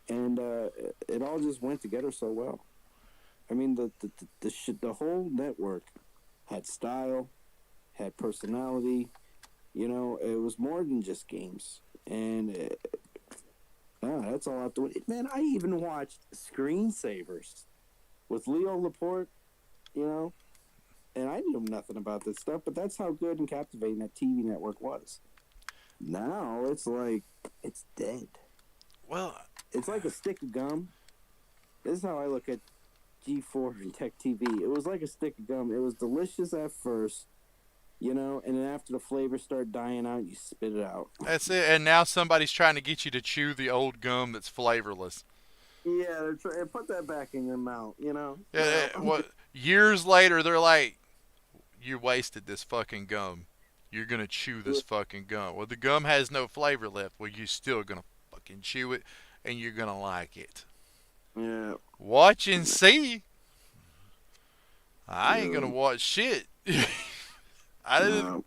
and it all just went together so well. I mean, the whole network had style, had personality. It was more than just games, and that's all I have to. Man, I even watched Screensavers with Leo Laporte. You know, and I knew nothing about this stuff, but that's how good and captivating that TV network was. Now it's like it's dead. Well, It's like a stick of gum. This is how I look at G4 and Tech TV. It was like a stick of gum. It was delicious at first, and then after the flavors start dying out, you spit it out. that's it. And now somebody's trying to get you to chew the old gum that's flavorless. Yeah, they're trying put that back in your mouth. What years later they're like, you wasted this fucking gum. You're gonna chew this fucking gum. Well, the gum has no flavor left. Well, you still gonna fucking chew it, and you're gonna like it. Yeah. Watch and see. I ain't Yeah. gonna watch shit. I didn't. No.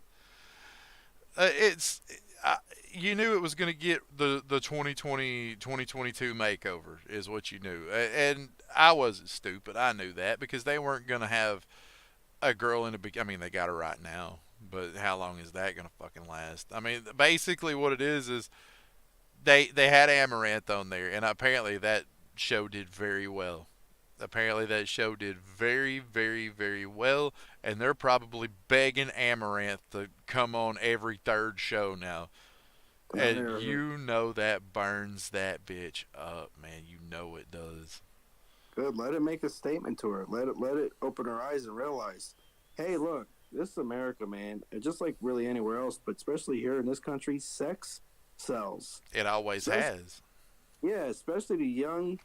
It's. You knew it was gonna get the 2022 makeover is what you knew, and I wasn't stupid. I knew that because they weren't gonna have a girl in a big. I mean, they got her right now, but how long is that gonna fucking last? I mean, basically what it is they had Amaranth on there, and apparently that show did very well. Apparently that show did very, very, very well, and they're probably begging Amaranth to come on every third show now. And you know that burns that bitch up, man. You know it does. Good. Let it make a statement to her. Let it open her eyes and realize, hey, look, this is America, man. And just like really anywhere else, but especially here in this country, sex sells. It always Especially- has. Yeah, especially the young,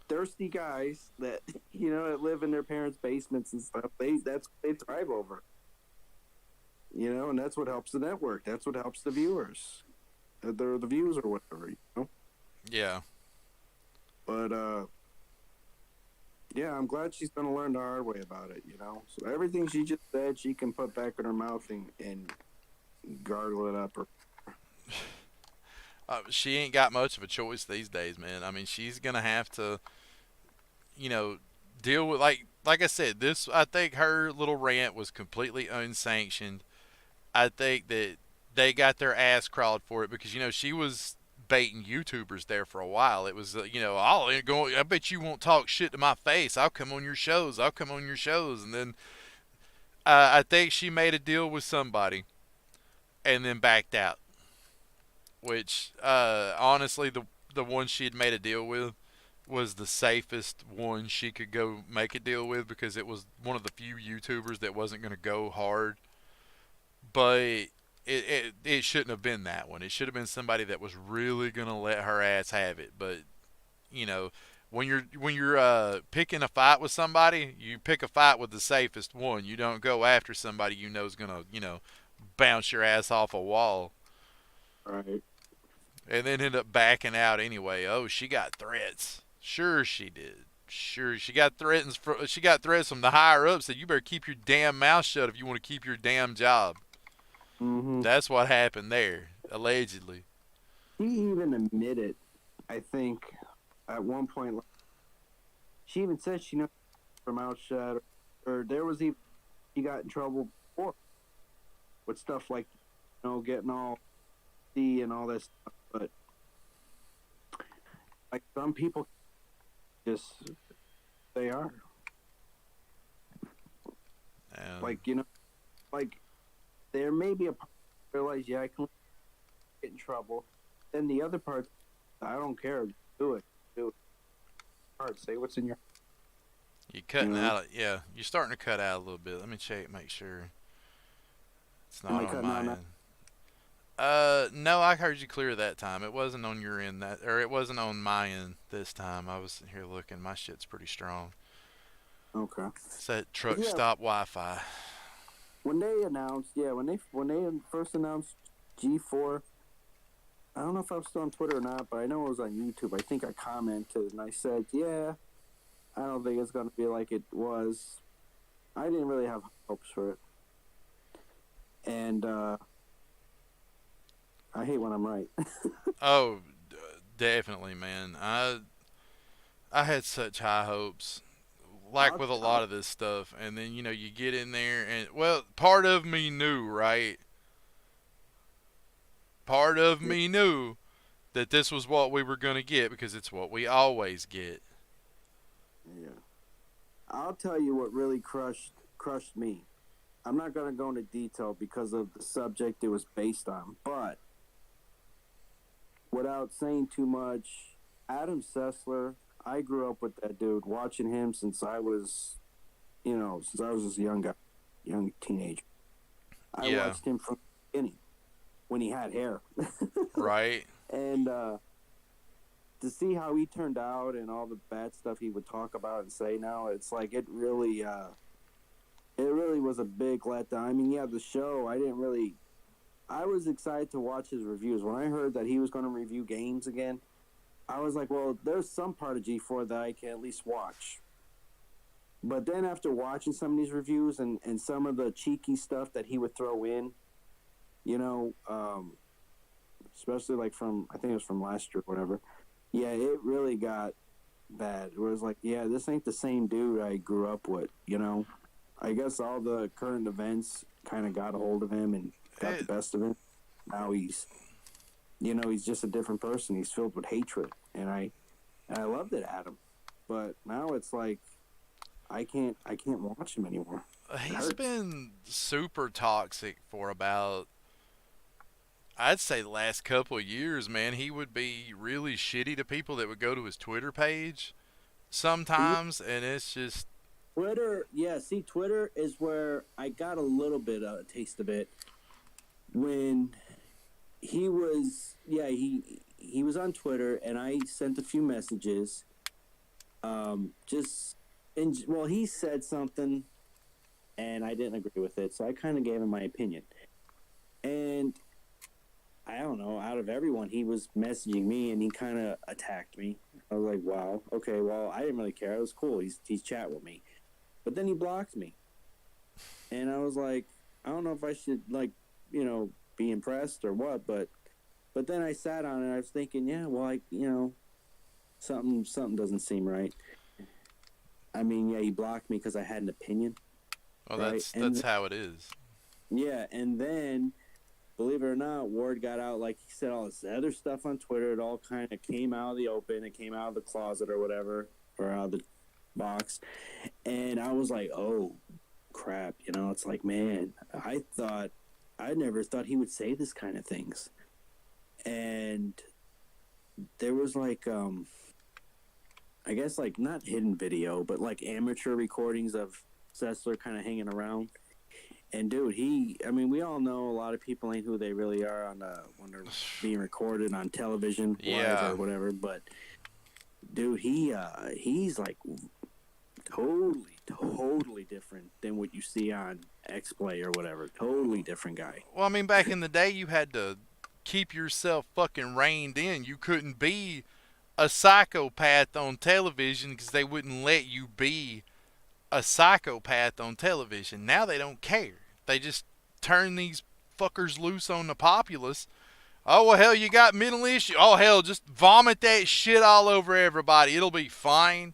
thirsty guys that that live in their parents' basements and stuff. That's what they thrive over. And that's what helps the network. That's what helps the viewers. The views or whatever. Yeah. But yeah, I'm glad she's gonna learn the hard way about it. So everything she just said, she can put back in her mouth and gargle it up. She ain't got much of a choice these days, man. I mean, she's gonna have to, deal with like I said. This I think her little rant was completely unsanctioned. I think that they got their ass crawled for it because she was baiting YouTubers there for a while. It was I bet you won't talk shit to my face. I'll come on your shows. And then I think she made a deal with somebody and then backed out. Which honestly, the one she had made a deal with was the safest one she could go make a deal with because it was one of the few YouTubers that wasn't going to go hard. But it shouldn't have been that one. It should have been somebody that was really gonna let her ass have it. But when you're picking a fight with somebody, you pick a fight with the safest one. You don't go after somebody you know is gonna bounce your ass off a wall. Right. And then end up backing out anyway. Oh, she got threats. Sure she did. Sure, she got threats from the higher ups that you better keep your damn mouth shut if you want to keep your damn job. Mm-hmm. That's what happened there, allegedly. She even admitted, I think, at one point, she even said she knew her mouth shut, or there was even she got in trouble before with stuff like getting all D and all that stuff. But like some people, just they are. Like, like there may be a part where I realize, yeah, I can get in trouble. Then the other part, I don't care. Do it. Do it. Hard. Say what's in your. You cutting out? Yeah, you're starting to cut out a little bit. Let me check, make sure it's Am not I on cutting my out now? end. No, I heard you clear that time. It wasn't on your end or it wasn't on my end this time. I was here looking. My shit's pretty strong. Okay. It's that But truck yeah, stop Wi-Fi. when they announced, when they first announced G4, I don't know if I was still on Twitter or not, but I know it was on YouTube. I think I commented and I said, yeah, I don't think it's going to be like it was. I didn't really have hopes for it. And I hate when I'm right. Oh, definitely, man. I had such high hopes, like with a lot of this stuff, and then you get in there, and well, part of me knew, right? Part of me knew that this was what we were gonna get because it's what we always get. Yeah. I'll tell you what really crushed me. I'm not going to go into detail because of the subject it was based on, but without saying too much, Adam Sessler, I grew up with that dude, watching him since I was, since I was this young teenager. I Yeah, watched him from the beginning when he had hair. right. And to see how he turned out and all the bad stuff he would talk about and say now, it's like it really was a big letdown. I mean, yeah, the show, I was excited to watch his reviews. When I heard that he was going to review games again, I was like, well, there's some part of G4 that I can at least watch. But then after watching some of these reviews and some of the cheeky stuff that he would throw in, especially like I think it was from last year or whatever, yeah, it really got bad. It was like, yeah, this ain't the same dude I grew up with, I guess all the current events kind of got a hold of him and got the best of him. Now he's just a different person. He's filled with hatred, and I loved it, Adam. But now it's like I can't watch him anymore. He's been super toxic for about, I'd say, the last couple of years, man. He would be really shitty to people that would go to his Twitter page sometimes, and it's just. Twitter, yeah. See, Twitter is where I got a little bit of a taste of it when he was, he was on Twitter, and I sent a few messages. He said something, and I didn't agree with it, so I kind of gave him my opinion. And I don't know, out of everyone, he was messaging me, and he kind of attacked me. I was like, wow, okay, well, I didn't really care. It was cool. He's chatting with me. But then he blocked me. And I was like, I don't know if I should, be impressed or what, but then I sat on it. I was thinking, yeah, well, something doesn't seem right. I mean, yeah, he blocked me because I had an opinion. Well, right? that's how it is. Yeah, and then, believe it or not, Ward got out, like he said, all this other stuff on Twitter. It all kind of came out of the open. It came out of the closet or whatever, or out of the box. And I was like, oh, crap. It's like, man, I never thought he would say this kind of things. And there was I guess not hidden video, but amateur recordings of Sessler kind of hanging around. And dude, we all know a lot of people ain't who they really are when they're being recorded on television, live or whatever. But dude, he's totally different than what you see on X-Play or whatever. Totally different guy. Well, I mean, back in the day, you had to keep yourself fucking reined in. You couldn't be a psychopath on television because they wouldn't let you be a psychopath on television. Now they don't care. They just turn these fuckers loose on the populace. Oh, well, hell, you got mental issue. Oh, hell, just vomit that shit all over everybody. It'll be fine.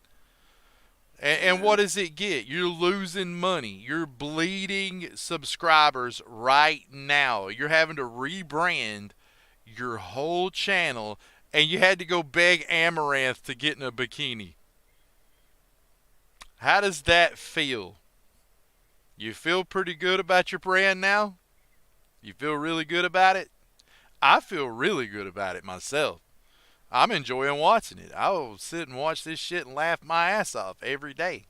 And what does it get? You're losing money. You're bleeding subscribers right now. You're having to rebrand your whole channel, and you had to go beg Amaranth to get in a bikini. How does that feel? You feel pretty good about your brand now? You feel really good about it? I feel really good about it myself. I'm enjoying watching it. I will sit and watch this shit and laugh my ass off every day.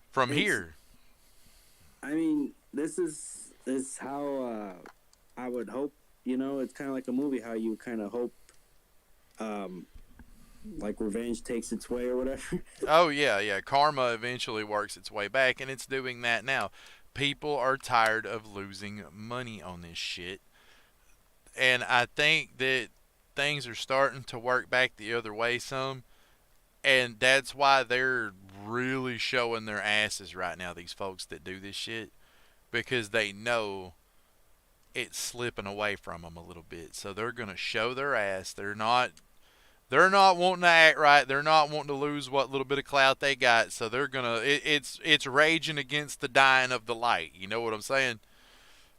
From It's, here. I mean, this is how I would hope. It's kind of like a movie. How you kind of hope, um, like revenge takes its way or whatever. Oh, yeah, yeah. Karma eventually works its way back, and it's doing that now. People are tired of losing money on this shit. And I think that things are starting to work back the other way some. And that's why they're really showing their asses right now, these folks that do this shit. Because they know it's slipping away from them a little bit. So they're going to show their ass. They're not wanting to act right. They're not wanting to lose what little bit of clout they got. So they're gonna. It's raging against the dying of the light. You know what I'm saying?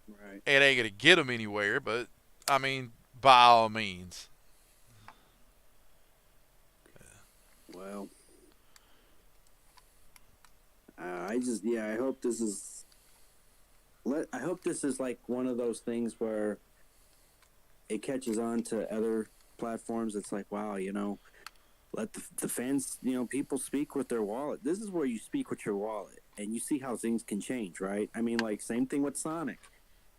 Right. It ain't gonna get them anywhere, but I mean, by all means. Well, I just yeah. I hope this is. I hope this is like one of those things where it catches on to other platforms. It's like, wow, let the fans, people speak with their wallet. This is where you speak with your wallet, and you see how things can change, right? I mean, like same thing with Sonic.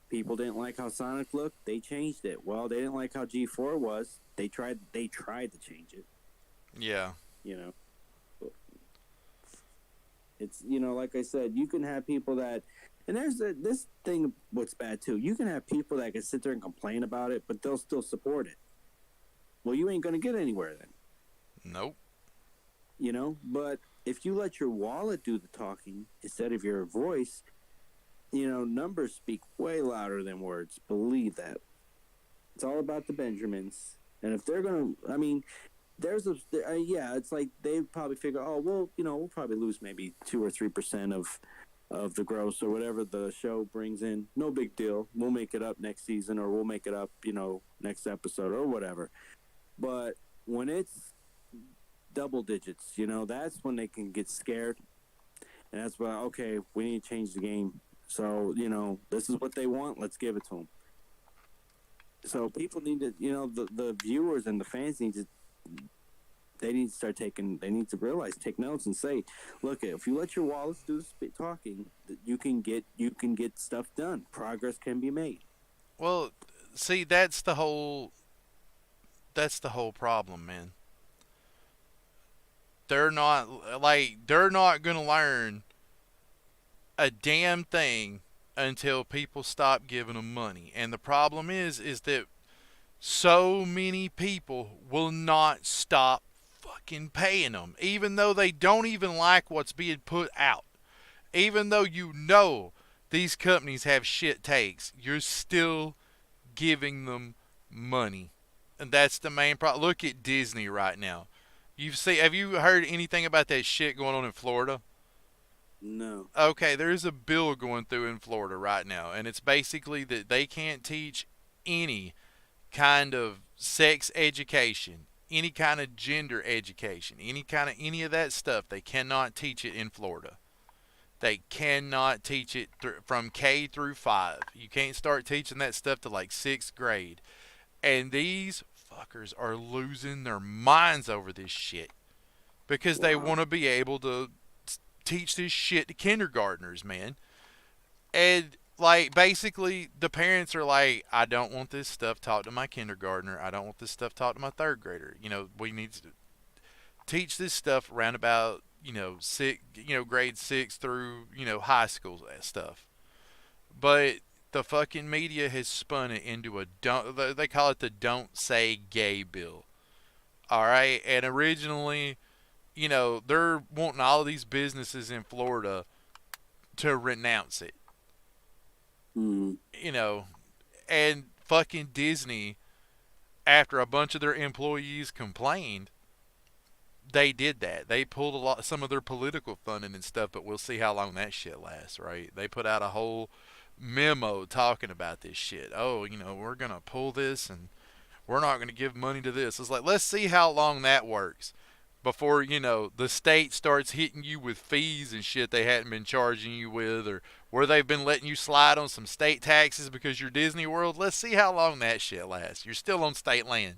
People didn't like how Sonic looked. They changed it. Well, they didn't like how G4 was. They tried. They tried to change it. Yeah. You know, it's like I said, you can have people that, and this thing. What's bad too? You can have people that can sit there and complain about it, but they'll still support it. Well, you ain't gonna get anywhere then. Nope. But if you let your wallet do the talking instead of your voice, numbers speak way louder than words. Believe that. It's all about the Benjamins. And if they're going to, I mean, yeah, it's like they probably figure, oh, well, we'll probably lose maybe 2 or 3% of the gross or whatever the show brings in. No big deal. We'll make it up next season, or we'll make it up, next episode or whatever. But when it's double digits, that's when they can get scared. And that's why, okay, we need to change the game. So, this is what they want. Let's give it to them. So people need to, the viewers and the fans need to take notes and say, look, if you let your wallets do the talking, you can get stuff done. Progress can be made. Well, see, that's the whole problem, man. They're not gonna learn a damn thing until people stop giving them money. And the problem is that so many people will not stop fucking paying them, even though they don't even like what's being put out. Even though these companies have shit takes, you're still giving them money. And that's the main problem. Look at Disney right now. Have you heard anything about that shit going on in Florida? No. Okay, there's a bill going through in Florida right now, and it's basically that they can't teach any kind of sex education, any kind of gender education, any of that stuff. They cannot teach it in Florida. They cannot teach it from K through 5. You can't start teaching that stuff to like 6th grade. And these fuckers are losing their minds over this shit because they Wow. want to be able to teach this shit to kindergartners, man. And like basically the parents are like, I don't want this stuff taught to my kindergartner. I don't want this stuff taught to my 3rd grader. We need to teach this stuff around about, grade 6 through, high school stuff. But the fucking media has spun it into they call it the don't say gay bill. All right. And originally, they're wanting all of these businesses in Florida to renounce it. Mm. You know, and fucking Disney, after a bunch of their employees complained, they did that. They pulled some of their political funding and stuff, but we'll see how long that shit lasts, right? They put out a whole memo talking about this shit. Oh, we're going to pull this and we're not going to give money to this. It's like, let's see how long that works. before, the state starts hitting you with fees and shit they hadn't been charging you with, or where they've been letting you slide on some state taxes because you're Disney World. Let's see how long that shit lasts. You're still on state land.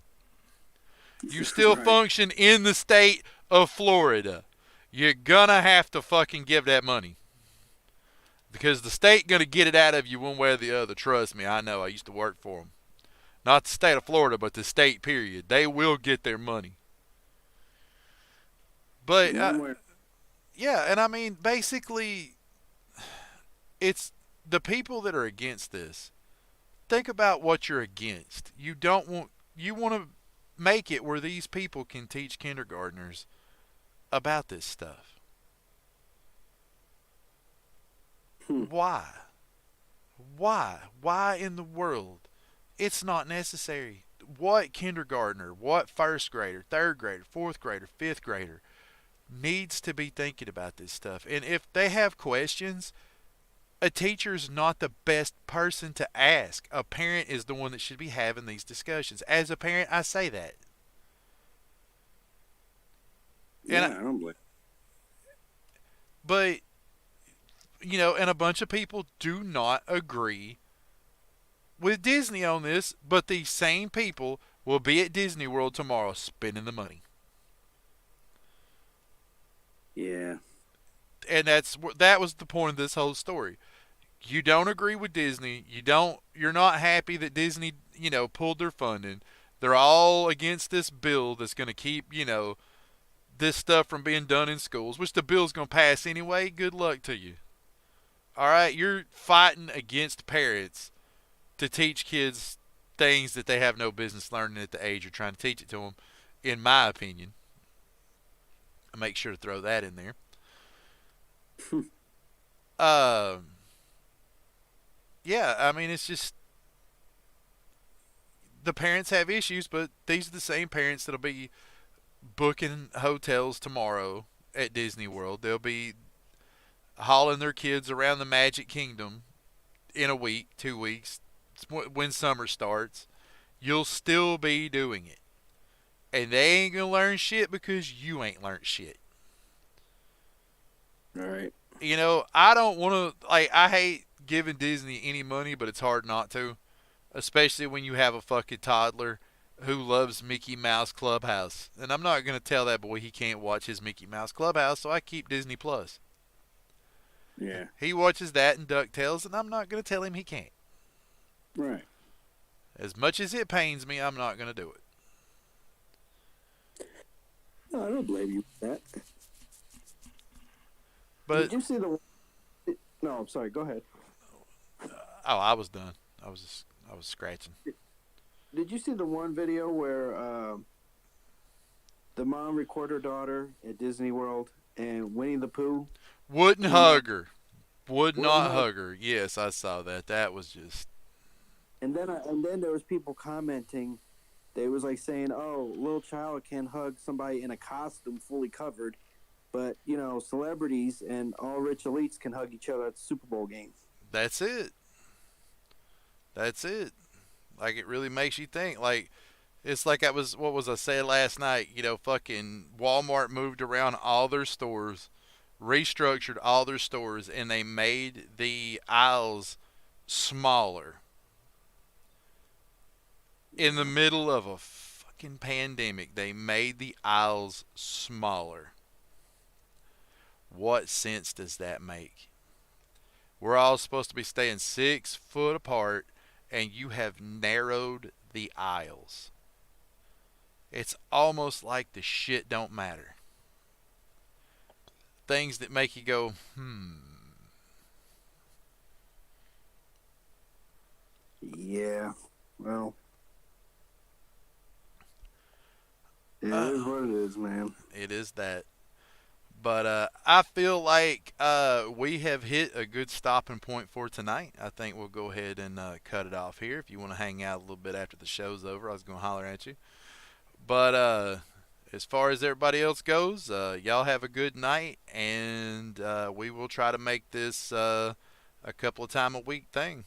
You still Right. function in the state of Florida. You're gonna have to fucking give that money. Because the state gonna get it out of you one way or the other. Trust me, I know. I used to work for them. Not the state of Florida, but the state period. They will get their money. But One way. yeah, and I mean, basically, it's the people that are against this. Think about what you're against. You want to make it where these people can teach kindergartners about this stuff. Why? Why in the world? It's not necessary. What kindergartner, what first grader, third grader, fourth grader, fifth grader needs to be thinking about this stuff? And if they have questions, a teacher's not the best person to ask. A parent is the one that should be having these discussions. As a parent, I say that. Yeah, And I don't blame. but and a bunch of people do not agree with Disney on this, but these same people will be at Disney World tomorrow spending the money. Yeah. And that was the point of this whole story. You don't agree with Disney. You're not happy that Disney, pulled their funding. They're all against this bill that's going to keep, this stuff from being done in schools, which the bill's going to pass anyway. Good luck to you. All right, you're fighting against parents to teach kids things that they have no business learning at the age you're trying to teach it to them, in my opinion. I make sure to throw that in there. Yeah, I mean, it's just the parents have issues, but these are the same parents that'll be booking hotels tomorrow at Disney World. They'll be hauling their kids around the Magic Kingdom in a week, 2 weeks, when summer starts. You'll still be doing it. And they ain't going to learn shit because you ain't learned shit. All right. I don't want to, I hate giving Disney any money, but it's hard not to. Especially when you have a fucking toddler who loves Mickey Mouse Clubhouse. And I'm not going to tell that boy he can't watch his Mickey Mouse Clubhouse, so I keep Disney Plus. Yeah. He watches that and DuckTales, and I'm not going to tell him he can't. Right. As much as it pains me, I'm not going to do it. No, I don't blame you for that. But Did you see the? No, I'm sorry. Go ahead. I was done. I was scratching. Did you see the one video where the mom recorded her daughter at Disney World and Winnie the Pooh? Wouldn't hug her. Would Wouldn't not hug- hug her. Yes, I saw that. That was just. And then there was people commenting. They was like saying, "Oh, little child can hug somebody in a costume fully covered, but celebrities and all rich elites can hug each other at the Super Bowl games." That's it. That's it. Like, it really makes you think. Like, it's like what was I saying last night? Fucking Walmart moved around all their stores, restructured all their stores, and they made the aisles smaller. In the middle of a fucking pandemic, they made the aisles smaller. What sense does that make? We're all supposed to be staying 6 foot apart, and you have narrowed the aisles. It's almost like the shit don't matter. Things that make you go, Yeah. Well, it is what it is, man. It is that. But I feel like we have hit a good stopping point for tonight. I think we'll go ahead and cut it off here. If you want to hang out a little bit after the show's over, I was going to holler at you. But as far as everybody else goes, y'all have a good night, and we will try to make this a couple of time a week thing.